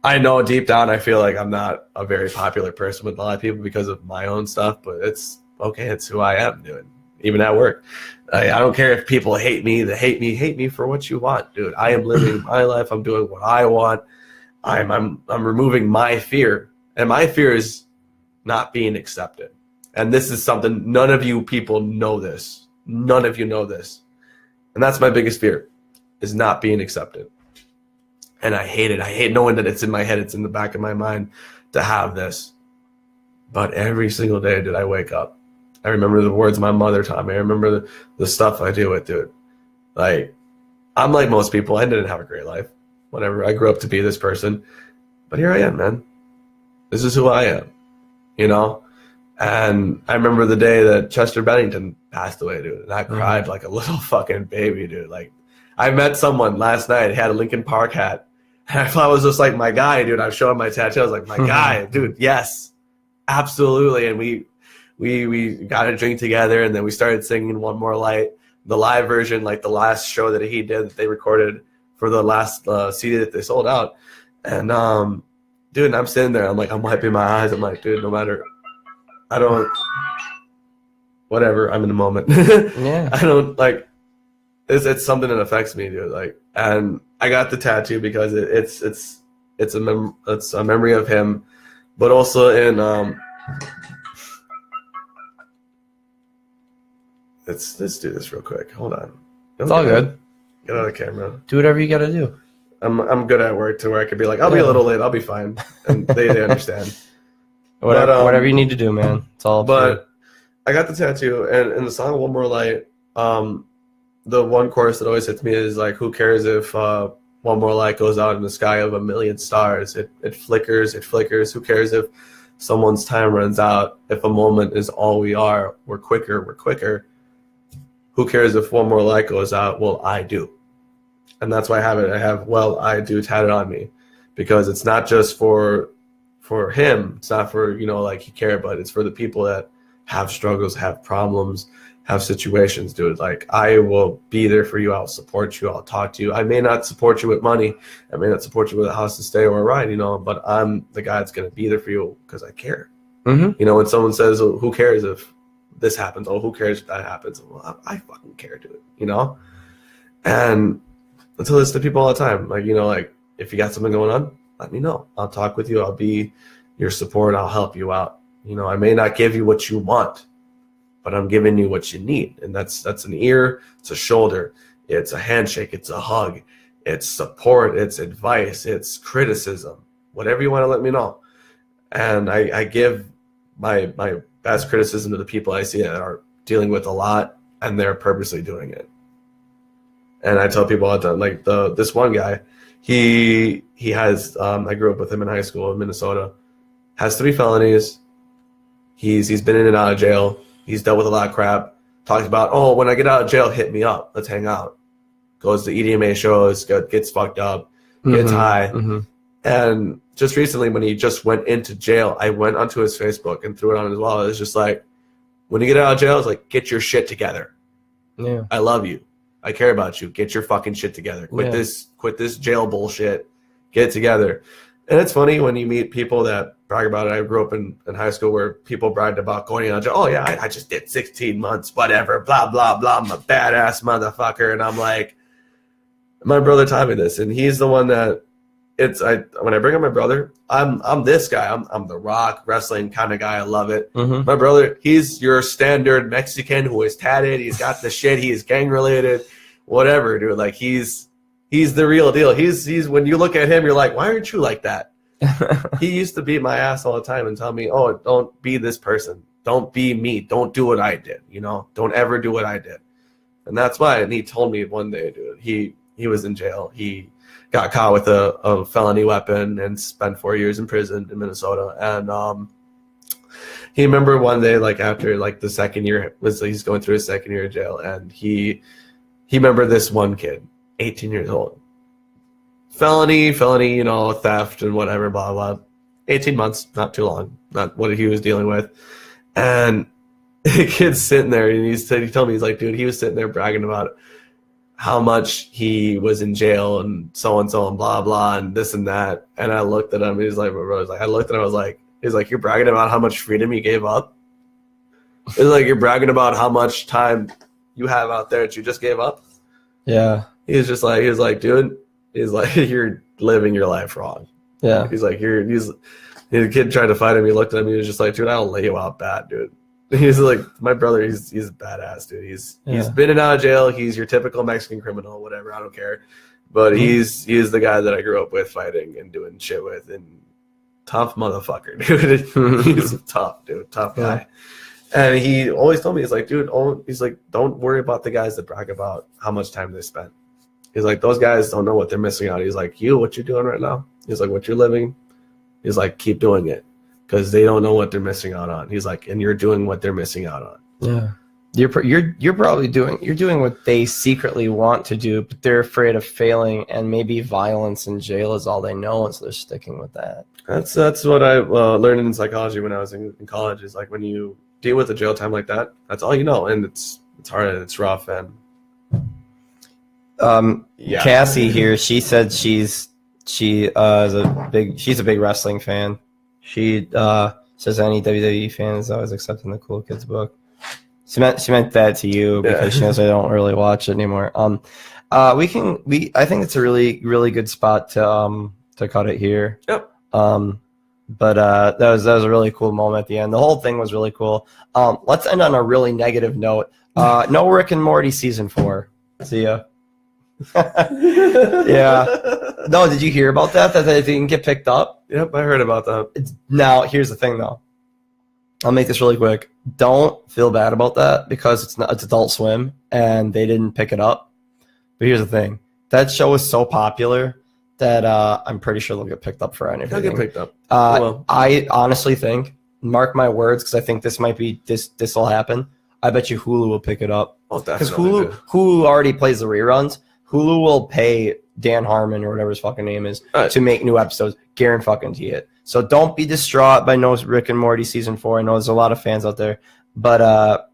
I know deep down I feel like I'm not a very popular person with a lot of people because of my own stuff, but it's okay. It's who I am, dude. Even at work. I don't care if people hate me. They hate me for what you want, dude. I am living my life. I'm doing what I want. I'm removing my fear. And my fear is not being accepted. And this is something none of you people know this. None of you know this. And that's my biggest fear, is not being accepted. And I hate it. I hate knowing that it's in my head. It's in the back of my mind to have this. But every single day, dude, I wake up. I remember the words my mother taught me. I remember the stuff I deal with, dude. Like, I'm like most people. I didn't have a great life. Whatever. I grew up to be this person. But here I am, man. This is who I am. And I remember the day that Chester Bennington passed away, dude. And I cried like a little fucking baby, dude. Like, I met someone last night. He had a Linkin Park hat. And I thought it was just like my guy, dude. I was showing my tattoo. I was like, my guy, dude. Yes, absolutely. And we got a drink together, and then we started singing One More Light, the live version, like the last show that he did that they recorded for the last CD that they sold out. And dude, and I'm sitting there. I'm like, I'm wiping my eyes. I'm like, dude, no matter, whatever. I'm in the moment. Yeah. I don't like. It's something that affects me, dude. Like, and I got the tattoo because it's a memory of him, but also in let's do this real quick. Hold on. It's all good. Get out of the camera. Do whatever you gotta do. I'm good at work to where I could be like, I'll be a little late. I'll be fine, and they understand. Whatever you need to do, man. It's all. But I got the tattoo, and in the song "One More Light," the one chorus that always hits me is like, who cares if one more light goes out in the sky of a million stars? It flickers, it flickers. Who cares if someone's time runs out? If a moment is all we are, we're quicker, we're quicker. Who cares if one more light goes out? Well, I do. And that's why I have it. I have, well, I do tatted on me, because it's not just for him. It's not for, you know, like he cared, but it's for the people that have struggles, have problems, have situations, dude. Like, I will be there for you. I'll support you. I'll talk to you. I may not support you with money. I may not support you with a house to stay or a ride, you know, but I'm the guy that's going to be there for you because I care. Mm-hmm. You know, when someone says, oh, who cares if this happens? Oh, who cares if that happens? Well, I fucking care, dude, you know? And I tell this to people all the time. Like, you know, like, if you got something going on, let me know. I'll talk with you. I'll be your support. I'll help you out. You know, I may not give you what you want, but I'm giving you what you need. And that's an ear, it's a shoulder, it's a handshake, it's a hug, it's support, it's advice, it's criticism, whatever you want to let me know. And I give my best criticism to the people I see that are dealing with a lot, and they're purposely doing it. And I tell people all the time, like this one guy, he has, I grew up with him in high school in Minnesota, has 3 felonies. He's been in and out of jail. He's dealt with a lot of crap. Talks about, oh, when I get out of jail, hit me up. Let's hang out. Goes to EDMA shows, gets fucked up, gets high. Mm-hmm. And just recently, when he just went into jail, I went onto his Facebook and threw it on as well. It was just like, when you get out of jail, it's like, get your shit together. Yeah. I love you. I care about you. Get your fucking shit together. Quit this jail bullshit. Get it together. And it's funny when you meet people that brag about it. I grew up in high school where people bragged about going on jail. Oh, yeah, I just did 16 months, whatever, blah, blah, blah. I'm a badass motherfucker. And I'm like, my brother taught me this. And he's the one that when I bring up my brother, I'm this guy. I'm the Rock wrestling kind of guy. I love it. Mm-hmm. My brother, he's your standard Mexican who is tatted. He's got the shit. He is gang related, whatever, dude. Like he's the real deal. He's when you look at him, you're like, why aren't you like that? He used to beat my ass all the time and tell me, oh, don't be this person. Don't be me. Don't do what I did. You know, don't ever do what I did. And that's why. And he told me one day, dude, he was in jail. He got caught with a felony weapon and spent 4 years in prison in Minnesota. And he remembered one day, like after like the second year he's going through his second year of jail, and he remembered this one kid, 18 years old. Felony, you know, theft and whatever, blah, blah. 18 months, not too long, not what he was dealing with. And the kid's sitting there, and he told me, he's like, dude, he was sitting there bragging about how much he was in jail and so and blah, blah, and this and that. And I looked at him, and he's like, my brother's like, I looked at him, I was like, he's like, you're bragging about how much freedom you gave up? It's like, you're bragging about how much time you have out there that you just gave up? Yeah. He was like, dude, he's like, you're living your life wrong. Yeah. He's like, the kid tried to fight him. He looked at him. He was just like, dude, I'll lay you out bad, dude. He's like, my brother, he's a badass, dude. He's been in and out of jail. He's your typical Mexican criminal, whatever. I don't care. But he's the guy that I grew up with fighting and doing shit with. And tough motherfucker, dude. He's tough, dude. Tough guy. And he always told me, he's like, dude, don't worry about the guys that brag about how much time they spent. He's like, those guys don't know what they're missing out. He's like, what you're doing right now? He's like, what you're living? He's like, keep doing it. Because they don't know what they're missing out on. He's like, and you're doing what they're missing out on. Yeah, you're probably doing what they secretly want to do, but they're afraid of failing, and maybe violence in jail is all they know, and so they're sticking with that. That's what I learned in psychology when I was in college. Is like when you deal with a jail time like that, that's all you know, and it's hard and it's rough. And Cassie here, she said she's a big wrestling fan. She says any WWE fan is always accepting the Cool Kids book. She meant that to you because she knows I don't really watch it anymore. I think it's a really, really good spot to cut it here. Yep. But that was a really cool moment at the end. The whole thing was really cool. Let's end on a really negative note. No Rick and Morty season 4. See ya. Yeah. No, did you hear about that? That they didn't get picked up? Yep, I heard about that. Now, here's the thing, though. I'll make this really quick. Don't feel bad about that because it's Adult Swim and they didn't pick it up. But here's the thing: that show is so popular that I'm pretty sure they'll get picked up for anything. They'll get picked up. I honestly think, mark my words, because I think this might be this will happen. I bet you Hulu will pick it up because Hulu already plays the reruns. Hulu will pay Dan Harmon or whatever his fucking name is to make new episodes. Guarantee it. So don't be distraught by no Rick and Morty season 4. I know there's a lot of fans out there, but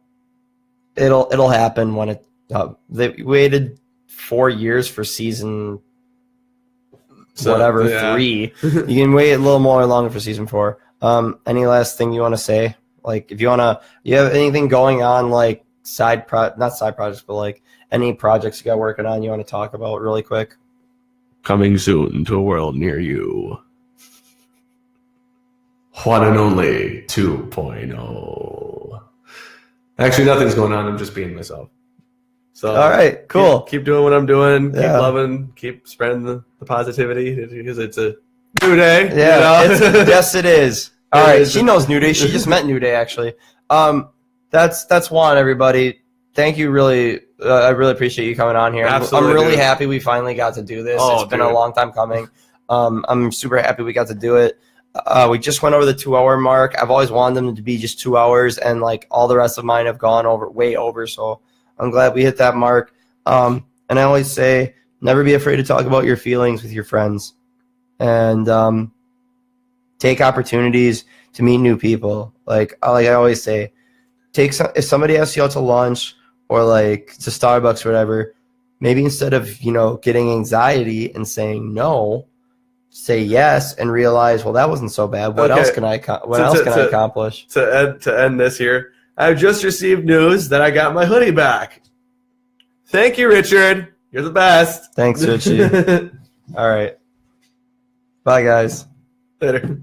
it'll happen when it. They waited 4 years for season 3. You can wait a little more longer for season 4. Any last thing you want to say? Like, if you have anything going on, like not side projects, but like any projects you got working on you want to talk about really quick? Coming soon to a world near you. One and only 2.0. Actually, nothing's going on. I'm just being myself. So, all right, cool. Keep doing what I'm doing. Keep loving. Keep spreading the positivity because it's a new day. Yeah, yes, it is. All right, she knows New Day. She just met New Day, actually. That's Juan, everybody. Thank you, really. I really appreciate you coming on here. Absolutely, I'm really happy we finally got to do this. It's been a long time coming. I'm super happy we got to do it. We just went over the 2-hour mark. I've always wanted them to be just 2 hours, and like all the rest of mine have gone way over. So I'm glad we hit that mark. And I always say, never be afraid to talk about your feelings with your friends, and take opportunities to meet new people. Like I always say, if somebody asks you out to lunch or like to Starbucks or whatever, maybe instead of getting anxiety and saying no, say yes and realize, well, that wasn't so bad. What else can I accomplish? To end this here, I've just received news that I got my hoodie back. Thank you, Richard. You're the best. Thanks, Richie. All right. Bye, guys. Later.